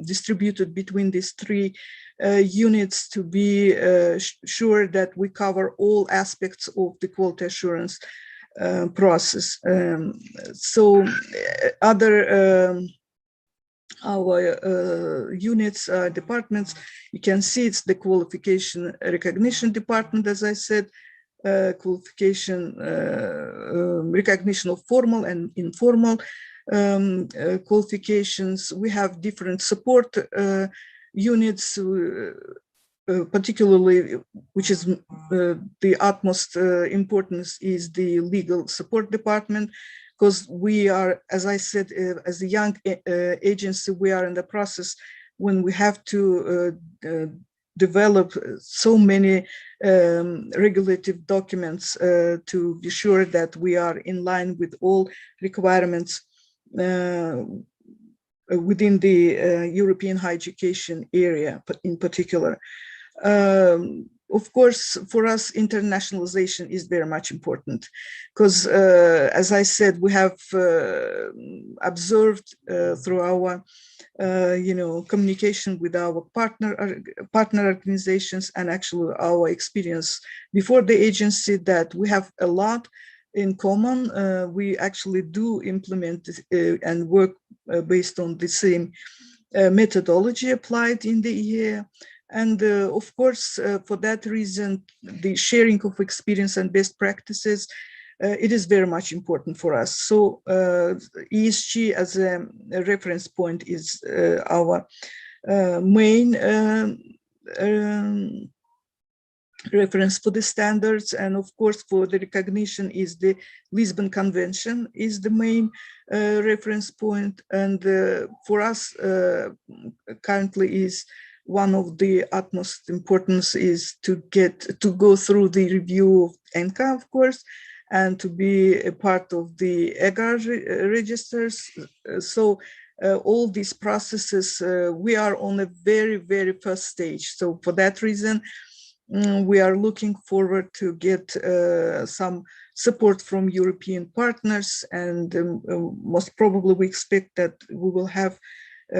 distributed between these 3 units to be sure that we cover all aspects of the quality assurance process. So other our units, departments, you can see it's the qualification recognition department, as I said, qualification recognition of formal and informal qualifications. We have different support units, particularly, which is the utmost importance is the legal support department, because we are, as I said, as a young agency, we are in the process when we have to develop so many regulative documents to be sure that we are in line with all requirements within the European higher education area in particular. Of course, for us, internationalization is very much important because, as I said, we have observed through our, communication with our partner organizations and actually our experience before the agency that we have a lot in common. We actually do implement and work based on the same methodology applied in the EA. And of course, for that reason, the sharing of experience and best practices, it is very much important for us. So ESG as a reference point is our main reference for the standards. And of course, for the recognition is the Lisbon Convention is the main reference point. And for us, currently is one of the utmost importance is to go through the review of ENCA, of course, and to be a part of the EGAR registers. So all these processes, we are on a very, very first stage. So for that reason, we are looking forward to get some support from European partners, and most probably we expect that we will have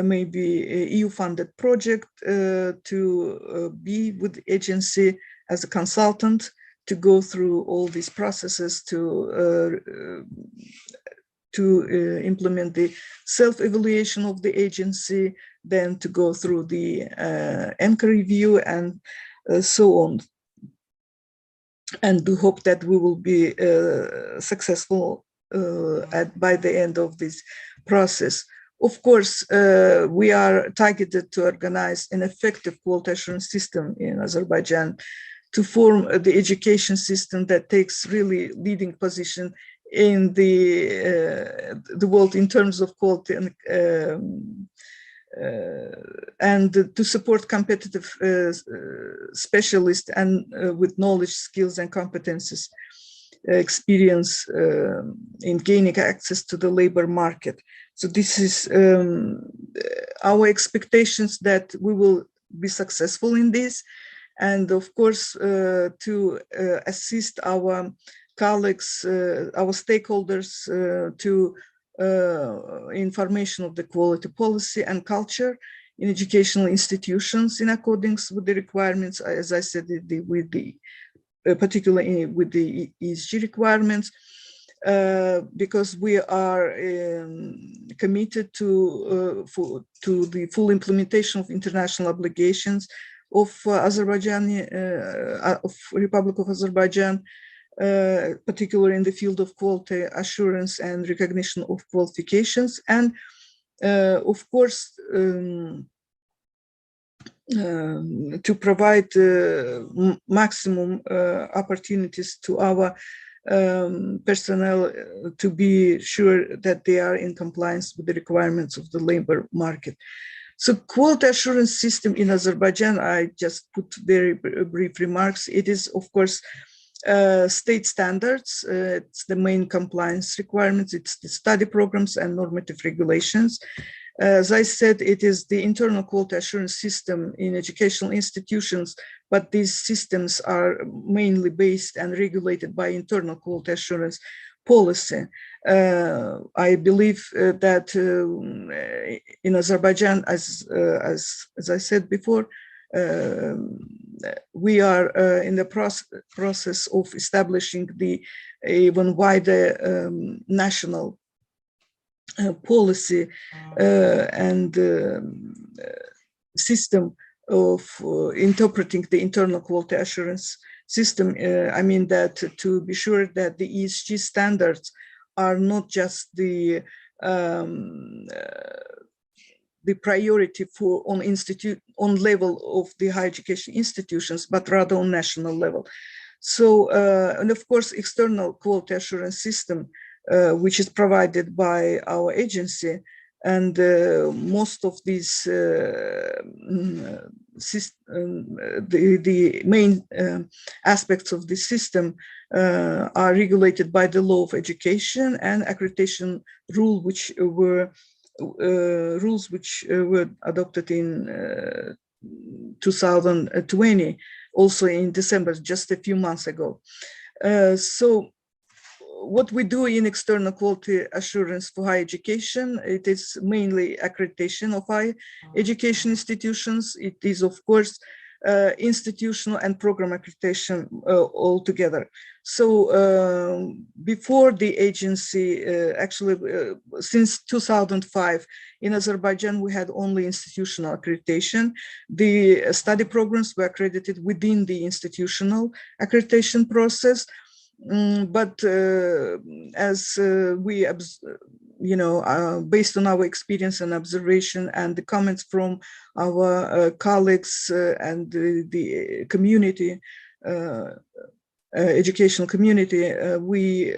maybe a EU-funded project to be with the agency as a consultant to go through all these processes to implement the self-evaluation of the agency, then to go through the ENCA review and so on. And we hope that we will be successful by the end of this process. Of course, we are targeted to organize an effective quality assurance system in Azerbaijan, to form the education system that takes really leading position in the world in terms of quality, and to support competitive specialists and with knowledge, skills, and competences, experience in gaining access to the labor market. So this is our expectations, that we will be successful in this, and of course to assist our colleagues, our stakeholders to information of the quality policy and culture in educational institutions in accordance with the requirements, as I said, particularly with the ESG requirements, because we are committed to the full implementation of international obligations of Republic of Azerbaijan, particularly in the field of quality assurance and recognition of qualifications, and of course to provide maximum opportunities to our personnel to be sure that they are in compliance with the requirements of the labor market. So quality assurance system in Azerbaijan, I just put very brief remarks. It is, of course, state standards. It's the main compliance requirements. It's the study programs and normative regulations. As I said, it is the internal quality assurance system in educational institutions, but these systems are mainly based and regulated by internal quality assurance policy. I believe that in Azerbaijan, as I said before, we are in the process of establishing the even wider national policy and system of interpreting the internal quality assurance system. I mean that to be sure that the ESG standards are not just the priority for on level of the higher education institutions, but rather on national level. So, and of course, external quality assurance system, which is provided by our agency, and most of these the main aspects of the system are regulated by the law of education and accreditation rule, which were rules which were adopted in 2020, also in December, just a few months ago. So what we do in external quality assurance for higher education, it is mainly accreditation of higher education institutions. It is, of course, institutional and program accreditation altogether. So before the agency, actually since 2005, in Azerbaijan, we had only institutional accreditation. The study programs were accredited within the institutional accreditation process. But as we, based on our experience and observation and the comments from our colleagues and the community, educational community, we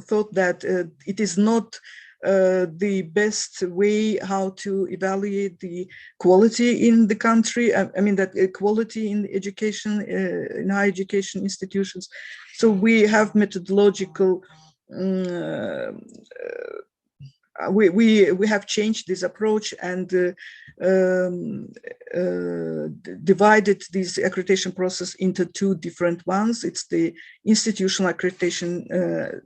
thought that it is not the best way how to evaluate the quality in the country. I mean that quality in education, in higher education institutions. So we have methodological, we have changed this approach and divided this accreditation process into two different ones. It's the institutional accreditation,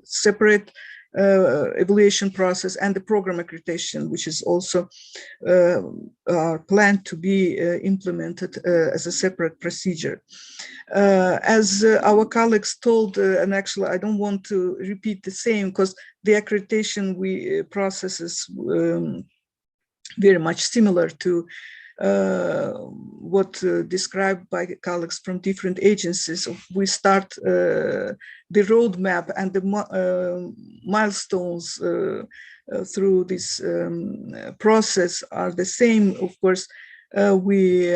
separate evaluation process, and the program accreditation, which is also planned to be implemented as a separate procedure. As our colleagues told, and actually I don't want to repeat the same, because the accreditation process is very much similar to what described by colleagues from different agencies. We start the roadmap and the milestones through this process are the same. Of course, we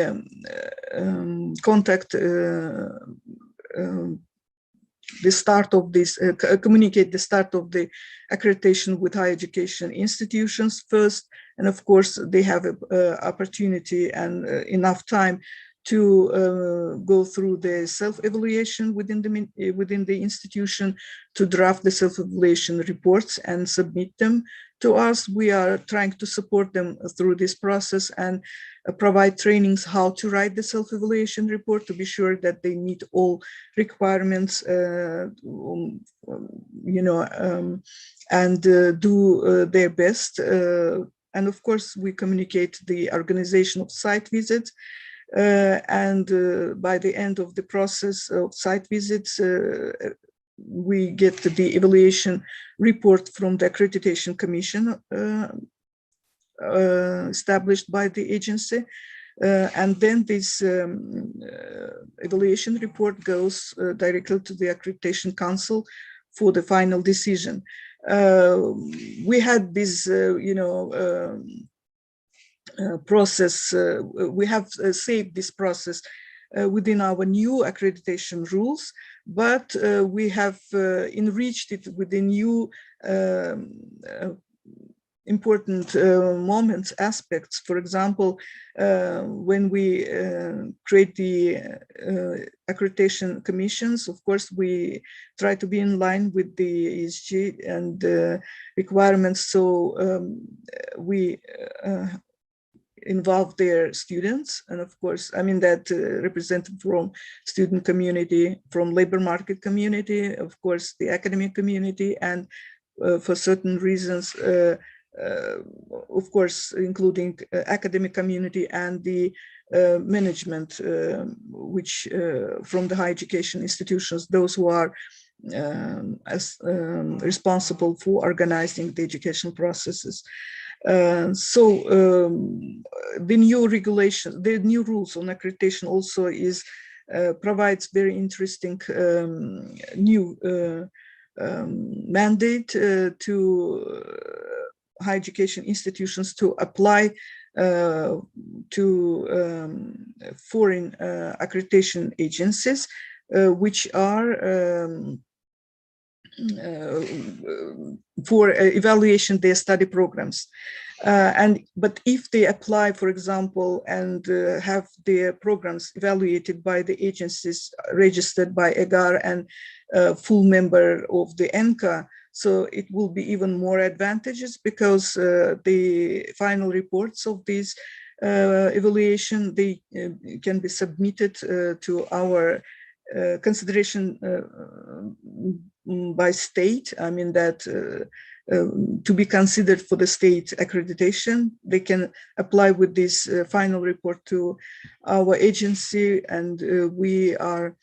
contact the start of this, communicate the start of the accreditation with higher education institutions first, and of course they have an opportunity and enough time to go through the self-evaluation within the institution, to draft the self-evaluation reports and submit them to us. We are trying to support them through this process and provide trainings how to write the self-evaluation report to be sure that they meet all requirements, and do their best. And of course, we communicate the organization of site visits. And by the end of the process of site visits, we get the evaluation report from the Accreditation Commission established by the agency. And then this evaluation report goes directly to the Accreditation Council for the final decision. We had this, process, we have saved this process within our new accreditation rules, but we have enriched it with the new important moments, aspects. For example, when we create the accreditation commissions, of course, we try to be in line with the ESG and requirements. So we involve their students, and of course, I mean that represented from student community, from labor market community, of course, the academic community, and for certain reasons, of course, including academic community and the management, which from the higher education institutions, those who are responsible for organizing the educational processes. The new regulation, the new rules on accreditation also provides very interesting new mandate to higher education institutions to apply to foreign accreditation agencies, which are for evaluation their study programs. But if they apply, for example, and have their programs evaluated by the agencies registered by EGAR and full member of the ENCA, so it will be even more advantageous, because the final reports of this evaluation, they can be submitted to our consideration by state. I mean that to be considered for the state accreditation, they can apply with this final report to our agency, and we are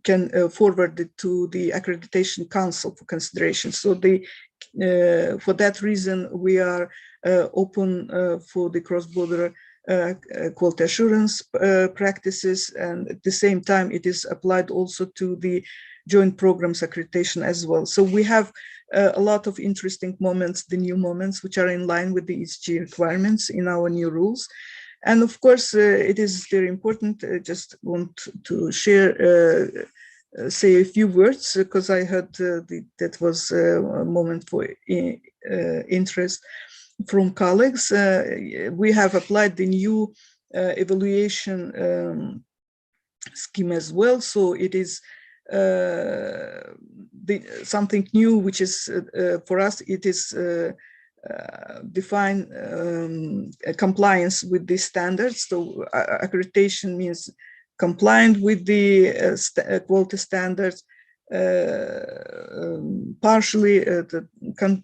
can forward it to the Accreditation Council for consideration. So for that reason, we are open for the cross-border quality assurance practices, and at the same time, it is applied also to the joint programs accreditation as well. So we have a lot of interesting moments, the new moments, which are in line with the ESG requirements in our new rules. And of course, it is very important. I just want to share, say a few words, because I heard that was a moment for interest from colleagues. We have applied the new evaluation scheme as well. So it is something new, which is for us, it is define compliance with these standards. So accreditation means compliant with the quality standards, partially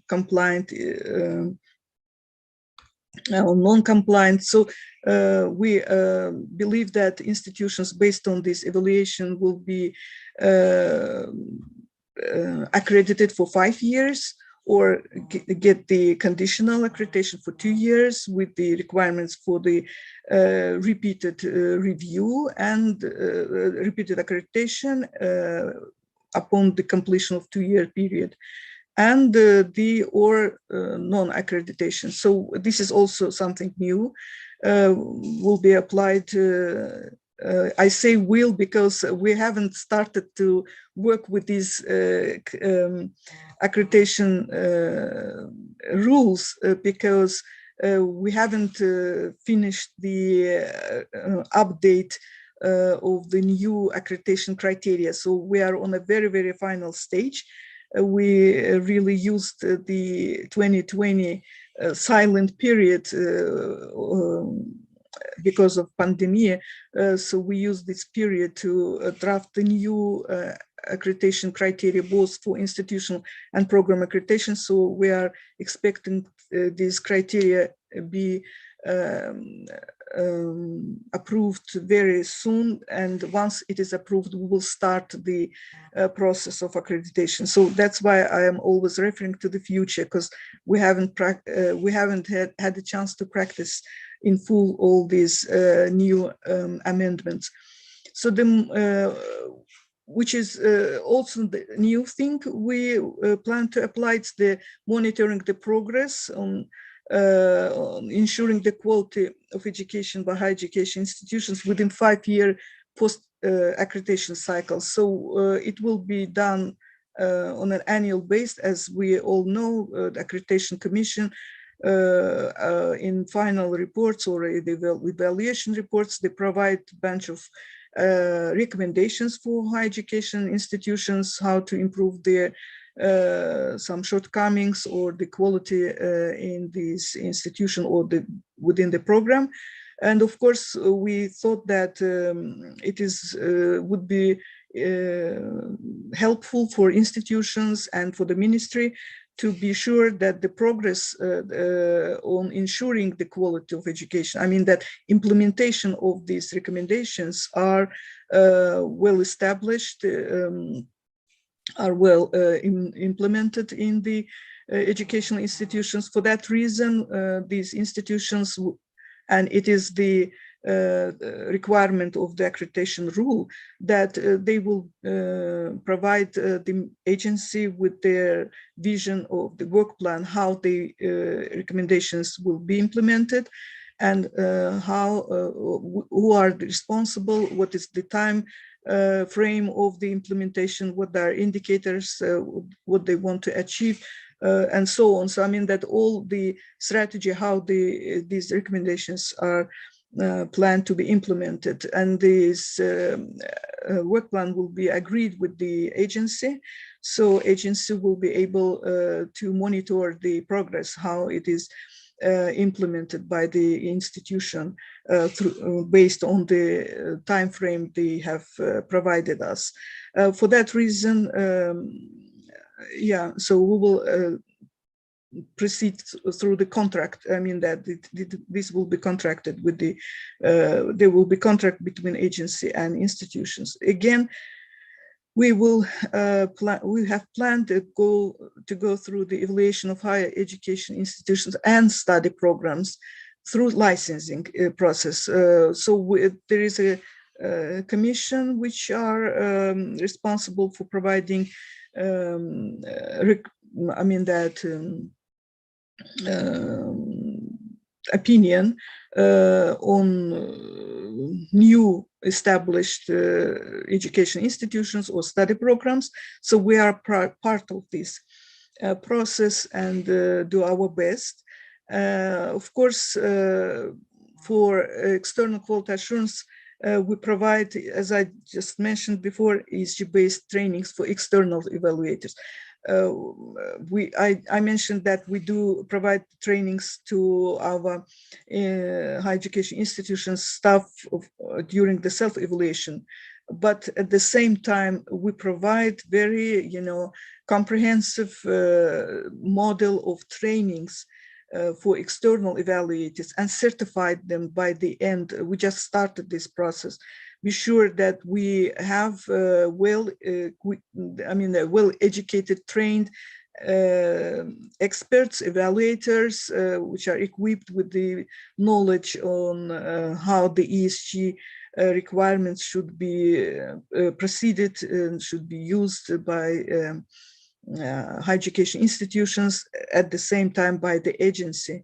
compliant, or non-compliant. So we believe that institutions based on this evaluation will be accredited for 5 years, or get the conditional accreditation for 2 years with the requirements for the repeated review and repeated accreditation upon the completion of 2-year period, and non-accreditation. So this is also something new, will be applied. I say will because we haven't started to work with these accreditation rules because we haven't finished the update of the new accreditation criteria. So we are on a very, very final stage. We really used the 2020 silent period because of pandemic. So we used this period to draft the new accreditation criteria, both for institutional and program accreditation. So we are expecting these criteria be approved very soon, and once it is approved, we will start the process of accreditation. So that's why I am always referring to the future, because we haven't had a chance to practice in full all these new amendments. So which is also the new thing we plan to apply, it's the monitoring the progress on ensuring the quality of education by higher education institutions within 5-year post accreditation cycle. So it will be done on an annual basis. As we all know, the Accreditation Commission in final reports or the evaluation reports, they provide a bunch of recommendations for higher education institutions, how to improve their some shortcomings or the quality in this institution or within the program. And of course, we thought that it would be helpful for institutions and for the ministry to be sure that the progress on ensuring the quality of education, I mean that implementation of these recommendations are well established, are well implemented in the educational institutions. For that reason, these institutions, and it is the requirement of the accreditation rule, that they will provide the agency with their vision of the work plan, how the recommendations will be implemented, and who are responsible, what is the time frame of the implementation, what are indicators, what they want to achieve, and so on. So I mean that all the strategy, how these recommendations are planned to be implemented, and this work plan will be agreed with the agency. So agency will be able to monitor the progress, how it is implemented by the institution based on the time frame they have provided us. For that reason, yeah, so we will proceed through the contract. I mean that this will be contracted with the, there will be contract between agency and institutions. Again, we will we have planned to go through the evaluation of higher education institutions and study programs through licensing process. So there is a commission which are responsible for providing, I mean that opinion on new established education institutions or study programs. So we are part of this process and do our best. Of course, for external quality assurance, we provide, as I just mentioned before, ESG-based trainings for external evaluators. I mentioned that we do provide trainings to our higher education institutions staff during the self-evaluation, but at the same time we provide very comprehensive model of trainings for external evaluators and certified them by the end. We just started this process. Be sure that we have well-educated, trained experts, evaluators, which are equipped with the knowledge on how the ESG requirements should be proceeded and should be used by higher education institutions, at the same time by the agency,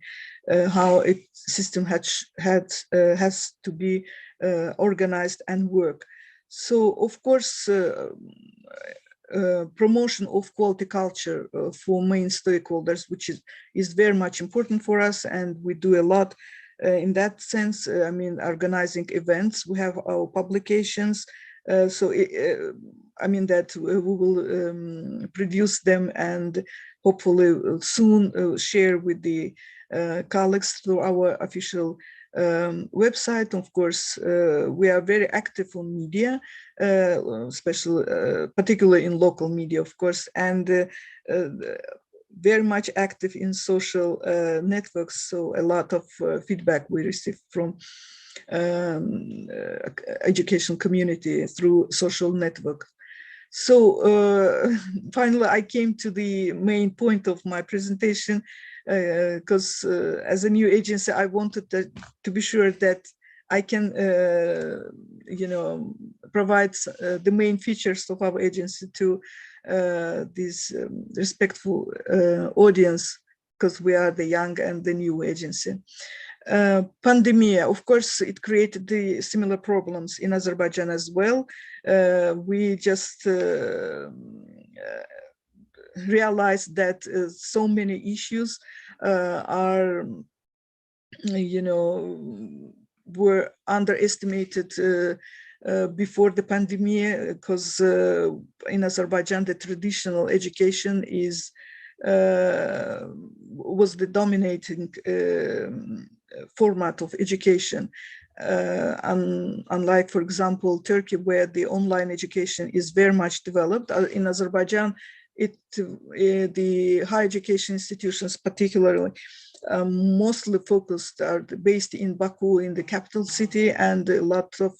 how a system has to be organized and work. So, of course, promotion of quality culture for main stakeholders, which is very much important for us, and we do a lot in that sense. I mean, organizing events, we have our publications, that we will produce them and hopefully soon share with the colleagues through our official website. Of course, we are very active on media, particularly in local media, of course, and very much active in social networks. So a lot of feedback we receive from education community through social network. So finally, I came to the main point of my presentation, because as a new agency, I wanted to be sure that I can, provide the main features of our agency to this respectful audience, because we are the young and the new agency. Pandemi, of course, it created the similar problems in Azerbaijan as well. We just realized that so many issues were underestimated before the pandemic, because in Azerbaijan the traditional education was the dominating format of education, unlike, for example, Turkey, where the online education is very much developed. In Azerbaijan, the higher education institutions particularly mostly focused are based in Baku, in the capital city, and a lot of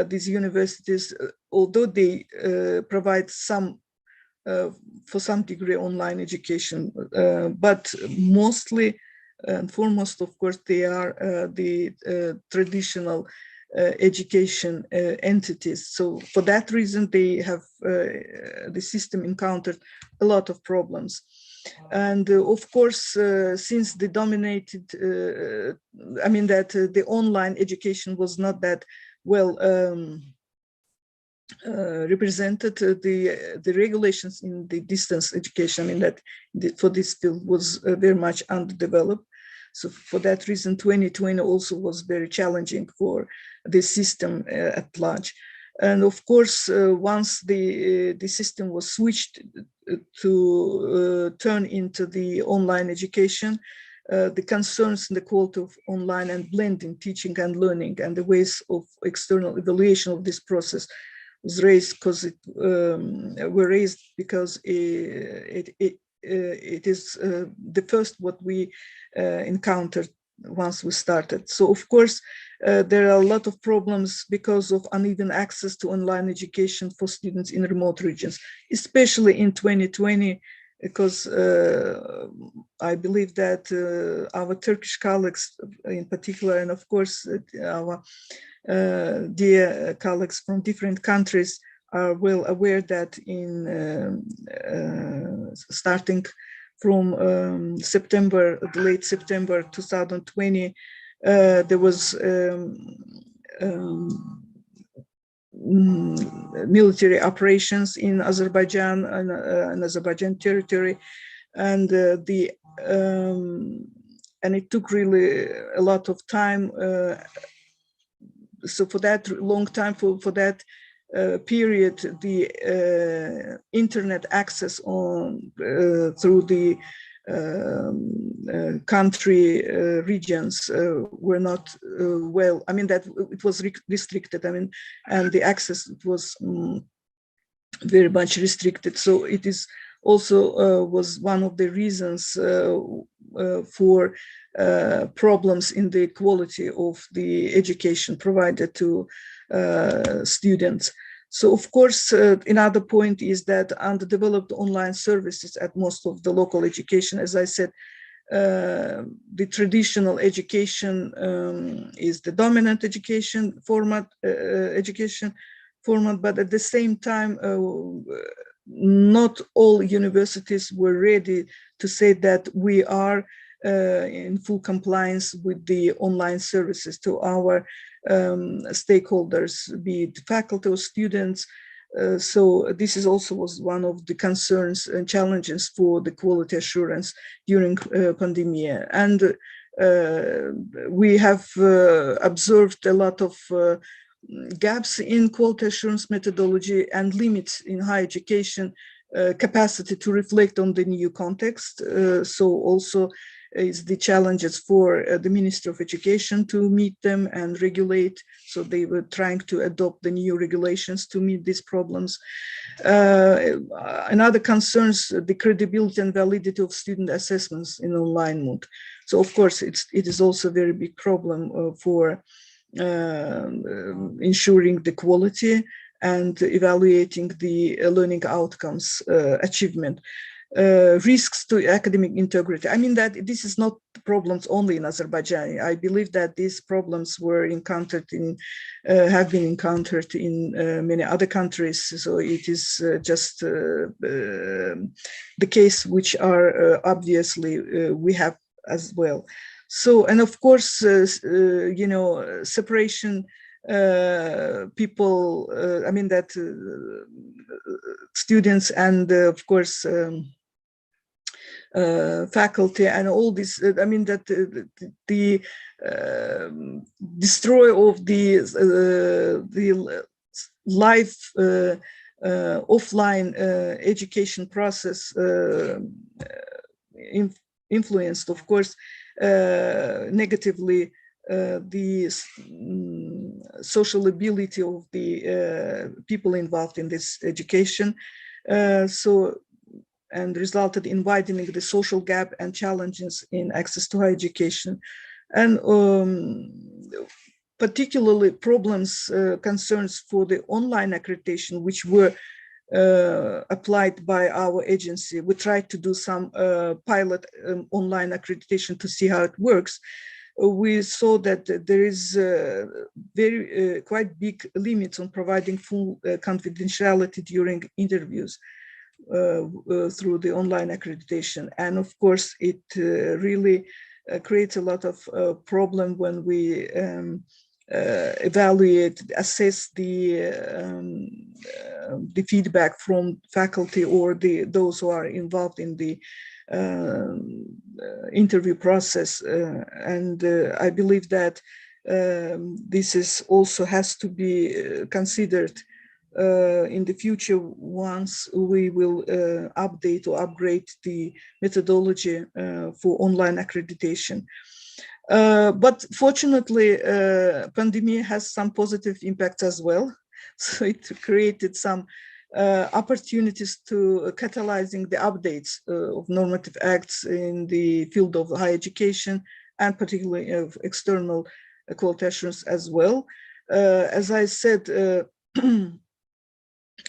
these universities, although they provide for some degree online education, but mostly and foremost, of course, they are the traditional education entities. So for that reason, they have the system encountered a lot of problems. And of course, since the dominated, the online education was not that well represented, the regulations in the distance education for this field was very much underdeveloped. So for that reason, 2020 also was very challenging for the system at large. And of course, once the system was switched to turn into the online education, the concerns in the quality of online and blending teaching and learning and the ways of external evaluation of this process was raised, because it is the first what we encountered once we started. So of course, there are a lot of problems because of uneven access to online education for students in remote regions, especially in 2020, because I believe that our Turkish colleagues in particular, and of course our dear colleagues from different countries, are well aware that in starting from late September 2020, there was military operations in Azerbaijan and Azerbaijan territory, and and it took really a lot of time so for that long time, for that period, the internet access on through the country regions were not well. I mean, that it was restricted. I mean, and the access was very much restricted. So it is also was one of the reasons for problems in the quality of the education provided to students. So, of course, another point is that underdeveloped online services at most of the local education, as I said, the traditional education is the dominant education format, but at the same time, not all universities were ready to say that we are in full compliance with the online services to our stakeholders, be it faculty or students. So this is also was one of the concerns and challenges for the quality assurance during pandemic. And we have observed a lot of gaps in quality assurance methodology and limits in higher education capacity to reflect on the new context. So also is the challenges for the Ministry of Education to meet them and regulate. So they were trying to adopt the new regulations to meet these problems. Another concerns the credibility and validity of student assessments in online mode. So of course, it is also a very big problem for ensuring the quality and evaluating the learning outcomes achievement. Risks to academic integrity. I mean that this is not problems only in Azerbaijan. I believe that these problems were encountered in, have been encountered in many other countries. So it is just the case which are obviously we have as well. So, and of course, you know, separation people, I mean that students and of course faculty and all this, I mean that the destroy of the live offline education process influenced, of course, negatively the social ability of the people involved in this education. And resulted in widening the social gap and challenges in access to higher education. And particularly problems, concerns for the online accreditation, which were applied by our agency. We tried to do some pilot online accreditation to see how it works. We saw that there is very quite big limits on providing full confidentiality during interviews through the online accreditation. And of course, it really creates a lot of problem when we evaluate, assess the feedback from faculty or those who are involved in the interview process. And I believe that this is also has to be considered in the future once we will update or upgrade the methodology for online accreditation. But fortunately, pandemic has some positive impacts as well. So it created some opportunities to catalyzing the updates of normative acts in the field of higher education and particularly of external quality assurance as well. As I said,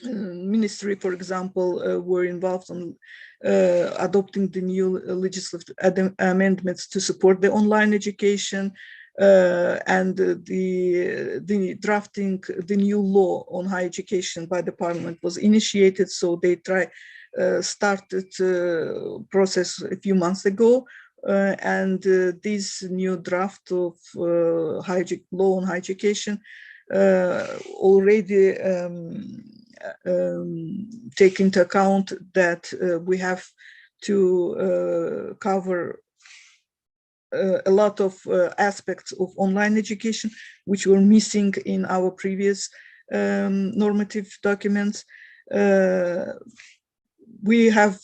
Ministry, for example, were involved in adopting the new legislative amendments to support the online education, and the drafting the new law on higher education by the parliament was initiated. So they started process a few months ago, and this new draft of law on higher education already take into account that we have to cover a lot of aspects of online education, which were missing in our previous normative documents. We have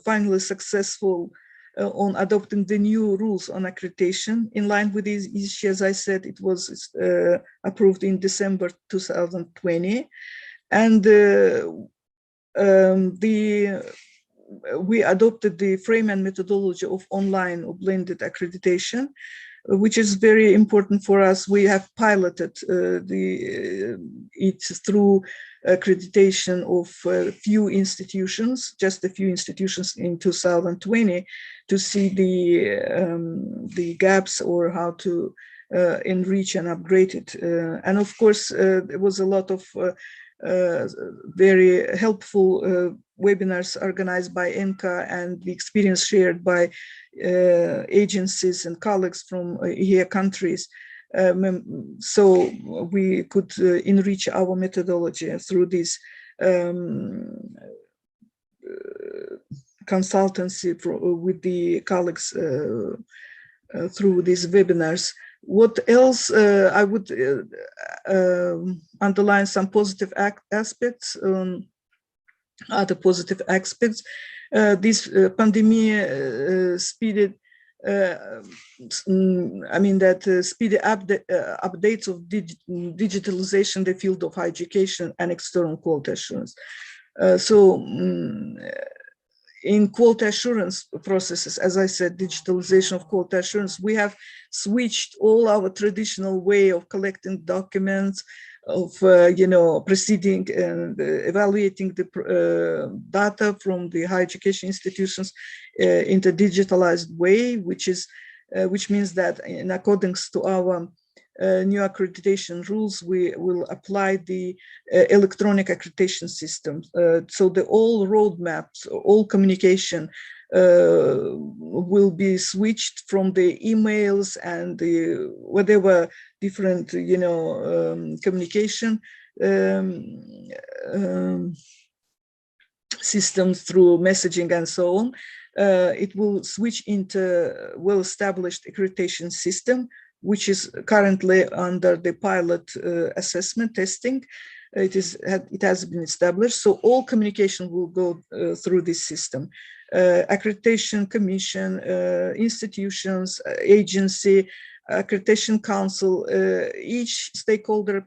finally successful on adopting the new rules on accreditation in line with these issues. As I said, it was approved in December 2020, and we adopted the frame and methodology of online or blended accreditation, which is very important for us. We have piloted it through accreditation of a few institutions, just a few institutions in 2020, to see the gaps or how to enrich and upgrade it. And of course, there was a lot of very helpful webinars organized by ENCA and the experience shared by agencies and colleagues from here countries. So we could enrich our methodology through this consultancy with the colleagues through these webinars. What else? I would underline some positive aspects. Other positive aspects. This pandemic speeded. Speedy updates of digitalization, the field of higher education and external quality assurance. In quality assurance processes, as I said, digitalization of quality assurance, we have switched all our traditional way of collecting documents, of proceeding and evaluating the data from the higher education institutions into digitalized way, which means that in accordance to our new accreditation rules, we will apply the electronic accreditation system. So all roadmaps, all communication will be switched from the emails and the whatever different communication systems through messaging and so on. It will switch into well-established accreditation system, which is currently under the pilot assessment testing. It has been established, so all communication will go through this system. Accreditation commission, institutions, agency, accreditation council, each stakeholder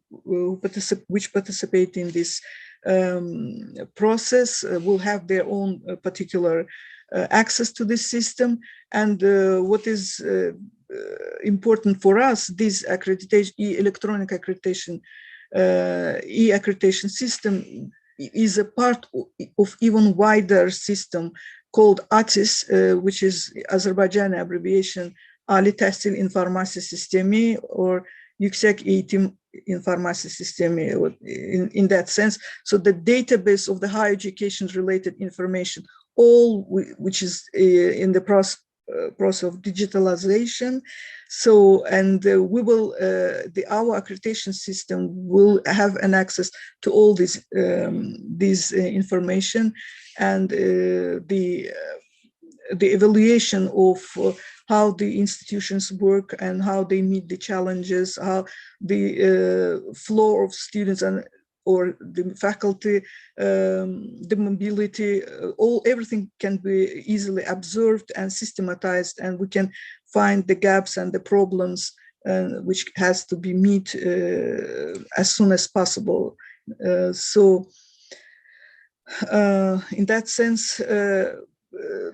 which participate in this process will have their own particular access to this system. And what is important for us, this accreditation, electronic accreditation, e-accreditation system is a part of even wider system called ATIS, which is Azerbaijani abbreviation Ali Tahsil İnformasi Sistemi, or Yüksek Eğitim İnformasi Sistemi, in that sense. So the database of the higher education related information, all which is in the process of digitalization. So, and we will, our accreditation system will have an access to all this information, and the evaluation of how the institutions work and how they meet the challenges, how the flow of students and or the faculty, the mobility, everything can be easily observed and systematized, and we can find the gaps and the problems which has to be met as soon as possible. So in that sense,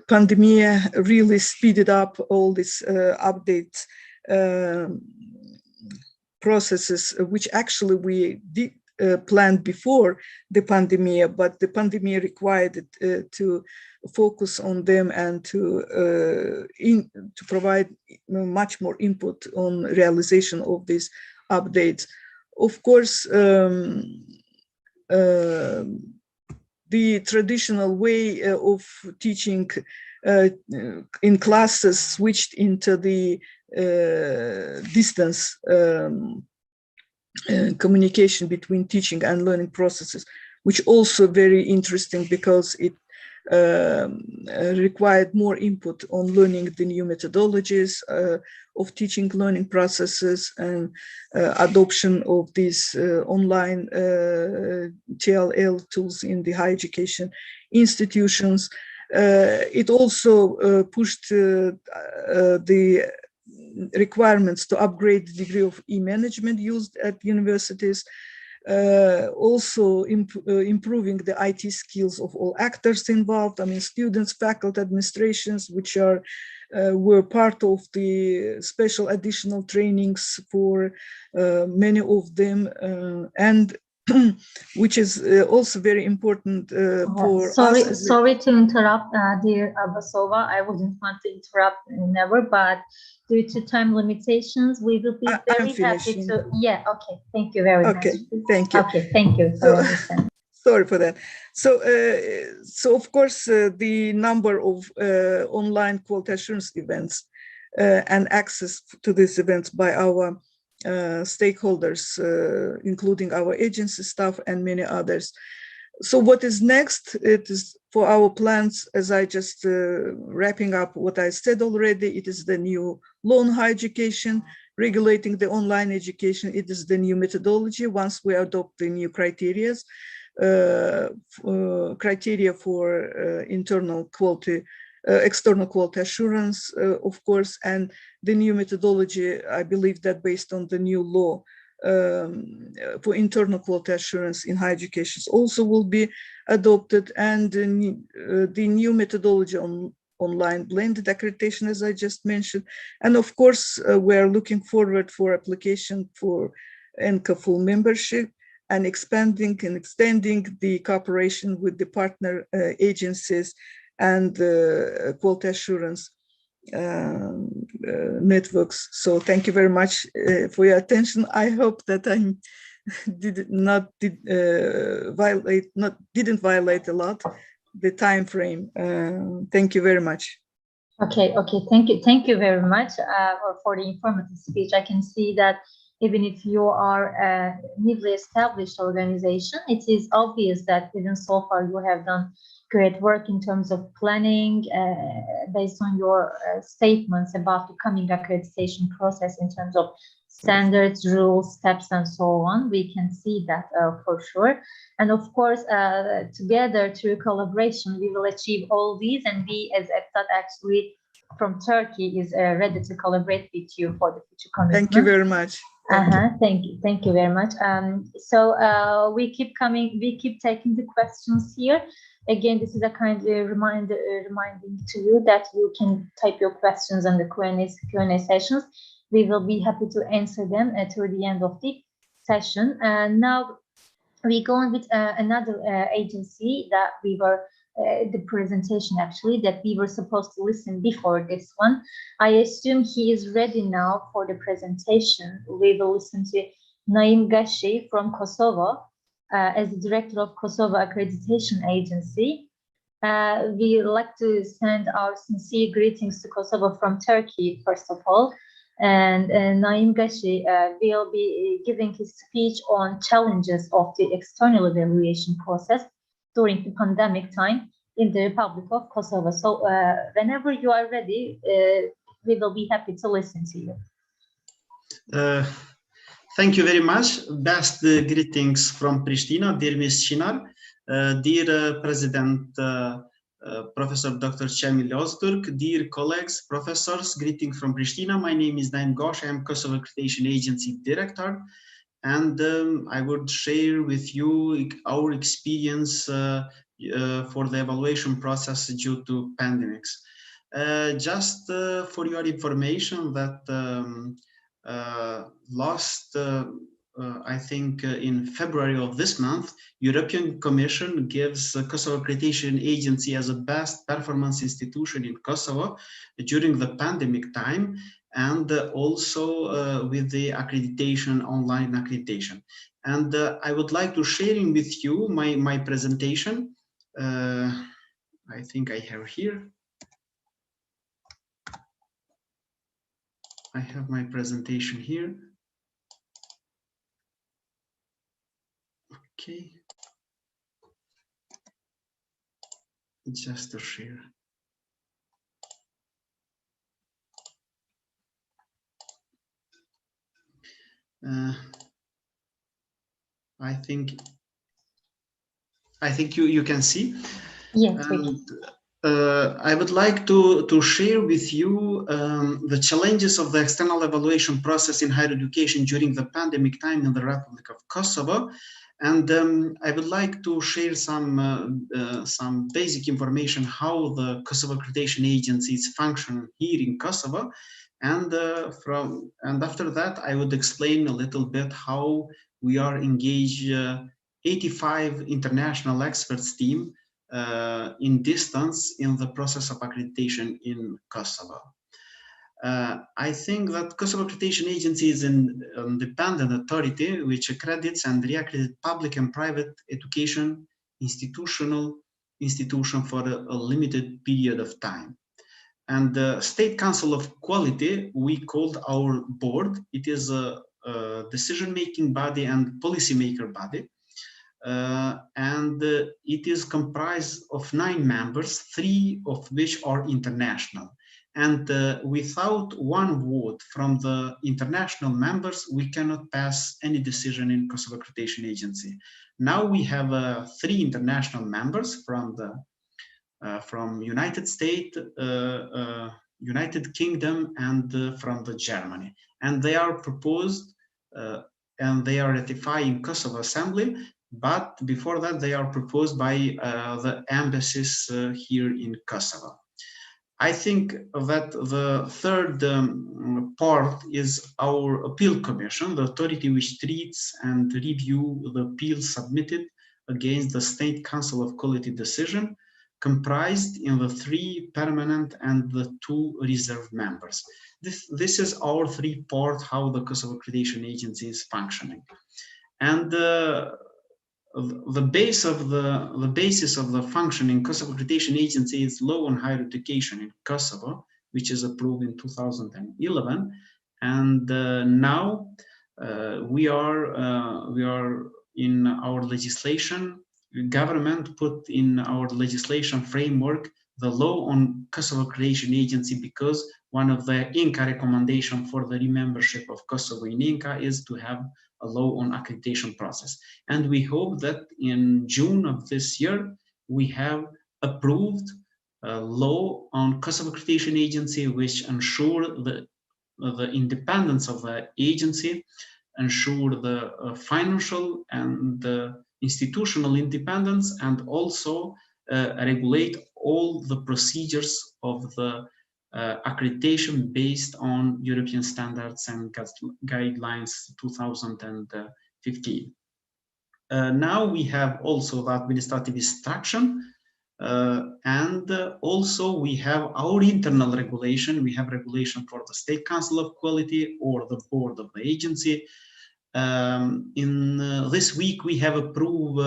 Pandemi really speeded up all these update processes, which actually we did planned before the pandemic, but the pandemic required it to focus on them and to provide much more input on realization of these updates. Of course, the traditional way of teaching in classes switched into the distance communication between teaching and learning processes, which also very interesting because it required more input on learning the new methodologies of teaching learning processes and adoption of these online TLL tools in the higher education institutions. It also pushed the requirements to upgrade the degree of e-management used at universities, also improving the IT skills of all actors involved. I mean, students, faculty, administrations, which were part of the special additional trainings for many of them, and which is also very important for us. Sorry to interrupt, dear Basova. I wouldn't want to interrupt never, but due to time limitations, we will be very happy to. Yeah. Okay. Thank you very much. Okay. Thank you. Okay. Thank you. Sorry for that. So of course, the number of online quality assurance events and access to these events by our stakeholders, including our agency staff and many others. So what is next? It is for our plans, as I just wrapping up what I said already, it is the new law on higher education, regulating the online education. It is the new methodology once we adopt the new criteria for internal quality, external quality assurance, of course, and the new methodology, I believe that based on the new law for internal quality assurance in higher education also will be adopted, and the new methodology on online blended accreditation, as I just mentioned. And of course, we're looking forward for application for ENCA full membership and expanding and extending the cooperation with the partner agencies and quality assurance networks. So thank you very much for your attention. I hope that I didn't violate a lot the time frame. Thank you very much. Okay. Thank you very much for the informative speech. I can see that even if you are a newly established organization, it is obvious that even so far you have done great work in terms of planning based on your statements about the coming accreditation process in terms of standards, rules, steps, and so on. We can see that for sure. And of course, together through collaboration, we will achieve all these, and we as EİTİMİ actually from Turkey is ready to collaborate with you for the future commitment. Thank you very much. Thank you very much. So we keep taking the questions here. Again, this is a kind of reminding to you that you can type your questions in the Q&A sessions. We will be happy to answer them toward the end of the session. And now we go on with another agency that we were the presentation actually that we were supposed to listen before this one. I assume he is ready now for the presentation. We will listen to Naim Gashi from Kosovo. As the director of Kosovo Accreditation Agency. We would like to send our sincere greetings to Kosovo from Turkey, first of all. And Naim Gashi will be giving his speech on challenges of the external evaluation process during the pandemic time in the Republic of Kosovo. So whenever you are ready, we will be happy to listen to you. Thank you very much. Best greetings from Pristina, dear Ms. Shinar, dear President, Professor Dr. Cemil Öztürk, dear colleagues, professors, greeting from Pristina. My name is Naim Gashi. I'm Kosovo Accreditation Agency Director, and I would share with you our experience for the evaluation process due to pandemics. Just for your information that I think in February of this month, European Commission gives Kosovo Accreditation Agency as a best performance institution in Kosovo during the pandemic time, and also with the accreditation, online accreditation. And I would like to sharing with you my presentation. I think I have here. I have my presentation here. Okay. just to share. I think you can see. Yes. And, I would like to share with you the challenges of the external evaluation process in higher education during the pandemic time in the Republic of Kosovo. And I would like to share some basic information how the Kosovo Accreditation Agencies function here in Kosovo. And after that, I would explain a little bit how we are engaged 85 international experts team in distance in the process of accreditation in Kosovo. I think that Kosovo Accreditation Agency is an independent authority which accredits and reaccredits public and private education institution for a limited period of time. And the State Council of Quality, we called our board. It is a decision-making body and policymaker body. And it is comprised of 9 members, 3 of which are international. And without one vote from the international members, we cannot pass any decision in Kosovo Accreditation Agency. Now we have 3 international members from United States, United Kingdom, and from the Germany. And they are proposed and they are ratified in Kosovo Assembly. But before that, they are proposed by the embassies here in Kosovo. I think that the third part is our appeal commission, the authority which treats and reviews the appeals submitted against the State Council of Quality decision, comprised in the 3 permanent and the 2 reserve members. This is our 3 part how the Kosovo Accreditation Agency is functioning. And the basis of the functioning Kosovo Accreditation Agency is Law on Higher Education in Kosovo, which is approved in 2011, and now we are in our legislation. Government put in our legislation framework the law on Kosovo Accreditation Agency, because one of the INCA recommendation for the membership of Kosovo in INCA is to have a law on accreditation process. And we hope that in June of this year, we have approved a law on Kosovo Accreditation Agency, which ensure the independence of the agency, ensure the financial and institutional independence, and also regulate all the procedures of the accreditation based on European standards and guidelines 2015. Now we have also the administrative instruction, and also we have our internal regulation. We have regulation for the State Council of Quality or the board of the agency. In this week, we have approved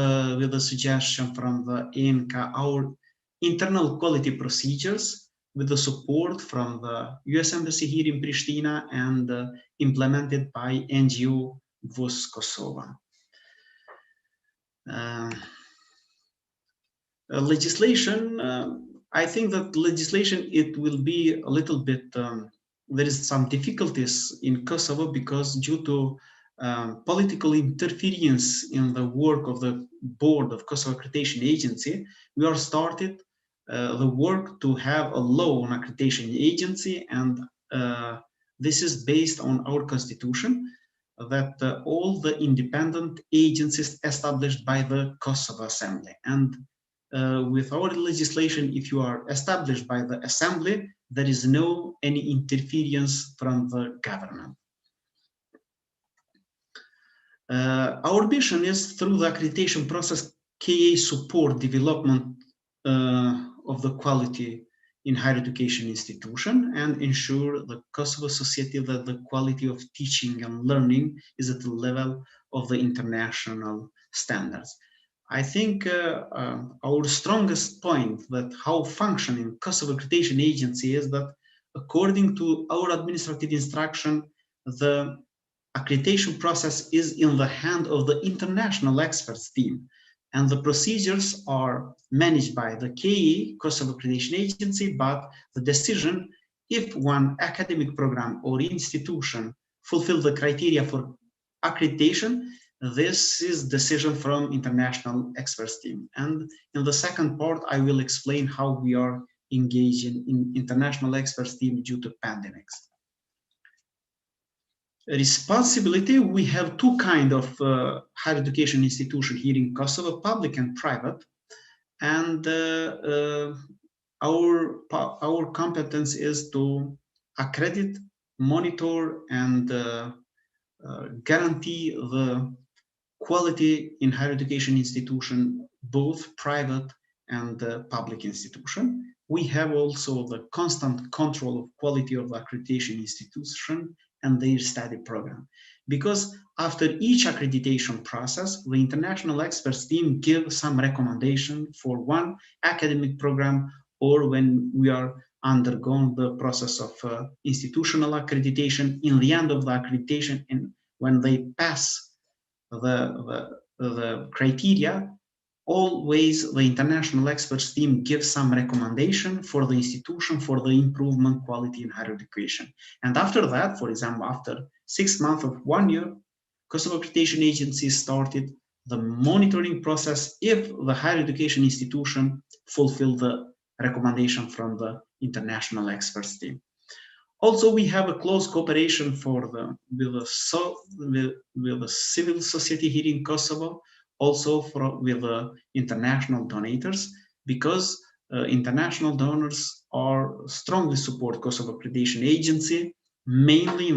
with a suggestion from the INCA our internal quality procedures, with the support from the US Embassy here in Pristina and implemented by NGO VOS Kosovo. Legislation, I think that legislation, it will be a little bit, there is some difficulties in Kosovo because due to political interference in the work of the board of Kosovo Accreditation Agency, we are started the work to have a law on accreditation agency, and this is based on our constitution, that all the independent agencies established by the Kosovo Assembly. And with our legislation, if you are established by the Assembly, there is no any interference from the government. Our mission is through the accreditation process, KA support development of the quality in higher education institution and ensure the Kosovo society that the quality of teaching and learning is at the level of the international standards. I think our strongest point that how functioning Kosovo Accreditation Agency is that according to our administrative instruction, the accreditation process is in the hand of the international experts team. and the procedures are managed by the KE, Kosovo Accreditation Agency, but the decision if one academic program or institution fulfill the criteria for accreditation, this is decision from international experts team. And in the second part, I will explain how we are engaging in international experts team due to pandemics. Responsibility, we have two kinds of higher education institution here in Kosovo, public and private. And our competence is to accredit, monitor, and guarantee the quality in higher education institution, both private and public institution. We have also the constant control of quality of the accreditation institution and their study program. Because after each accreditation process, the international experts team give some recommendation for one academic program, or when we are undergoing the process of institutional accreditation, in the end of the accreditation, and when they pass the criteria, always the international experts team gives some recommendation for the institution for the improvement quality in higher education. And after that, for example, after 6 months of 1 year, Kosovo Accreditation Agency started the monitoring process if the higher education institution fulfilled the recommendation from the international experts team. Also, we have a close cooperation with the civil society here in Kosovo, also with the international donors, because international donors strongly support Kosovo Accreditation Agency, mainly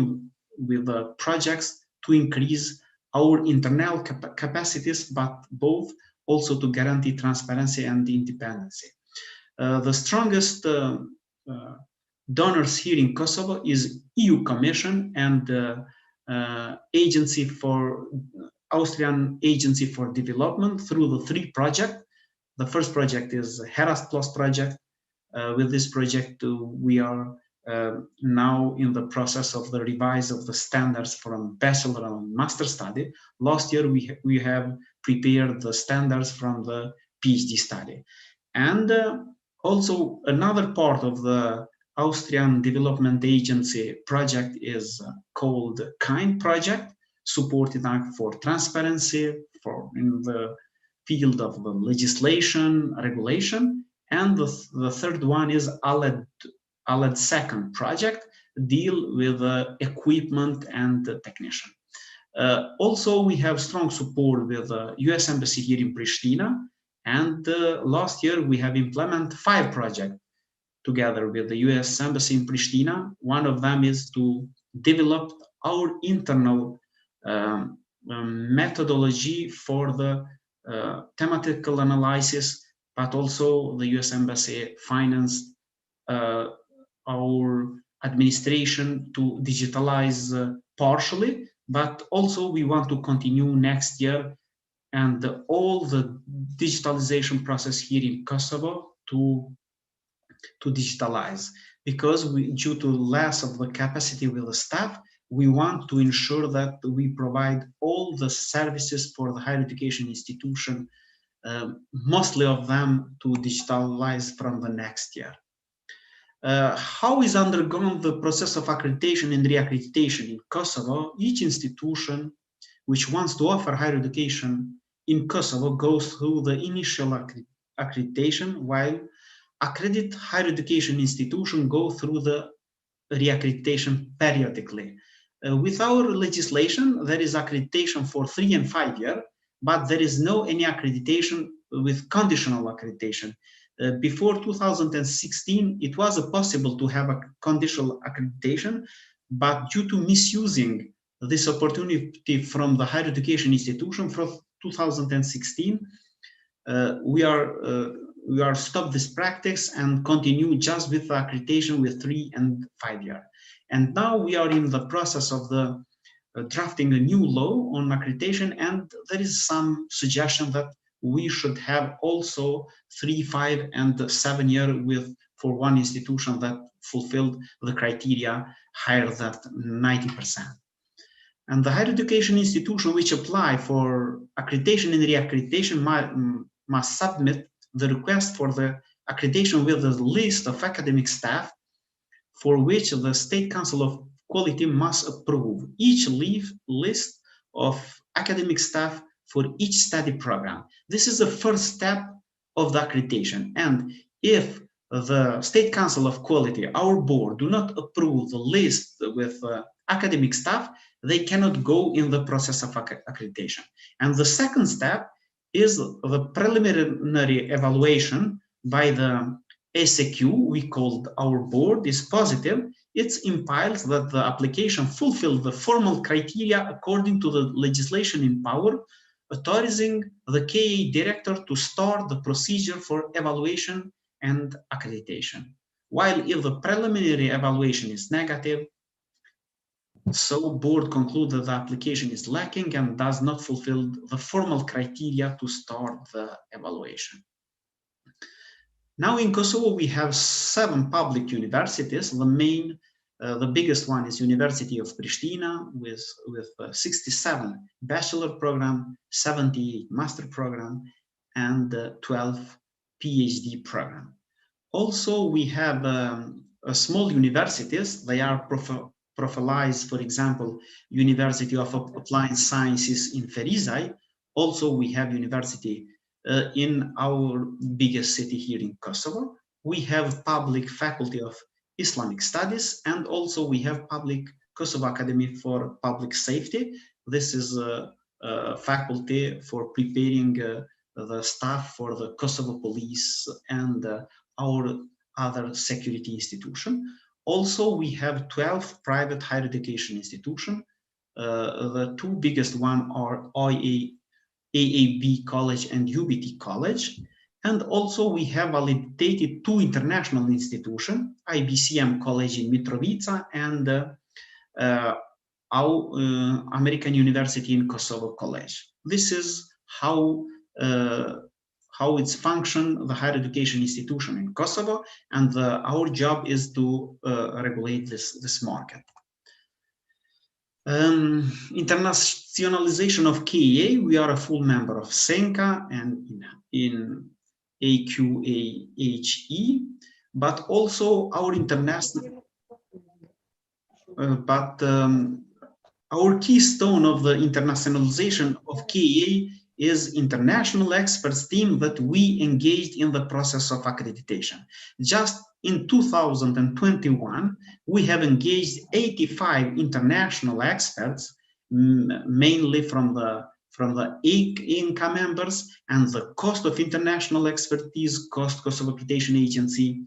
with the projects to increase our internal capacities, but both also to guarantee transparency and independence. The strongest donors here in Kosovo is EU Commission and Austrian Agency for Development through the 3 projects. The first project is Heras Plus project. With this project, we are now in the process of the revise of the standards from bachelor and master study. Last year, we have prepared the standards from the PhD study. And also another part of the Austrian Development Agency project is called KIND project, supported for transparency in the field of the legislation, regulation. And the third one is ALED second project, deal with equipment and technician. Also, we have strong support with the US Embassy here in Pristina. And last year, we have implemented 5 projects together with the US Embassy in Pristina. One of them is to develop our internal methodology for the thematical analysis, but also the US Embassy financed our administration to digitalize partially, but also we want to continue next year and all the digitalization process here in Kosovo to digitalize, because due to less of the capacity with the staff, we want to ensure that we provide all the services for the higher education institution, mostly of them to digitalize from the next year. How is undergone the process of accreditation and reaccreditation in Kosovo? Each institution which wants to offer higher education in Kosovo goes through the initial accreditation, while accredited higher education institutions go through the reaccreditation periodically. With our legislation, there is accreditation for 3 and 5 years, but there is no any accreditation with conditional accreditation. Before 2016, it was possible to have a conditional accreditation, but due to misusing this opportunity from the higher education institution from 2016, we are stopped this practice and continue just with the accreditation with 3 and 5 years. And now we are in the process of the drafting a new law on accreditation, and there is some suggestion that we should have also 3, 5, and 7 years for one institution that fulfilled the criteria higher than 90%. And the higher education institution which apply for accreditation and reaccreditation must submit the request for the accreditation with a list of academic staff for which the State Council of Quality must approve each list of academic staff for each study program. This is the first step of the accreditation. And if the State Council of Quality, our board, do not approve the list with academic staff, they cannot go in the process of accreditation. And the second step is the preliminary evaluation by the EÞİTİMİ. We called our board is positive. It implies that the application fulfills the formal criteria according to the legislation in power, authorizing the KA director to start the procedure for evaluation and accreditation. While if the preliminary evaluation is negative, so board concludes that the application is lacking and does not fulfill the formal criteria to start the evaluation. Now in Kosovo, we have 7 public universities. The biggest one is University of Pristina with 67 bachelor program, 78 master program, and 12 PhD program. Also, we have small universities. They are profilized, for example, University of Applied Sciences in Ferizaj. Also, we have university in our biggest city here in Kosovo. We have public faculty of Islamic Studies, and also we have public Kosovo Academy for Public Safety. This is a faculty for preparing the staff for the Kosovo Police and our other security institution. Also, we have 12 private higher education institutions. The 2 biggest ones are AAB College and UBT College. And also we have validated 2 international institutions, IBCM College in Mitrovica and our American University in Kosovo College. This is how it's functioned, the higher education institution in Kosovo, and our job is to regulate this market. Internationalization of KA, we are a full member of SENCA and in AQAHE, but also our international, our keystone of the internationalization of KA is international experts team that we engaged in the process of accreditation. Just in 2021, we have engaged 85 international experts, mainly from the INCA members, and the cost of international expertise cost Kosovo Accreditation Agency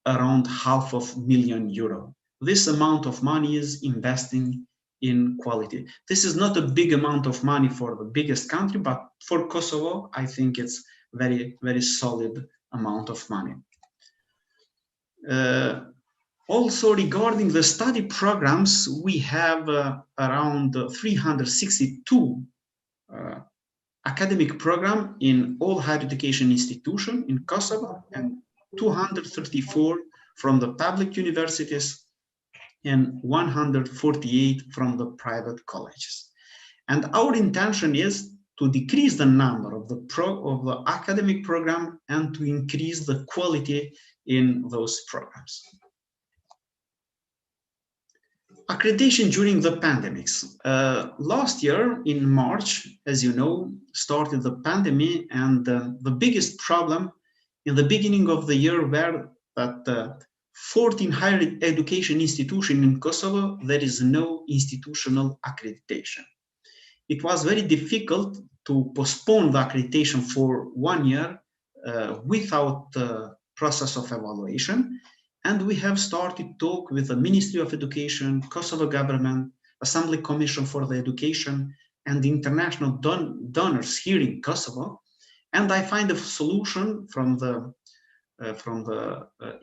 around €500,000. This amount of money is investing in quality. This is not a big amount of money for the biggest country, but for Kosovo, I think it's very, very solid amount of money. Also, regarding the study programs, we have around 362 academic program in all higher education institutions in Kosovo, and 234 from the public universities and 148 from the private colleges. And our intention is to decrease the number of the academic program and to increase the quality in those programs. Accreditation during the pandemics. Last year in March, as you know, started the pandemic, and the biggest problem in the beginning of the year were that 14 higher education institutions in Kosovo, there is no institutional accreditation. It was very difficult to postpone the accreditation for 1 year without the process of evaluation. And we have started talk with the Ministry of Education, Kosovo government, Assembly Commission for the Education, and the international donors here in Kosovo. And I find a solution from the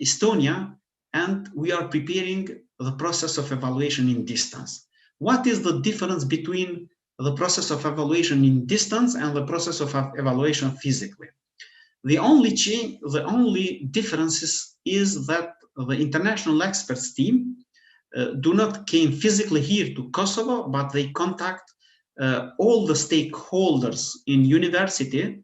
Estonia, and we are preparing the process of evaluation in distance. What is the difference between the process of evaluation in distance and the process of evaluation physically? The only difference is that the international experts team do not came physically here to Kosovo, but they contact all the stakeholders in university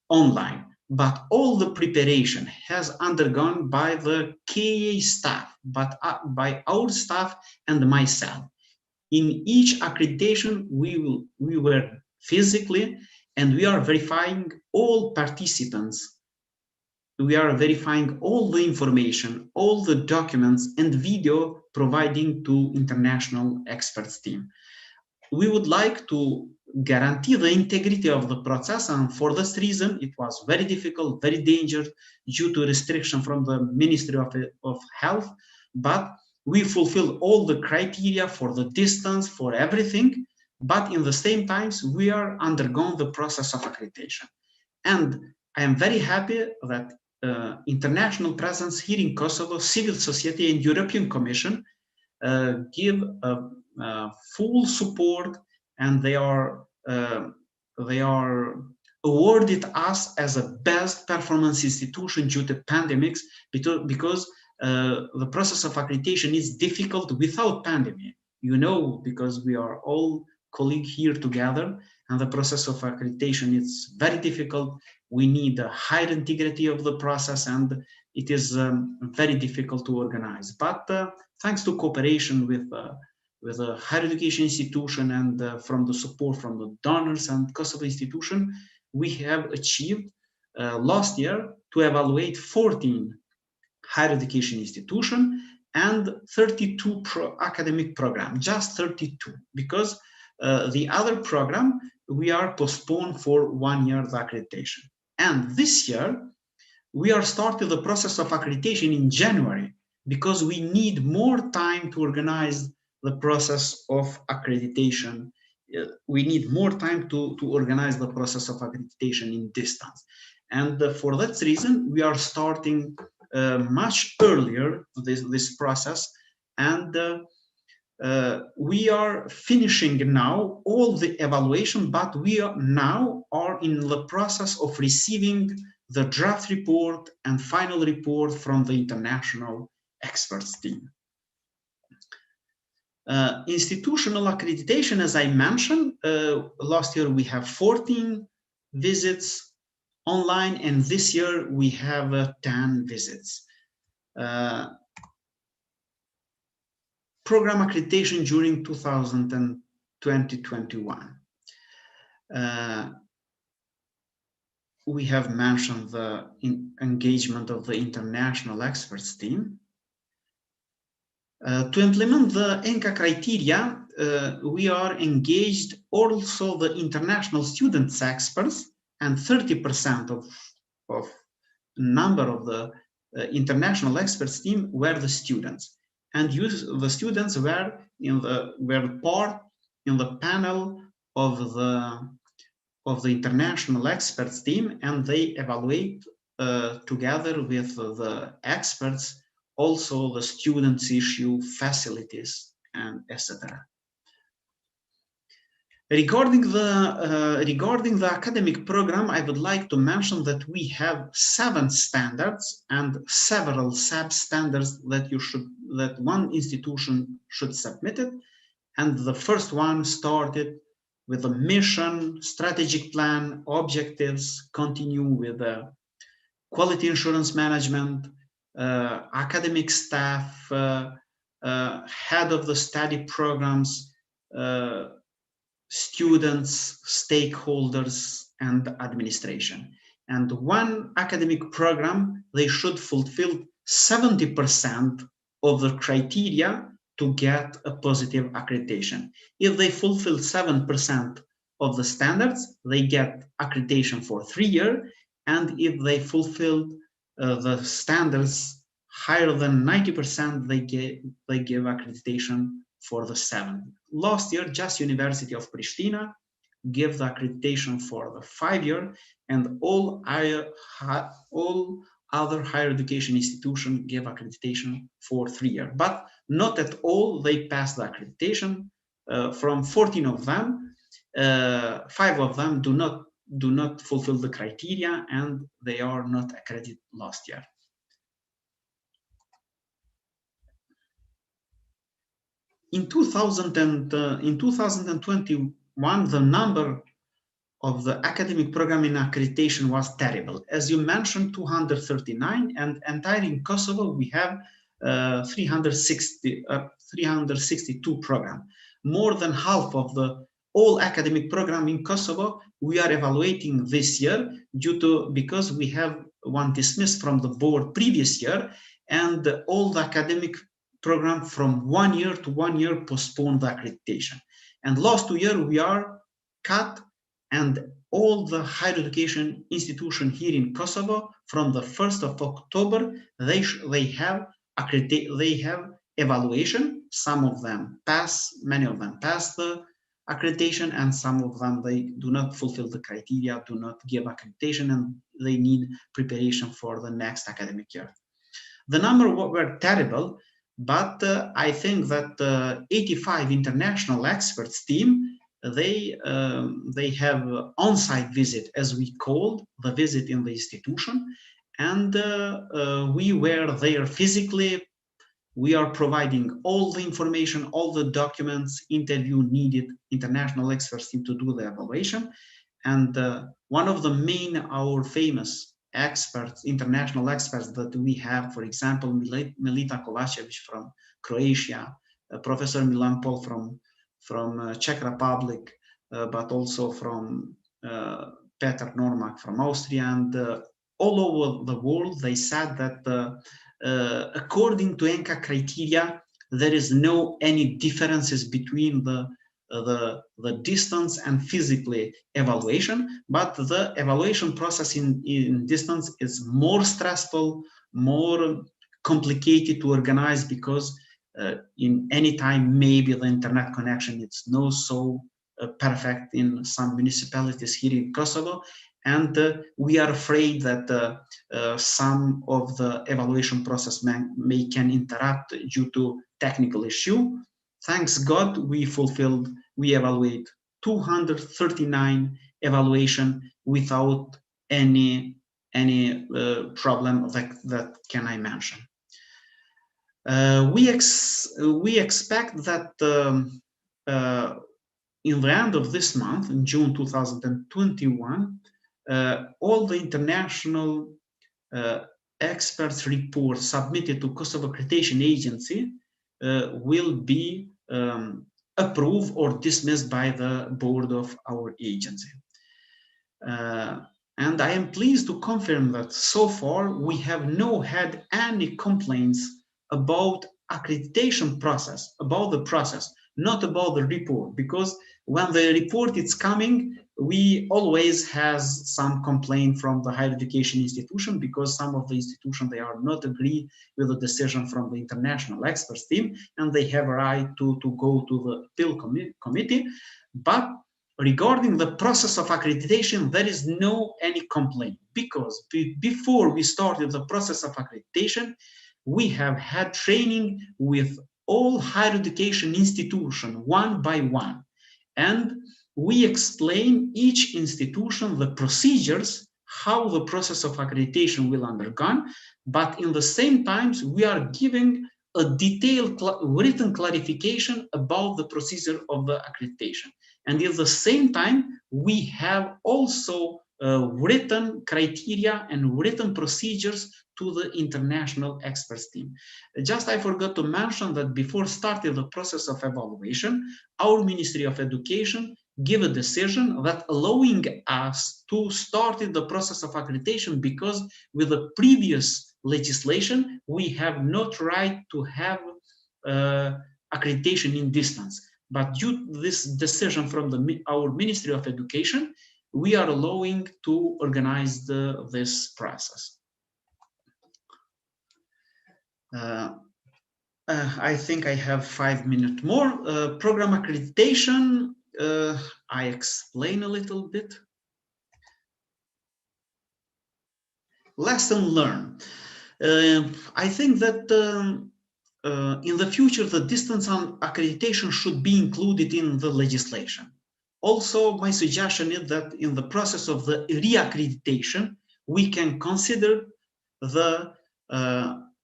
online. But all the preparation has undergone by the KA staff, but by our staff and myself. In each accreditation, we were physically, and we are verifying all participants. We are verifying all the information, all the documents and video providing to international experts team. We would like to guarantee the integrity of the process, and for this reason it was very difficult, very dangerous due to restriction from the Ministry of Health, but we fulfill all the criteria for the distance, for everything, but in the same times we are undergoing the process of accreditation. And I am very happy that international presence here in Kosovo, civil society and European Commission give full support, and they are awarded us as a best performance institution due to pandemics, because the process of accreditation is difficult without pandemic. You know, because we are all colleagues here together, and the process of accreditation is very difficult. We need a higher integrity of the process, and it is very difficult to organize. But thanks to cooperation with a higher education institution and from the support from the donors and Kosovo institution, we have achieved last year to evaluate 14 higher education institutions and 32 academic programs, just 32, because the other program we are postponed for 1 year the accreditation. And this year we are starting the process of accreditation in January, because we need more time to organize the process of accreditation. We need more time to organize the process of accreditation in distance. And for that reason, we are starting much earlier this process. And we are finishing now all the evaluation, but we are now in the process of receiving the draft report and final report from the international experts team. Institutional accreditation, as I mentioned, last year we have 14 visits online, and this year we have 10 visits. Program accreditation during 2020-21. We have mentioned the engagement of the international experts team. To implement the ENCA criteria, we are engaged also the international students experts, and 30% of number of the international experts team were the students. And the students were part in the panel of the international experts team, and they evaluate together with the experts also the students' issue, facilities, and etc. Regarding the academic program, I would like to mention that we have 7 standards and several sub-standards that one institution should submit it. And the first one started with a mission, strategic plan, objectives, continue with the quality insurance management, academic staff, head of the study programs, students, stakeholders, and administration. And one academic program, they should fulfill 70% of the criteria to get a positive accreditation. If they fulfill 7% of the standards, they get accreditation for 3 years. And if they fulfill the standards higher than 90%, they give accreditation for the 7. Last year, just University of Pristina gave the accreditation for the 5 year, and all other higher education institutions gave accreditation for 3 years. But not at all they passed the accreditation. From 14 of them, 5 of them do not fulfill the criteria, and they are not accredited last year. in 2021, the number of the academic program in accreditation was terrible. As you mentioned, 239, and entire in Kosovo, we have 362 program. More than half of the all academic program in Kosovo we are evaluating this year because we have one dismissed from the board previous year, and all the academic program from 1 year to 1 year postponed the accreditation. And last 2 years we are cut, and all the higher education institution here in Kosovo from the 1st of October they have evaluation. Some of them pass, many of them pass the accreditation, and some of them they do not fulfill the criteria, do not give accreditation, and they need preparation for the next academic year. The number were terrible, but I think that 85 international experts team, they have on-site visit, as we called the visit in the institution, and we were there physically. We are providing all the information, all the documents, interview needed, international experts team to do the evaluation. And one of the main, our famous experts, international experts that we have, for example, Milita Kovacevic from Croatia, Professor Milan Pol from Czech Republic, but also from Petar Normak from Austria, and all over the world, they said that according to ENCA criteria, there is no any differences between the distance and physically evaluation, but the evaluation process in distance is more stressful, more complicated to organize, because in any time maybe the internet connection is not so perfect in some municipalities here in Kosovo, and we are afraid that some of the evaluation process may can interrupt due to technical issue. Thanks God, we evaluate 239 evaluation without any problem that can I mention. We expect that in the end of this month, in June 2021, all the international experts reports submitted to Kosovo Accreditation Agency will be approved or dismissed by the board of our agency. And I am pleased to confirm that so far we have not had any complaints about accreditation process, about the process, not about the report, because when the report is coming, we always has some complaint from the higher education institution, because some of the institution, they are not agree with the decision from the international experts team, and they have a right to go to the appeal committee. But regarding the process of accreditation, there is no any complaint, because before we started the process of accreditation, we have had training with all higher education institution one by one, and we explain each institution the procedures, how the process of accreditation will undergone, but in the same time we are giving a detailed written clarification about the procedure of the accreditation. And at the same time we have also written criteria and written procedures to the international experts team. Just I forgot to mention that before starting the process of evaluation, our Ministry of Education gave a decision that allowing us to start the process of accreditation, because with the previous legislation, we have not right to have accreditation in distance. But due to this decision from our Ministry of Education, we are allowing to organize this process. I think I have 5 minutes more. Program accreditation, I explain a little bit. Lesson learned. I think that in the future, the distance on accreditation should be included in the legislation. Also, my suggestion is that in the process of the re-accreditation, we can consider the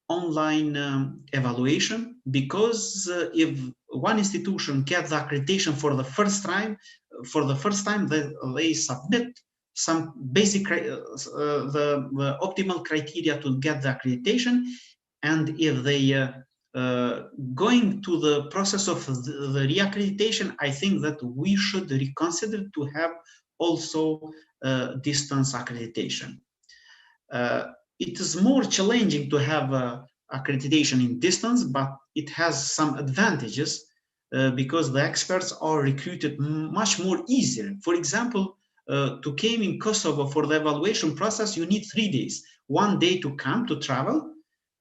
online evaluation, because if one institution gets the accreditation for the first time, they submit some basic the optimal criteria to get the accreditation, and if they going to the process of the reaccreditation, I think that we should reconsider to have also distance accreditation. It is more challenging to have accreditation in distance, but it has some advantages because the experts are recruited much more easier. For example, to come in Kosovo for the evaluation process, you need 3 days. 1 day to come to travel,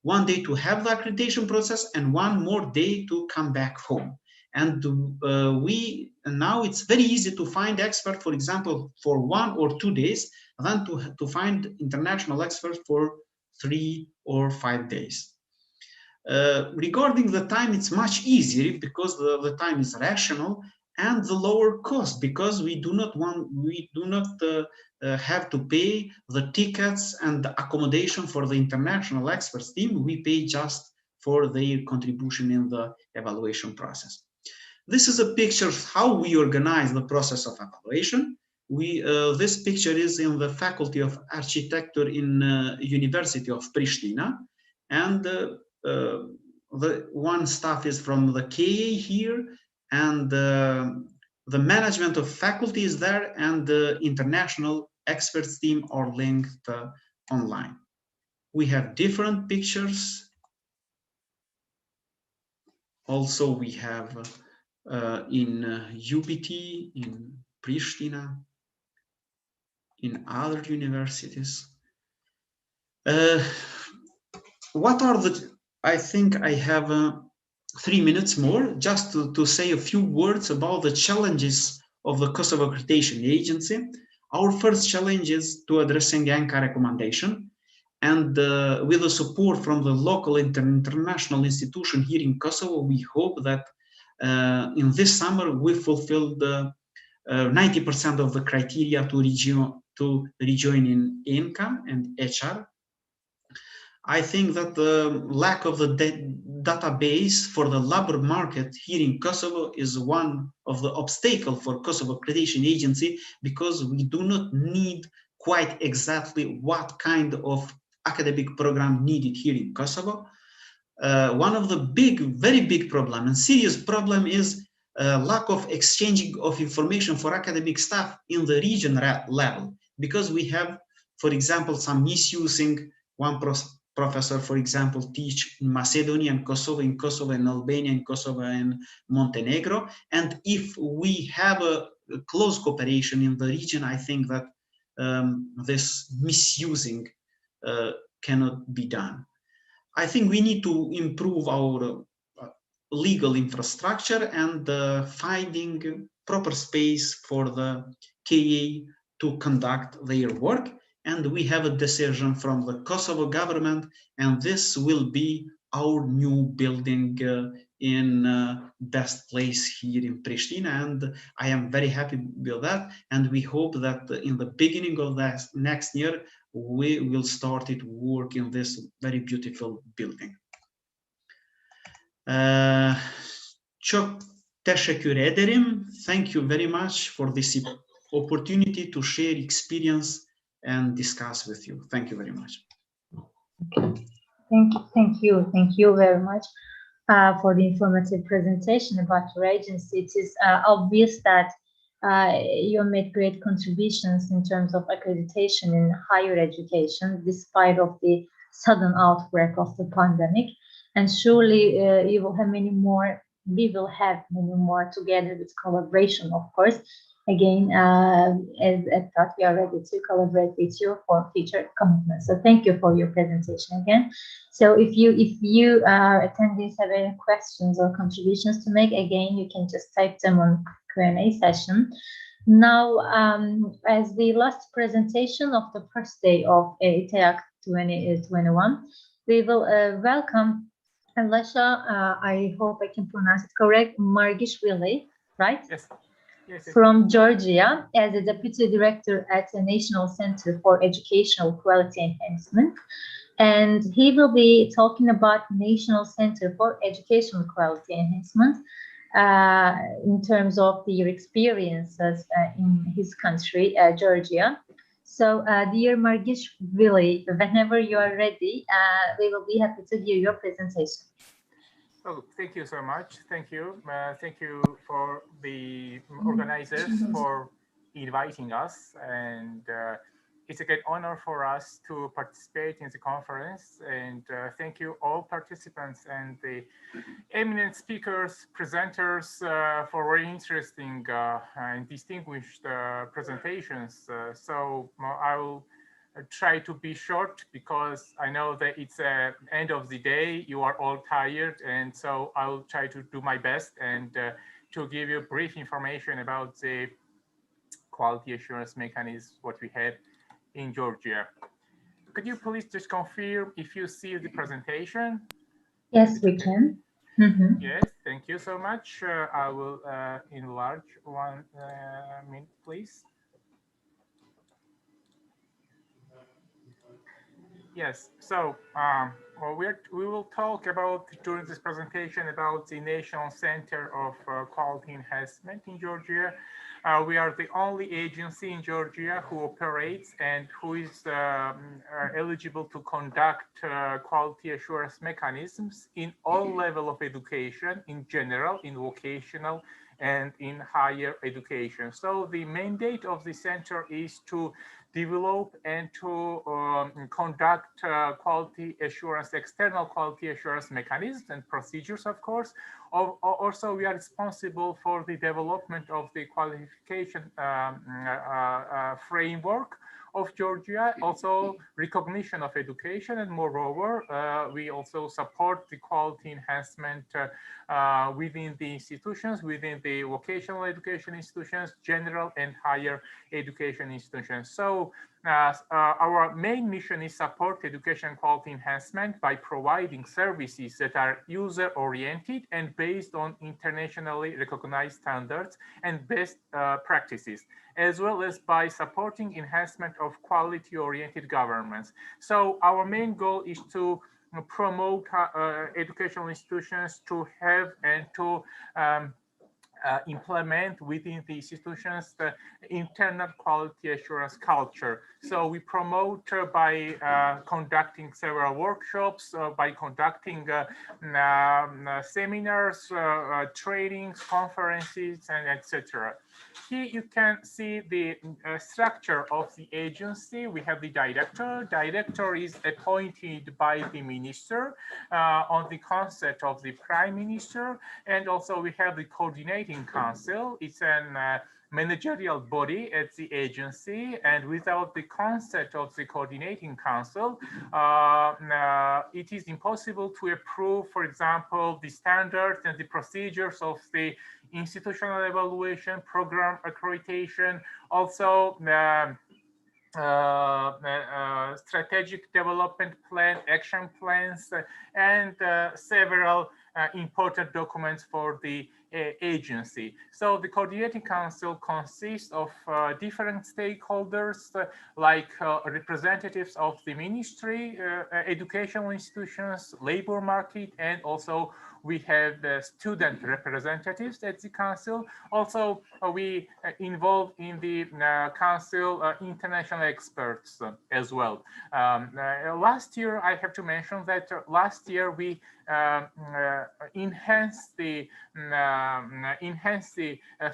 1 day to have the accreditation process, and 1 more day to come back home. And now it's very easy to find expert, for example, for 1 or 2 days, than to find international experts for 3 or 5 days. Regarding the time, it's much easier because the time is rational, and the lower cost because we do not have to pay the tickets and the accommodation for the international experts team. We pay just for their contribution in the evaluation process. This is a picture of how we organize the process of evaluation. This picture is in the Faculty of Architecture in University of Pristina, and the one staff is from the KA here, and the management of faculty is there, and the international experts team are linked online. We have different pictures. Also, we have in UPT, in Pristina, in other universities. What are the, I think I have 3 minutes more just to say a few words about the challenges of the Kosovo Accreditation Agency. Our first challenge is to addressing ENCA recommendation, and with the support from the local international institution here in Kosovo, we hope that in this summer we fulfilled 90% of the criteria to rejoin in ENCA and HR. I think that the lack of the database for the labor market here in Kosovo is one of the obstacles for Kosovo Accreditation Agency, because we do not need quite exactly what kind of academic program needed here in Kosovo. One of the very big problem and serious problem is lack of exchanging of information for academic staff in the region level, because we have, for example, some misusing. One professor, for example, teach in Macedonia and Kosovo, in Albania, in Kosovo and Montenegro. And if we have a close cooperation in the region, I think that this misusing cannot be done. I think we need to improve our legal infrastructure and finding proper space for the KA to conduct their work. And we have a decision from the Kosovo government, and this will be our new building in best place here in Pristina, and I am very happy with that, and we hope that in the beginning of the next year we will start it work in this very beautiful building. Çok teşekkür ederim. Thank you very much for this opportunity to share experience and discuss with you. Thank you very much. Thank you very much for the informative presentation about your agency. It is obvious that you made great contributions in terms of accreditation in higher education, despite of the sudden outbreak of the pandemic. And surely you will have many more. We will have many more together with collaboration, of course. Again, as that we are ready to collaborate with you for future commitments. So thank you for your presentation again. So if you attendees have any questions or contributions to make, again, you can just type them on Q&A session. Now, as the last presentation of the first day of ITEAC 2021, we will welcome Alipaşa, I hope I can pronounce it correct, Margishvili, right? Yes. Yes. From Georgia, as a Deputy Director at the National Center for Educational Quality Enhancement. And he will be talking about National Center for Educational Quality Enhancement. in terms of your experiences in his country, Georgia. So, dear Margishvili, whenever you are ready, we will be happy to hear your presentation. Oh, thank you so much. Thank you. Thank you for the organizers for inviting us. And it's a great honor for us to participate in the conference. And thank you all participants and the eminent speakers, presenters for very interesting and distinguished presentations. So I will try to be short because I know that it's the end of the day. You are all tired, and so I will try to do my best and to give you brief information about the quality assurance mechanism what we have in Georgia. Could you please just confirm if you see the presentation? Yes, we can. Mm-hmm. Yes, thank you so much. I will enlarge 1 minute, please. Yes, so well, we will talk about during this presentation about the National Center of Quality Enhancement in Georgia. We are the only agency in Georgia who operates and who is eligible to conduct quality assurance mechanisms in all levels of education, in general, in vocational, and in higher education. So the mandate of the center is to develop and to conduct quality assurance, external quality assurance mechanisms and procedures, of course. Also, we are responsible for the development of the qualification framework of Georgia, also recognition of education, and moreover, we also support the quality enhancement within the institutions, within the vocational education institutions, general and higher education institutions. So our main mission is support education quality enhancement by providing services that are user-oriented and based on internationally recognized standards and best practices, as well as by supporting enhancement of quality-oriented governments. So our main goal is to promote educational institutions to have and to implement within the institutions the internal quality assurance culture. So we promote by conducting several workshops, by conducting seminars, trainings, conferences, and etc. Here you can see the structure of the agency. We have the director. Director is appointed by the minister on the consent of the prime minister. And also we have the coordinating council. It's an managerial body at the agency, and without the consent of the coordinating council, it is impossible to approve, for example, the standards and the procedures of the institutional evaluation, program accreditation, also strategic development plan, action plans, and several important documents for the agency. So the coordinating council consists of different stakeholders like representatives of the ministry, educational institutions, labor market, and also we have the student representatives at the council. Also, we involve in the council international experts as well. Last year, I have to mention that last year we enhanced the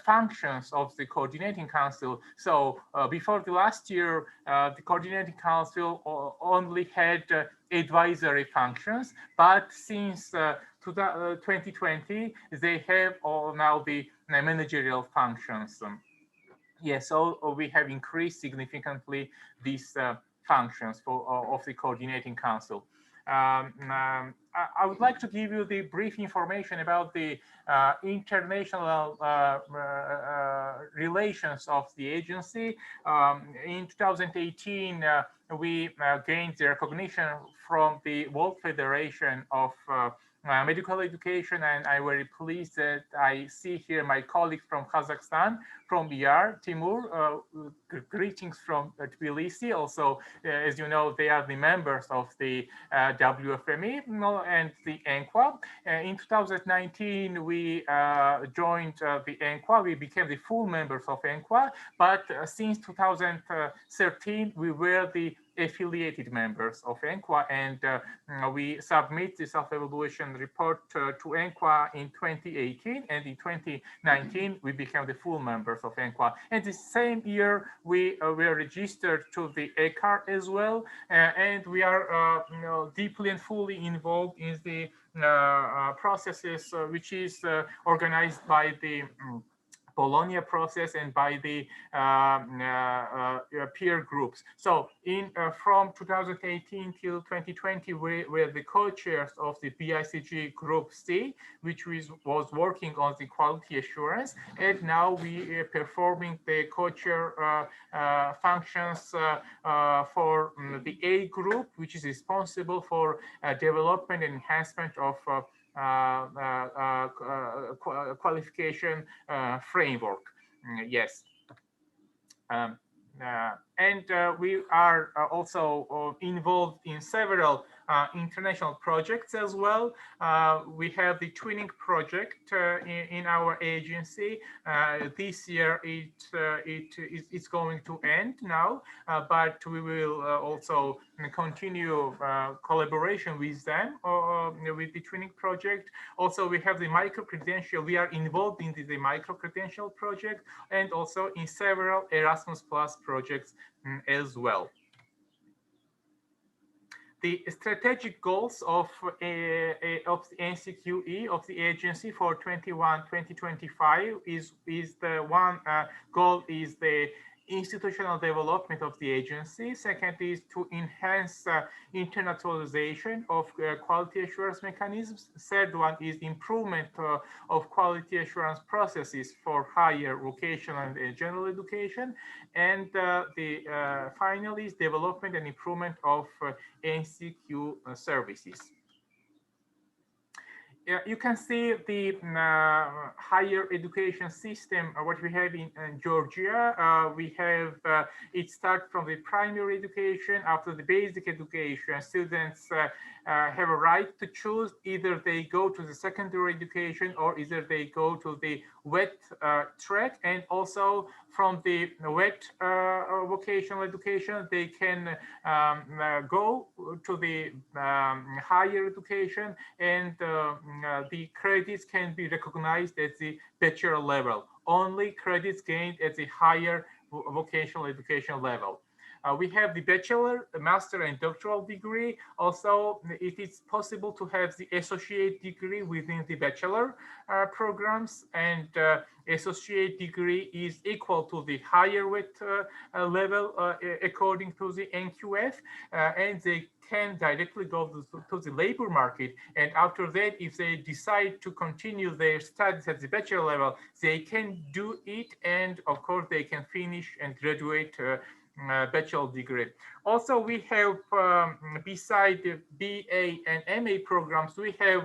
functions of the coordinating council. So before the last year, the coordinating council only had advisory functions, but since 2020, they have all now the managerial functions. Yes, so we have increased significantly these functions of the coordinating council. I would like to give you the brief information about the international relations of the agency. In 2018, we gained the recognition from the World Federation of Medical Education, and I'm very pleased that I see here my colleague from Kazakhstan, from ER, Timur. Greetings from Tbilisi. Also, as you know, they are the members of the WFME. and the ENQA. In 2019, we joined the ENQA. We became the full members of ENQA, but since 2013, we were the affiliated members of ENQA, and we submit the self-evaluation report to ENQA in 2018, and in 2019 we became the full members of ENQA. And the same year we were registered to the ACR as well, and we are deeply and fully involved in the processes which is organized by the Bologna process and by the peer groups. So from 2018 till 2020, we were the co-chairs of the BICG Group C, which was working on the quality assurance. And now we are performing the co-chair functions for the A group, which is responsible for development and enhancement of qualification framework. Yes. And we are also involved in several international projects as well. We have the twinning project in our agency. This year it's going to end now, but we will also continue collaboration with them with the twinning project. Also, we have the micro-credential. We are involved in the micro-credential project and also in several Erasmus Plus projects as well. The strategic goals of the NCQE of the agency for 2021-2025 is the one goal is the institutional development of the agency. Second is to enhance internationalization of quality assurance mechanisms. Third one is improvement of quality assurance processes for higher vocational and general education. And finally is development and improvement of NCQ services. You can see the higher education system, what we have in Georgia. We have, it starts from the primary education. After the basic education, students have a right to choose either they go to the secondary education or either they go to the wet track. And also from the wet vocational education, they can go to the higher education, and the credits can be recognized at the bachelor level. Only credits gained at the higher vocational education level. We have the bachelor, master, and doctoral degree. Also, it is possible to have the associate degree within the bachelor programs, and associate degree is equal to the higher wet level according to the NQF, and they can directly go to the labor market. And after that, if they decide to continue their studies at the bachelor level, they can do it, and of course they can finish and graduate bachelor degree. Also, we have beside the BA and MA programs, we have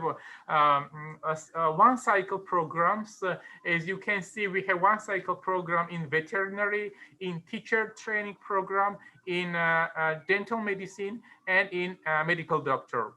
one cycle programs. As you can see, we have one cycle program in veterinary, in teacher training program, in dental medicine, and in medical doctor.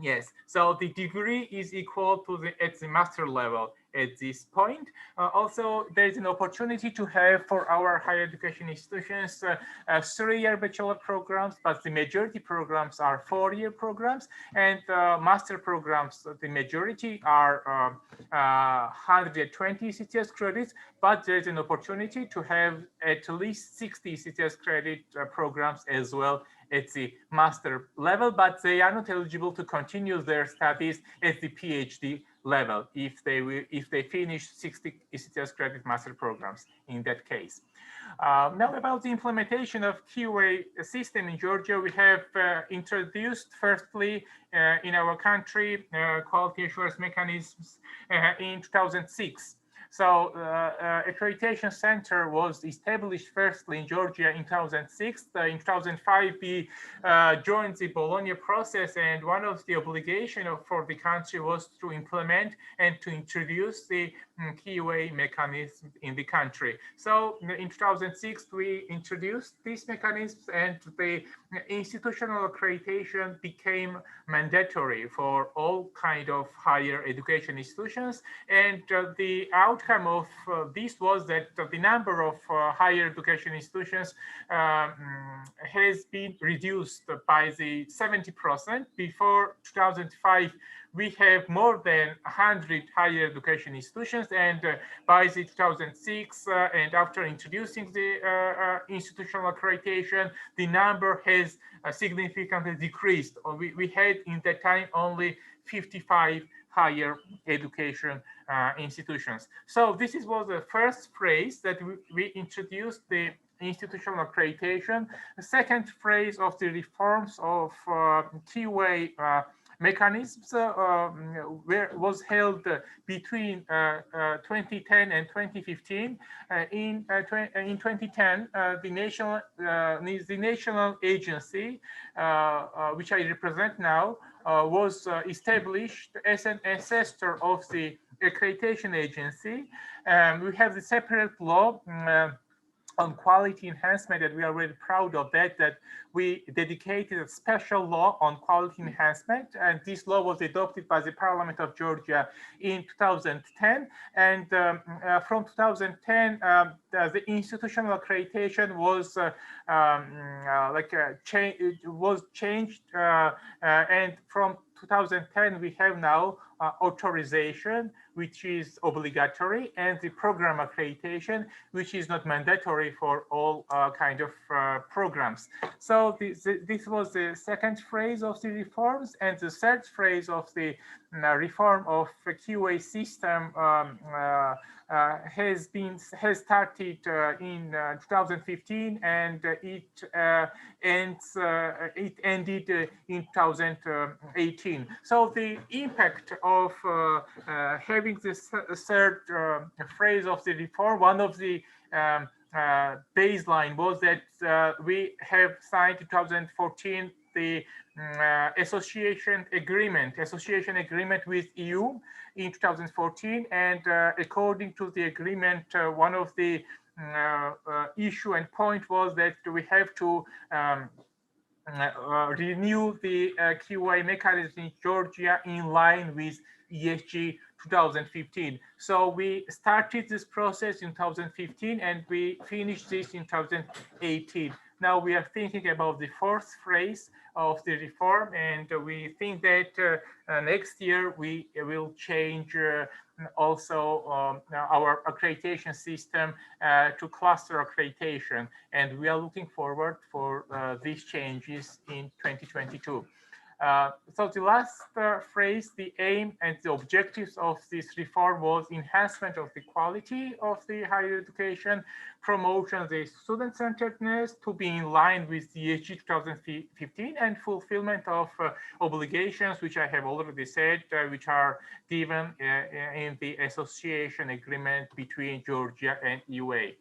Yes, so the degree is equal to at the master level at this point. Also, there is an opportunity to have for our higher education institutions 3-year bachelor programs, but the majority programs are 4-year programs, and master programs, the majority are 120 CTS credits, but there is an opportunity to have at least 60 CTS credit programs as well at the master level, but they are not eligible to continue their studies at the PhD level if they finish 60 ECTS credit master programs in that case. Now about the implementation of QA system in Georgia, we have introduced firstly in our country quality assurance mechanisms in 2006. So Accreditation Center was established firstly in Georgia in 2006. In 2005, we joined the Bologna process, and one of the obligations for the country was to implement and to introduce the QA mechanism in the country. So in 2006, we introduced these mechanisms, and the institutional accreditation became mandatory for all kind of higher education institutions. And the outcome of this was that the number of higher education institutions has been reduced by the 70%. Before 2005, we have more than 100 higher education institutions, and by the 2006 and after introducing the institutional accreditation, the number has significantly decreased. We had in that time only 55 higher education institutions. So this was the first phrase that we introduced the institutional accreditation. The second phrase of the reforms of QA mechanisms was held between 2010 and 2015. In 2010, the national agency, which I represent now, was established as an ancestor of the accreditation agency. We have the separate law on quality enhancement, that we are very proud of that we dedicated a special law on quality enhancement, and this law was adopted by the Parliament of Georgia in 2010. And from 2010, the institutional accreditation was changed, and from 2010 we have now authorization, which is obligatory, and the program accreditation, which is not mandatory for all kind of programs. So this was the second phase of the reforms, and the third phase of the reform of the QA system has started in 2015, and it ended in 2018. So the impact of having this third phase of the reform, one of the baseline was that we have signed in 2014 the association agreement with EU in 2014, and according to the agreement, one of the issue and point was that we have to renew the QA mechanism in Georgia in line with ESG 2015. So we started this process in 2015 and we finished this in 2018. Now we are thinking about the fourth phase of the reform, and we think that next year we will change also our accreditation system to cluster accreditation, and we are looking forward for these changes in 2022. So the last phrase, the aim and the objectives of this reform was enhancement of the quality of the higher education, promotion of the student-centeredness to be in line with the ESG 2015, and fulfillment of obligations, which I have already said, which are given in the association agreement between Georgia and UA.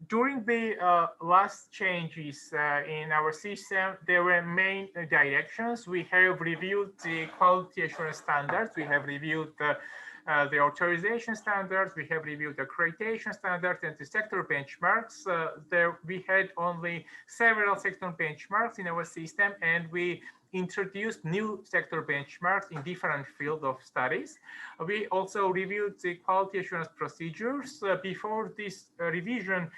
During the last changes in our system, there were main directions. We have reviewed the quality assurance standards. We have reviewed the authorization standards. We have reviewed the accreditation standards and the sector benchmarks. We had only several sector benchmarks in our system, and we introduced new sector benchmarks in different fields of studies. We also reviewed the quality assurance procedures. Before this revision,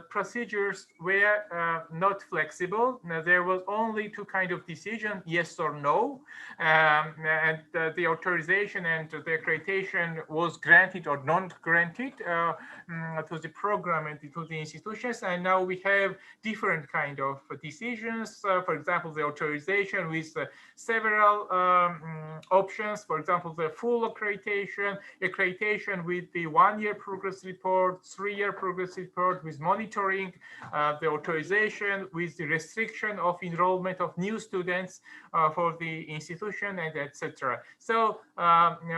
procedures were not flexible. There was only two kinds of decision, yes or no, and the authorization and the accreditation was granted or not granted to the program and to the institutions. And now we have different kind of decisions. For example, the authorization, with several options. For example, the full accreditation, accreditation with the 1-year progress report, 3-year progress report with monitoring, the authorization with the restriction of enrollment of new students for the institution, and etc. So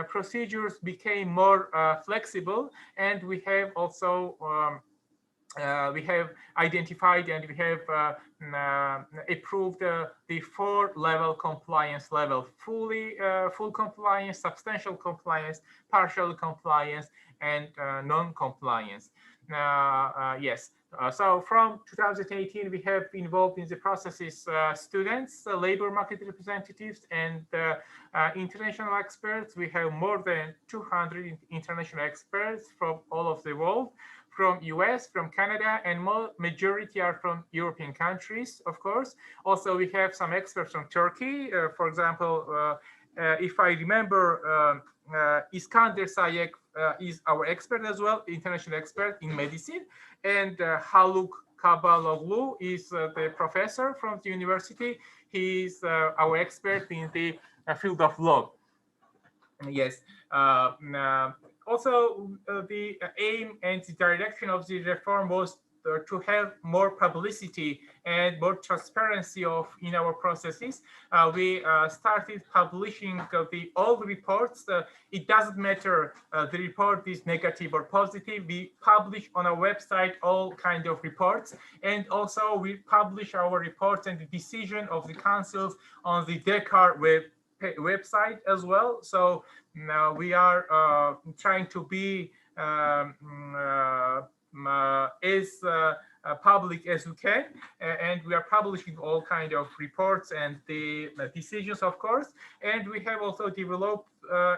procedures became more flexible, and we have also we have identified and we have approved the 4-level compliance level: full compliance, substantial compliance, partial compliance, and non-compliance. Yes. So from 2018, we have involved in the processes students, labor market representatives, and international experts. We have more than 200 international experts from all of the world, from US, from Canada, and majority are from European countries, of course. Also, we have some experts from Turkey. For example, if I remember, İskender Sayek is our expert as well, international expert in medicine, and Haluk Kabaloglu is the professor from the university. He is our expert in the field of law. Yes. Also, the aim and the direction of the reform was to have more publicity and more transparency in our processes. We started publishing all the reports. It doesn't matter the report is negative or positive. We publish on our website all kinds of reports, and also we publish our reports and the decision of the councils on the DECAR website as well. So now we are trying to be as public as we can, and we are publishing all kinds of reports and the decisions, of course. And we have also developed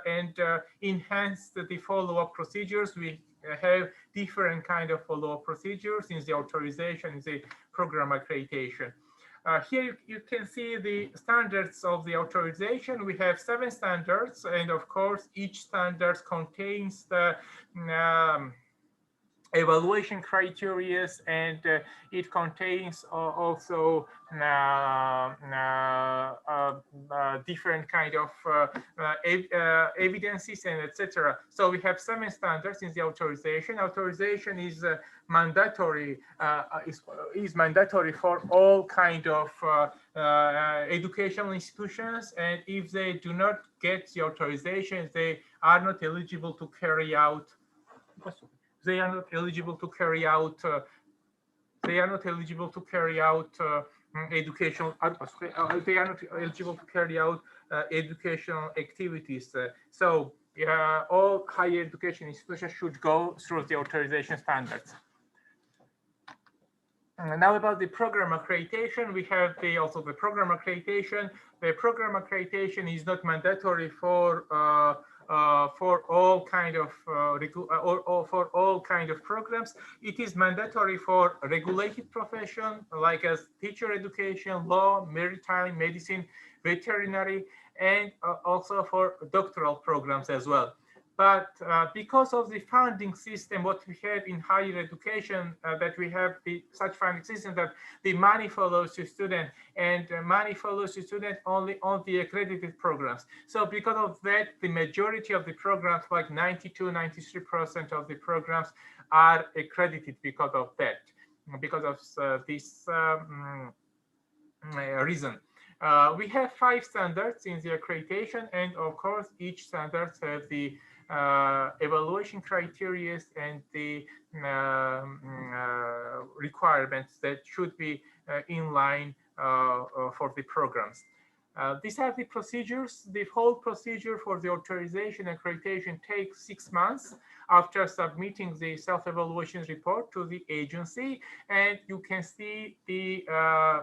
and enhanced the follow-up procedures. We have different kind of follow-up procedures in the authorization, in the program accreditation. Here you can see the standards of the authorization. We have 7 standards, and of course each standard contains the evaluation criteria, and it contains also different kind of evidences and etc. So we have 7 standards in the authorization. Authorization is mandatory, is mandatory for all kind of educational institutions, and if they do not get the authorization, they are not eligible to carry out. They are not eligible to carry out. They are not eligible to carry out educational. They are not eligible to carry out educational activities. So all higher education institutions should go through the authorization standards. Now about the program accreditation, we have also the program accreditation. The program accreditation is not mandatory for all kind of for all kind of programs. It is mandatory for regulated profession like as teacher education, law, maritime, medicine, veterinary, and also for doctoral programs as well. But because of the funding system, what we have in higher education, that we have such funding system that the money follows to student, and money follows to student only on the accredited programs. So because of that, the majority of the programs, like 92–93% of the programs, are accredited because of that, because of this reason. We have 5 standards in the accreditation, and of course, each standard has the evaluation criteria and the requirements that should be in line for the programs. These are the procedures. The whole procedure for the authorization accreditation takes 6 months after submitting the self-evaluation report to the agency. And you can see the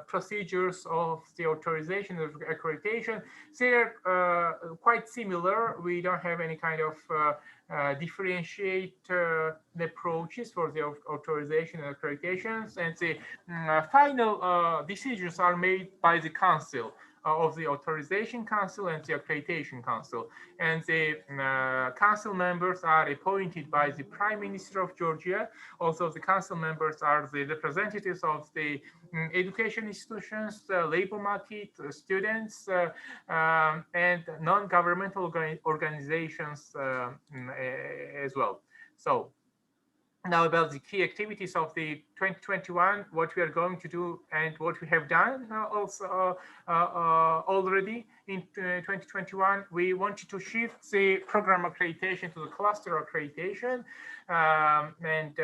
procedures of the authorization of accreditation. They're quite similar. We don't have any kind of differentiate approaches for the authorization and accreditations. And the final decisions are made by the council. of the Authorization Council and the Accreditation Council. And the council members are appointed by the Prime Minister of Georgia. Also, the council members are the representatives of the education institutions, labor market, students, and non-governmental organizations as well. So now about the key activities of the 2021, what we are going to do and what we have done already in 2021. We wanted to shift the program accreditation to the cluster accreditation, and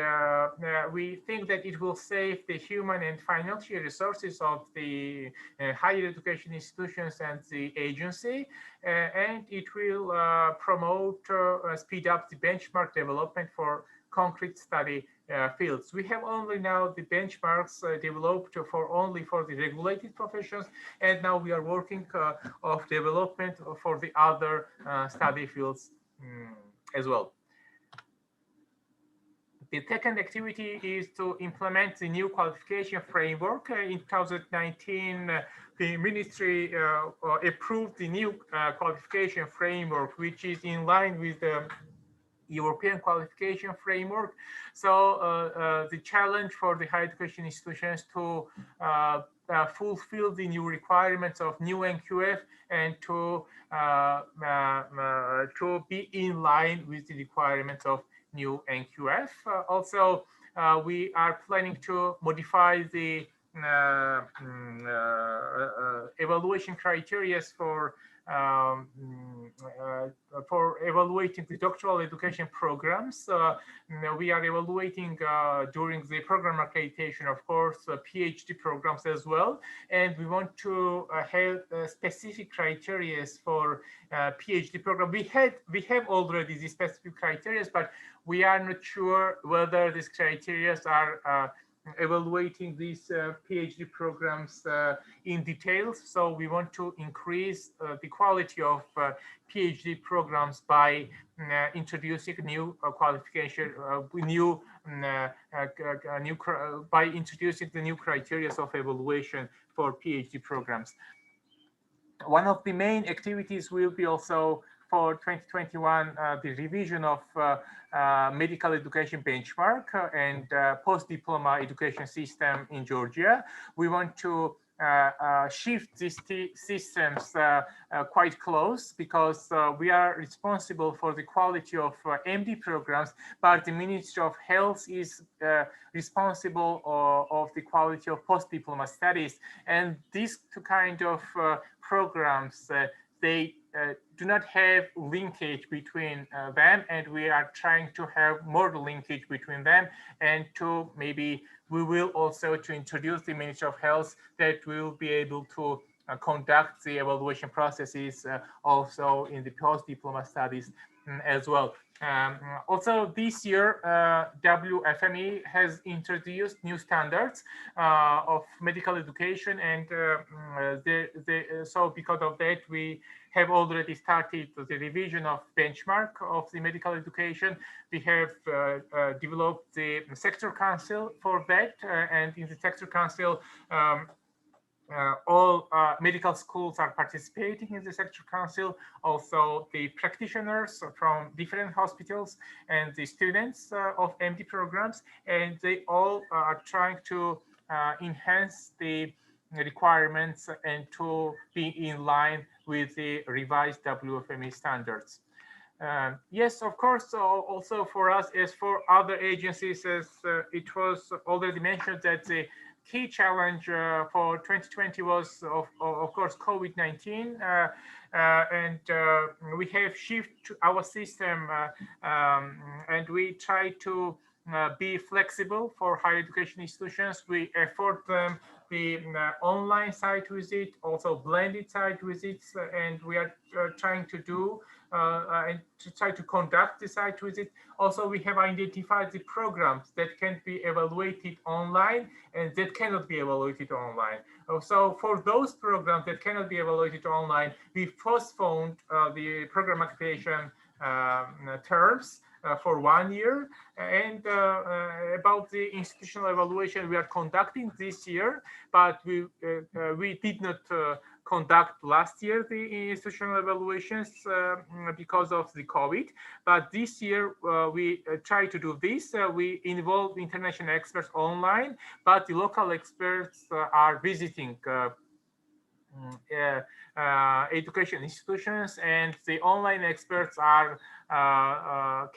we think that it will save the human and financial resources of the higher education institutions and the agency, and it will promote, speed up the benchmark development for concrete study fields. We have only now the benchmarks developed only for the regulated professions, and now we are working of development for the other study fields as well. The second activity is to implement the new qualification framework. In 2019, the ministry approved the new qualification framework, which is in line with the European qualification framework. So the challenge for the higher education institutions to fulfill the new requirements of new NQF and to be in line with the requirements of new NQF. Also, we are planning to modify the evaluation criteria for evaluating the doctoral education programs. We are evaluating during the program accreditation, of course, PhD programs as well. And we want to have specific criteria for PhD program. We have already the specific criteria, but we are not sure whether these criteria are evaluating these PhD programs in details. So we want to increase the quality of PhD programs by introducing new qualification, by introducing the new criteria of evaluation for PhD programs. One of the main activities will be also for 2021, the revision of medical education benchmark and post-diploma education system in Georgia. We want to shift these systems quite close, because we are responsible for the quality of MD programs, but the Ministry of Health is responsible of the quality of post-diploma studies. And these two kind of programs, they do not have linkage between them, and we are trying to have more linkage between them, and to maybe we will also to introduce the Ministry of Health that will be able to conduct the evaluation processes also in the post-diploma studies as well. Also this year, WFME has introduced new standards of medical education, and so because of that, we have already started the revision of benchmark of the medical education. We have developed the sector council for that, and in the sector council, all medical schools are participating in the sector council, also the practitioners from different hospitals and the students of MD programs, and they all are trying to enhance the requirements and to be in line with the revised WFME standards. Yes, of course, also for us, as for other agencies, as it was already mentioned, that the key challenge for 2020 was, of course, COVID-19, and we have shifted our system, and we try to be flexible for higher education institutions. We afford them the online site visit, also blended site visits, and we are trying to do and to try to conduct the site visit. Also, we have identified the programs that can be evaluated online and that cannot be evaluated online. So for those programs that cannot be evaluated online, we postponed the program activation terms for 1 year. And about the institutional evaluation, we are conducting this year, but we did not conduct last year the institutional evaluations because of the COVID, but this year we try to do this. We involve international experts online, but the local experts are visiting education institutions, and the online experts are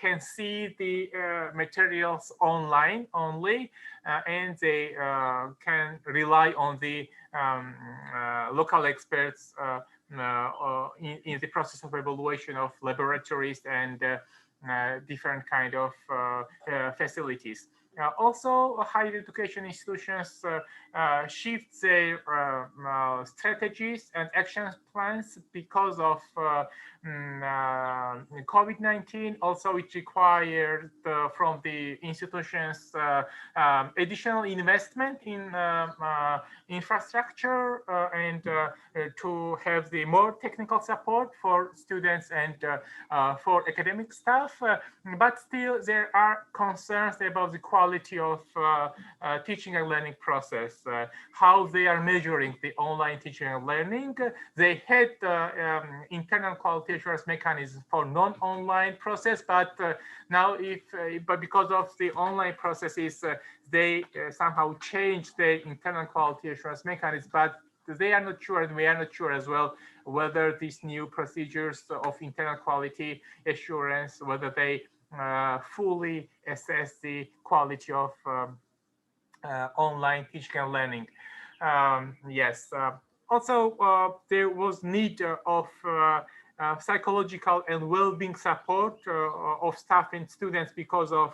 can see the materials online only, and they can rely on the local experts in the process of evaluation of laboratories and different kind of facilities. Also, higher education institutions shift their strategies and action plans because of COVID-19. Also, it required from the institutions additional investment in infrastructure and to have the more technical support for students and for academic staff. But still, there are concerns about the quality of teaching and learning process, how they are measuring the online teaching and learning. They had internal quality assurance mechanism for non-online process, but now but because of the online processes, they somehow changed the internal quality assurance mechanism, but they are not sure, and we are not sure as well, whether these new procedures of internal quality assurance, whether they fully assess the quality of online teaching and learning. Yes. Also, there was need of psychological and well-being support of staff and students because of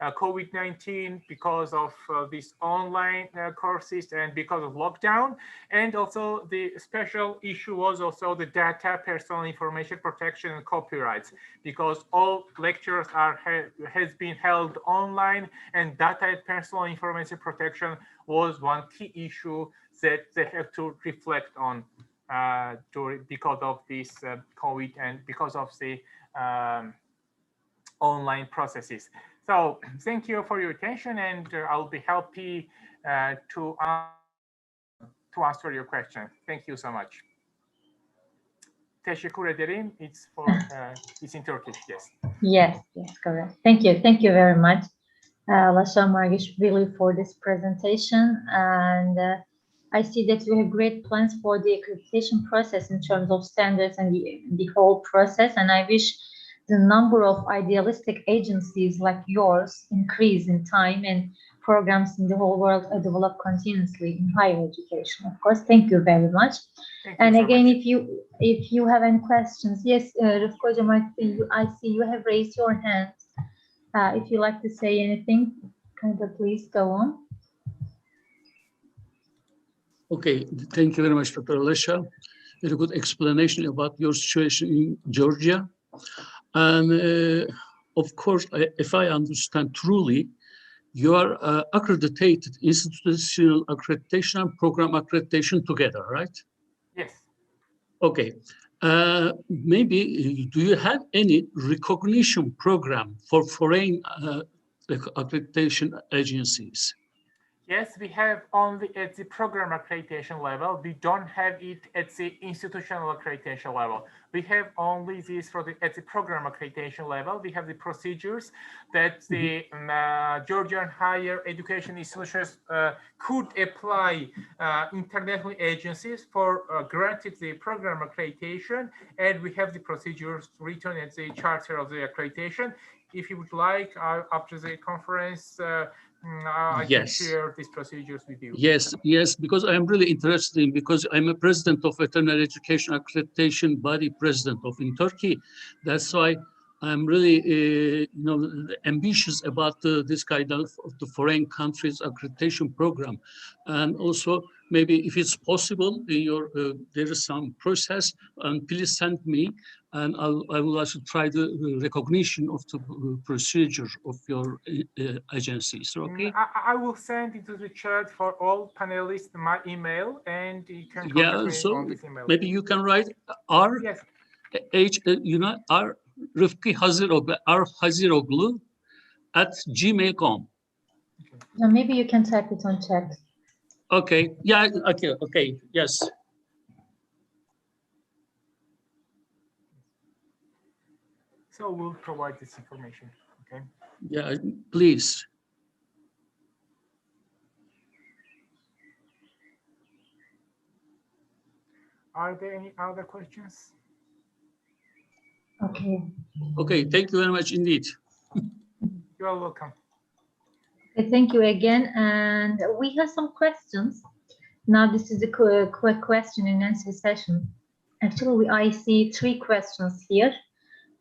COVID-19, because of these online courses, and because of lockdown. And also the special issue was also the data, personal information protection, and copyrights, because all lectures has been held online, and data and personal information protection was one key issue that they have to reflect on because of this COVID and because of the online processes. So thank you for your attention, and I'll be happy to answer your question. Thank you so much. Teşekkür ederim. It's for it's in Turkish, yes. Yes, correct. Thank you very much, Lasha Margishvili, for this presentation. And I see that you have great plans for the accreditation process in terms of standards and the whole process. And I wish the number of idealistic agencies like yours increase in time, and programs in the whole world are developed continuously in higher education. Of course, thank you very much. And again, if you have any questions, yes, Rıfkı Hocam, I see you have raised your hand. If you like to say anything, please go on. Okay, thank you very much, Dr. Lasha. Very good explanation about your situation in Georgia. And of course, if I understand truly, you are accredited, institutional accreditation and program accreditation together, right? Yes. Okay. Maybe, do you have any recognition program for foreign accreditation agencies? Yes, we have only at the program accreditation level. We don't have it at the institutional accreditation level. We have only this at the program accreditation level. We have the procedures that the Georgian higher education institutions could apply international agencies for granted the program accreditation, and we have the procedures written at the charter of the accreditation. If you would like, after the conference, I can share these procedures with you. Yes, because I'm really interested because I'm a president of veterinary education accreditation body president in Turkey. That's why I'm really ambitious about this kind of the foreign countries accreditation program. And also, maybe if it's possible, there is some process, and please send me, and I will also try the recognition of the procedure of your agencies. Okay. I will send it to the chat for all panelists my email, and you can contact me on this email. Maybe you can write R Rıfkı Haziroglu @gmail.com. Maybe you can type it on chat. Okay. Yeah. Okay. Yes. So we'll provide this information. Okay. Yeah, please. Are there any other questions? Okay. Okay, thank you very much indeed. You are welcome. Okay, thank you again. And we have some questions. Now this is a quick question and answer session. Actually, I see 3 questions here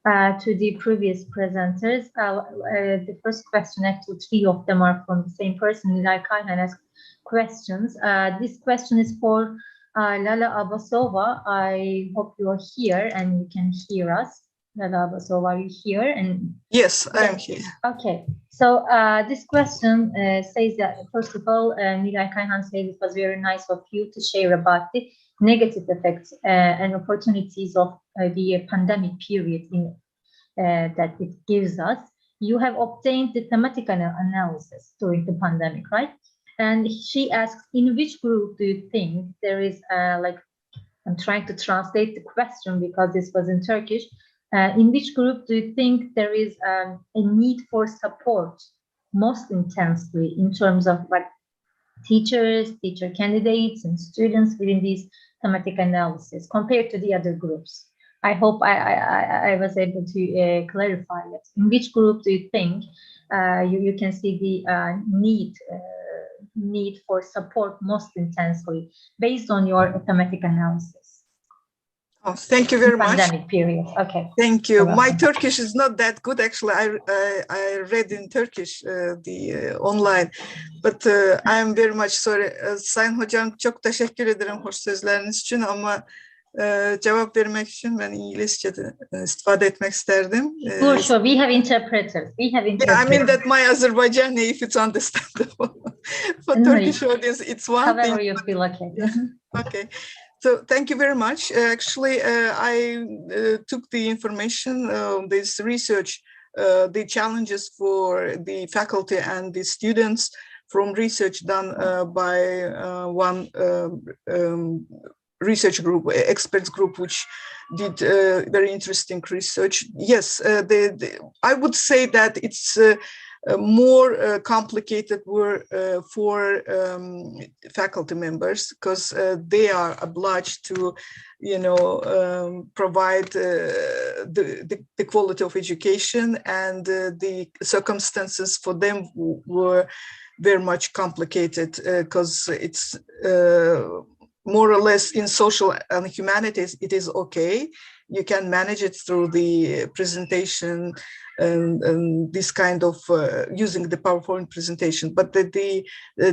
to the previous presenters. The first question, actually 3 of them are from the same person. Like I asked questions. This question is for Lala Abbasova. I hope you are here and you can hear us. Lala Abbasova, are you here? And yes, I am here. Okay, so this question says that, first of all, Miray Kayhan said it was very nice of you to share about the negative effects and opportunities of the pandemic period that it gives us. You have obtained the thematic analysis during the pandemic, right? And she asks, in which group do you think there is, like, I'm trying to translate the question because this was in Turkish. In which group do you think there is a need for support most intensely in terms of like teachers, teacher candidates, and students within these thematic analysis compared to the other groups? I hope I was able to clarify it. In which group do you think you can see the need for support most intensely based on your thematic analysis? Oh, thank you very much. Pandemic period. Okay. Thank you. My Turkish is not that good. Actually, I read in Turkish the online, but I am very much sorry. Sayın Hocam, çok teşekkür ederim hoş sözleriniz için ama cevap vermek için ben İngilizce'de istifade etmek isterdim. For sure, we have interpreters. Yeah, I mean that my Azerbaijani, if it's understandable. For Turkish audience, it's one thing. However you feel, okay. Okay. So thank you very much. Actually, I took the information, this research, the challenges for the faculty and the students from research done by one research group, experts group, which did very interesting research. Yes, I would say that it's more complicated were for faculty members because they are obliged to, you know, provide the quality of education, and the circumstances for them were very much complicated because it's more or less in social and humanities, it is okay. You can manage it through the presentation and this kind of using the PowerPoint presentation. But the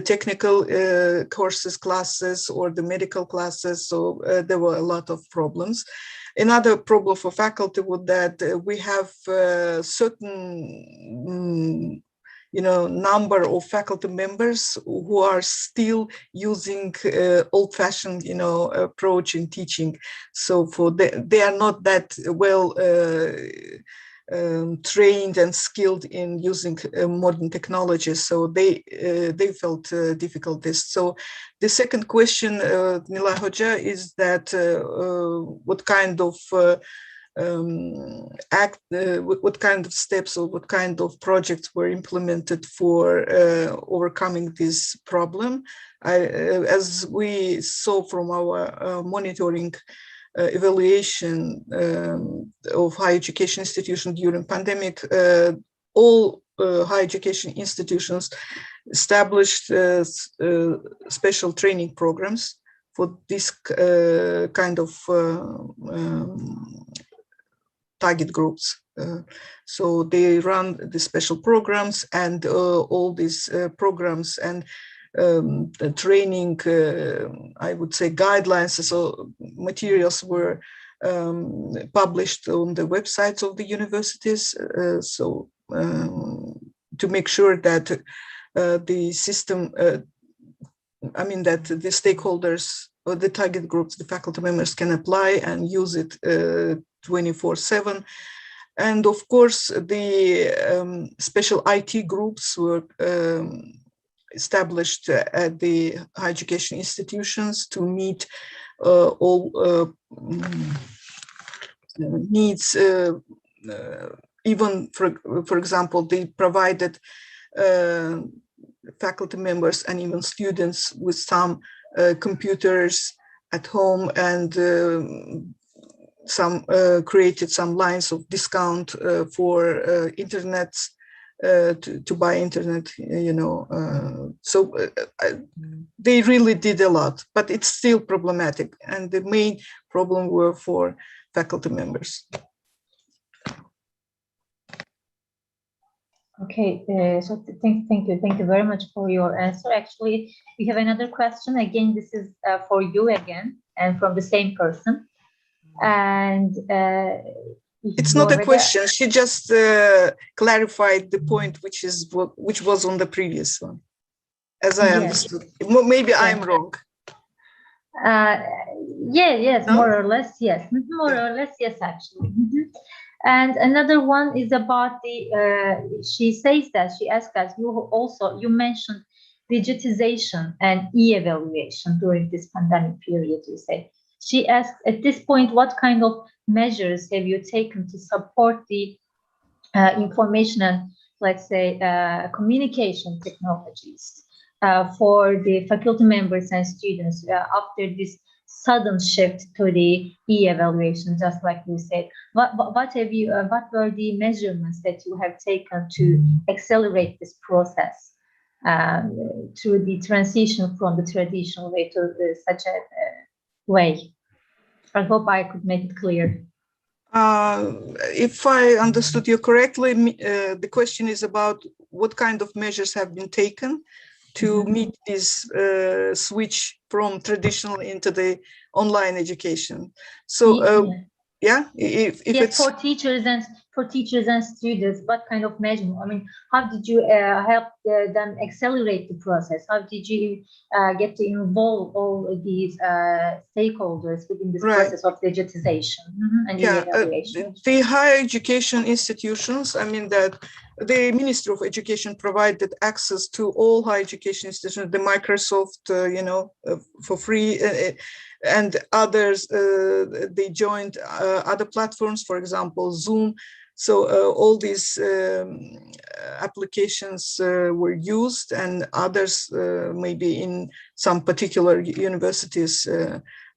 technical courses, classes, or the medical classes, so there were a lot of problems. Another problem for faculty was that we have certain you know, number of faculty members who are still using old-fashioned, you know, approach in teaching. So for they are not that well trained and skilled in using modern technologies. So they felt difficulties. So the second question, Nilay Hoca, is that what kind of what kind of steps or what kind of projects were implemented for overcoming this problem. As we saw from our monitoring evaluation of higher education institutions during pandemic, all higher education institutions established special training programs for this kind of target groups. So they run the special programs, and all these programs and the training, I would say guidelines, so materials were published on the websites of the universities. So to make sure that the system, I mean that the stakeholders or the target groups, the faculty members can apply and use it 24/7. And of course, the special IT groups were established at the higher education institutions to meet all needs even, for example, they provided faculty members and even students with some computers at home, and some created some lines of discount for internet, to buy internet, you know. So they really did a lot, but it's still problematic, and the main problem were for faculty members. Okay, so thank you very much for your answer. Actually, we have another question. Again, this is for you again, and from the same person. And it's not a question. She just clarified the point, which was on the previous one, as I understood. Maybe I'm wrong. Yes, no? More or less, yes. More or less, yes, actually. And another one is about the, she says that, she asked us, you mentioned digitization and e-evaluation during this pandemic period, you say. She asked, at this point, what kind of measures have you taken to support the information and, let's say, communication technologies for the faculty members and students after this sudden shift to the e-evaluation, just like you said? What were the measurements that you have taken to accelerate this process through the transition from the traditional way to such a way? I hope I could make it clear. If I understood you correctly, the question is about what kind of measures have been taken to meet this switch from traditional into the online education. So, if it's for teachers and students, what kind of measure? I mean, how did you help them accelerate the process? How did you get to involve all of these stakeholders within this process of digitization and evaluation? The higher education institutions, I mean that the Ministry of Education provided access to all higher education institutions, the Microsoft, you know, for free, and others, they joined other platforms, for example, Zoom. So all these applications were used, and others maybe in some particular universities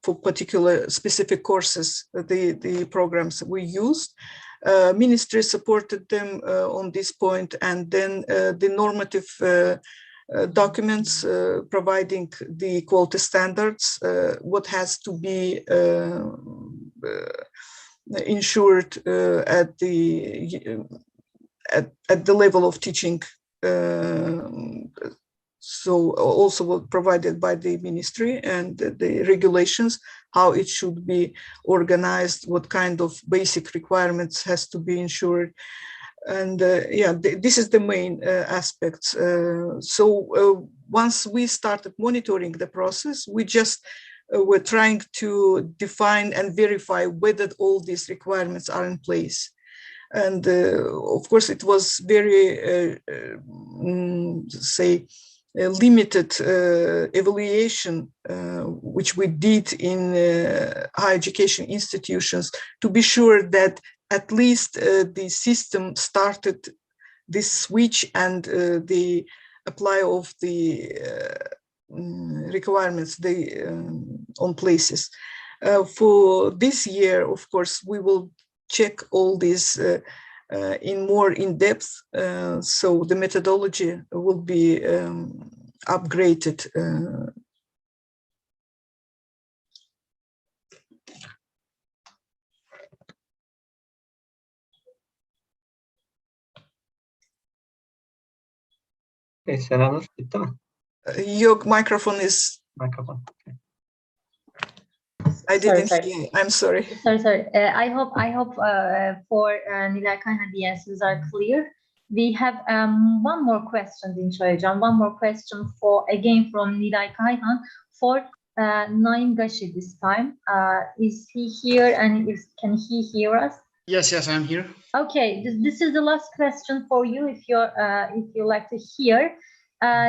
for particular specific courses, the programs were used. Ministry supported them on this point, and then the normative documents providing the quality standards, what has to be ensured at the level of teaching. So also was provided by the ministry, and the regulations, how it should be organized, what kind of basic requirements has to be ensured. And this is the main aspect. So once we started monitoring the process, we just were trying to define and verify whether all these requirements are in place. And of course, it was very, limited evaluation, which we did in higher education institutions, to be sure that at least the system started this switch and the apply of the requirements on places. For this year, of course, we will check all these in more in depth, so the methodology will be upgraded. Senanur, bitti mi? Your microphone is. Microphone. Okay. I didn't hear. I'm sorry. Sorry. I hope for Nilay Kayhan the answers are clear. We have one more question, Dinçoy Hocam. One more question again from Nilay Kayhan for Naim Gashi this time. Is he here, and can he hear us? Yes, I'm here. Okay, this is the last question for you. If you like to hear,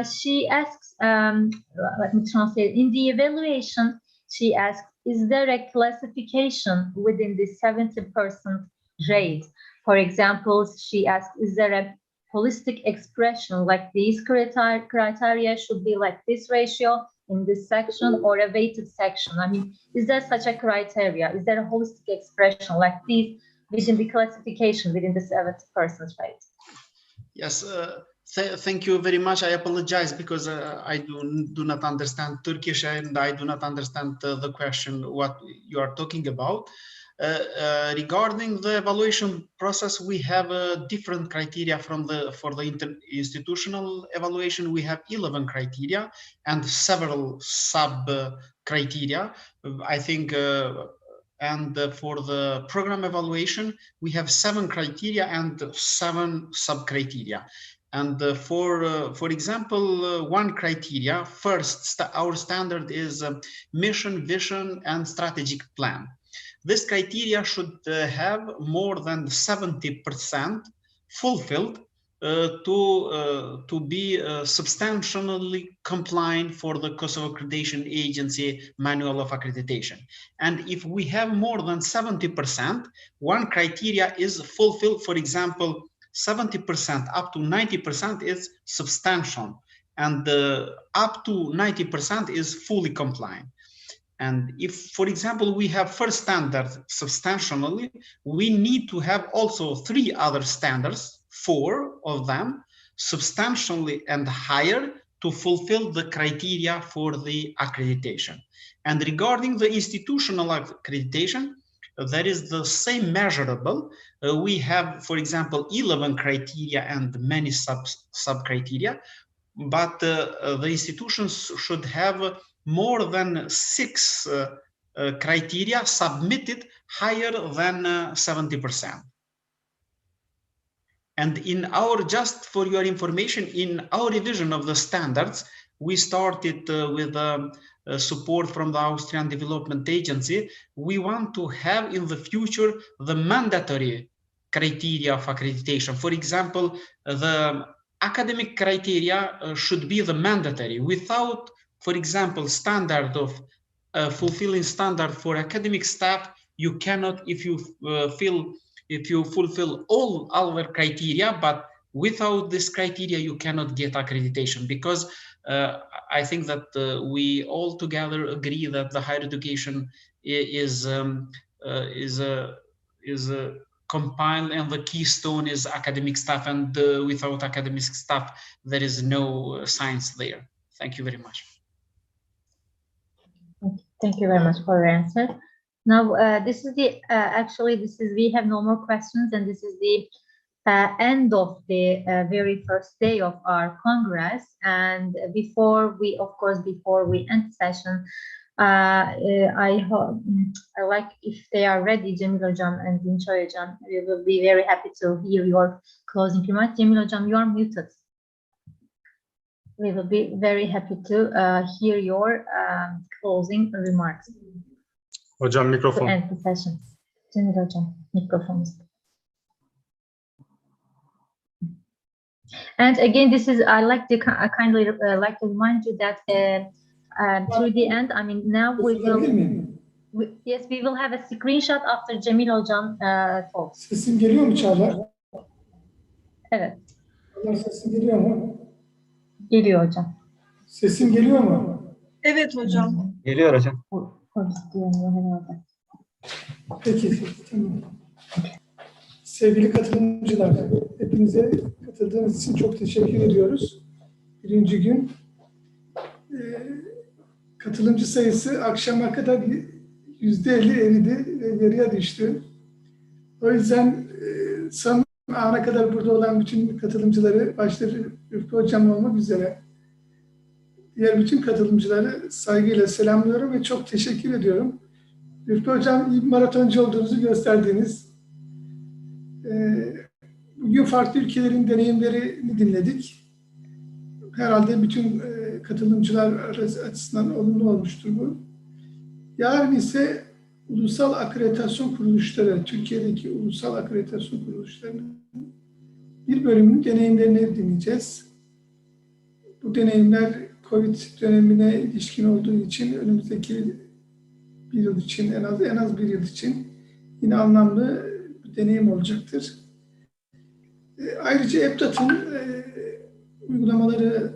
she asks. Let me translate. In the evaluation, she asks, is there a classification within the 70% rate. For example, she asked, is there a holistic expression like these criteria should be like this ratio in this section or a weighted section? I mean, is there such a criteria? Is there a holistic expression like these within the classification within the 70% rate? Yes, thank you very much. I apologize because I do not understand Turkish and I do not understand the question what you are talking about. Regarding the evaluation process, we have different criteria for the institutional evaluation. We have 11 criteria and several sub criteria. I think, and for the program evaluation, we have 7 criteria and 7 sub criteria. And for example, one criteria, first, our standard is mission, vision, and strategic plan. This criteria should have more than 70% fulfilled to be substantially compliant for the Kosovo Accreditation Agency Manual of Accreditation. And if we have more than 70%, one criteria is fulfilled. For example, 70% up to 90% is substantial, and up to 90% is fully compliant. And if, for example, we have first standard substantially, we need to have also 3 other standards, 4 of them, substantially and higher, to fulfill the criteria for the accreditation. And regarding the institutional accreditation, there is the same measurable. We have, for example, 11 criteria and many sub criteria, but the institutions should have more than 6 criteria submitted higher than 70%. And in our, just for your information, in our revision of the standards, we started with support from the Austrian Development Agency. We want to have in the future the mandatory criteria of accreditation. For example, the academic criteria should be the mandatory. Without, for example, standard of fulfilling standard for academic staff, you cannot, if you fulfill all our criteria, but without this criteria, you cannot get accreditation, because I think that we all together agree that the higher education is compiled, and the keystone is academic staff, and without academic staff, there is no science there. Thank you very much. Thank you very much for your answer. Now, this is the we have no more questions, and this is the end of the very first day of our Congress. And before we end the session, I like, if they are ready, Cemil Hocam and Dinçoy Hocam, we will be very happy to hear your closing remarks. Cemil Hocam, you are muted. We will be very happy to hear your closing remarks. Hocam mikrofon. To end the session. Cemil Hocam, microphone. And again, this is, I like to kindly like to remind you that through the end, I mean, now we will, yes, we will have a screenshot after Cemil Hocam talks. Sesim geliyor mu Çağlar? Evet. Sesim geliyor mu? Geliyor hocam. Sesim geliyor mu? Evet hocam. Geliyor hocam. Peki, tamam. Sevgili katılımcılar, hepinize katıldığınız için çok teşekkür ediyoruz. Birinci gün katılımcı sayısı akşama kadar %50 eridi ve yarıya düştü. O yüzden son ana kadar burada olan bütün katılımcıları, başta Rıfkı Hocam olmak üzere, diğer bütün katılımcıları saygıyla selamlıyorum ve çok teşekkür ediyorum. Rıfkı Hocam, iyi bir maratoncu olduğunuzu gösterdiniz. Bugün farklı ülkelerin deneyimlerini dinledik. Herhalde bütün katılımcılar açısından olumlu olmuştur bu. Yarın ise Ulusal Akreditasyon Kuruluşları, Türkiye'deki Ulusal Akreditasyon Kuruluşlarının bir bölümünün deneyimlerini dinleyeceğiz. Bu deneyimler COVID dönemine ilişkin olduğu için önümüzdeki bir yıl için, en az bir yıl için yine anlamlı bir deneyim olacaktır. Ayrıca EBİTİMİ'nin uygulamaları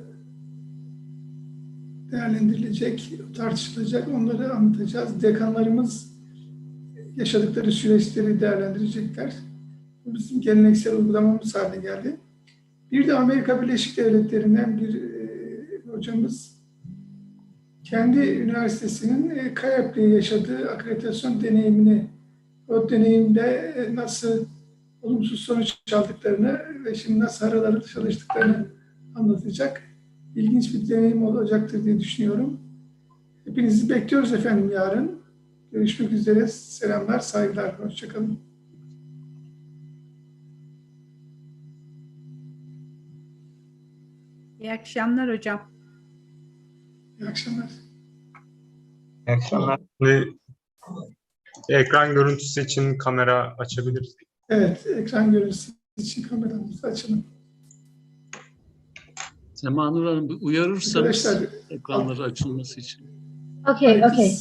değerlendirilecek, tartışılacak, onları anlatacağız. Dekanlarımız yaşadıkları süreçleri değerlendirecekler. Bu bizim geleneksel uygulamamız haline geldi. Bir de Amerika Birleşik Devletleri'nden bir hocamız kendi üniversitesinin KAYAP'te yaşadığı akreditasyon deneyimini, o deneyimde nasıl olumsuz sonuç aldıklarını ve şimdi nasıl aralarda çalıştıklarını anlatacak. İlginç bir deneyim olacaktır diye düşünüyorum. Hepinizi bekliyoruz efendim yarın. Görüşmek üzere. Selamlar, saygılar. Hoşçakalın. İyi akşamlar hocam. İyi akşamlar. İyi akşamlar. Ekran görüntüsü için kamera açabiliriz. Evet, ekran görüntüsü için kameramızı açalım. Semanur Hanım bir uyarırsanız Arkadaşlar, ekranları açılması için. Okay, okay.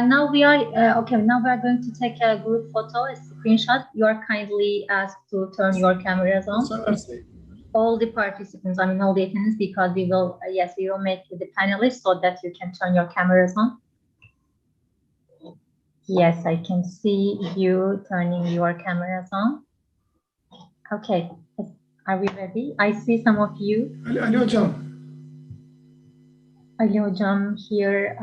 Now we are now we are going to take a group photo, a screenshot. You are kindly asked to turn your cameras on. All the participants, I mean all the attendees, because we will, yes, we will make the panelists so that you can turn your cameras on. Yes, I can see you turning your cameras on. Okay, are we ready? I see some of you. Ali Hocam. Ali Hocam here.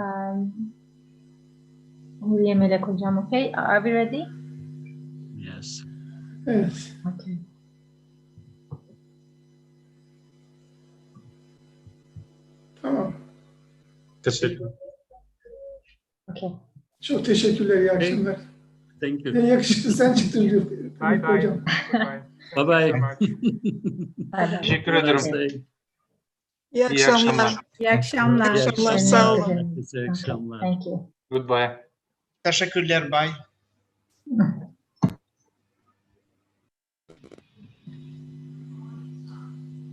Huriye Melek Hocam, okay. Are we ready? Yes. Evet. Okay. Tamam. Teşekkür. Okay. Çok teşekkürler, iyi akşamlar. Thank you. En yakışıklı sen çıktın diyor. Bye bye. Hocam. Bye bye. Teşekkür ederim. İyi akşamlar. İyi akşamlar. İyi akşamlar. Sağ olun. Herkese iyi akşamlar. Thank you. Goodbye. Teşekkürler. Bye.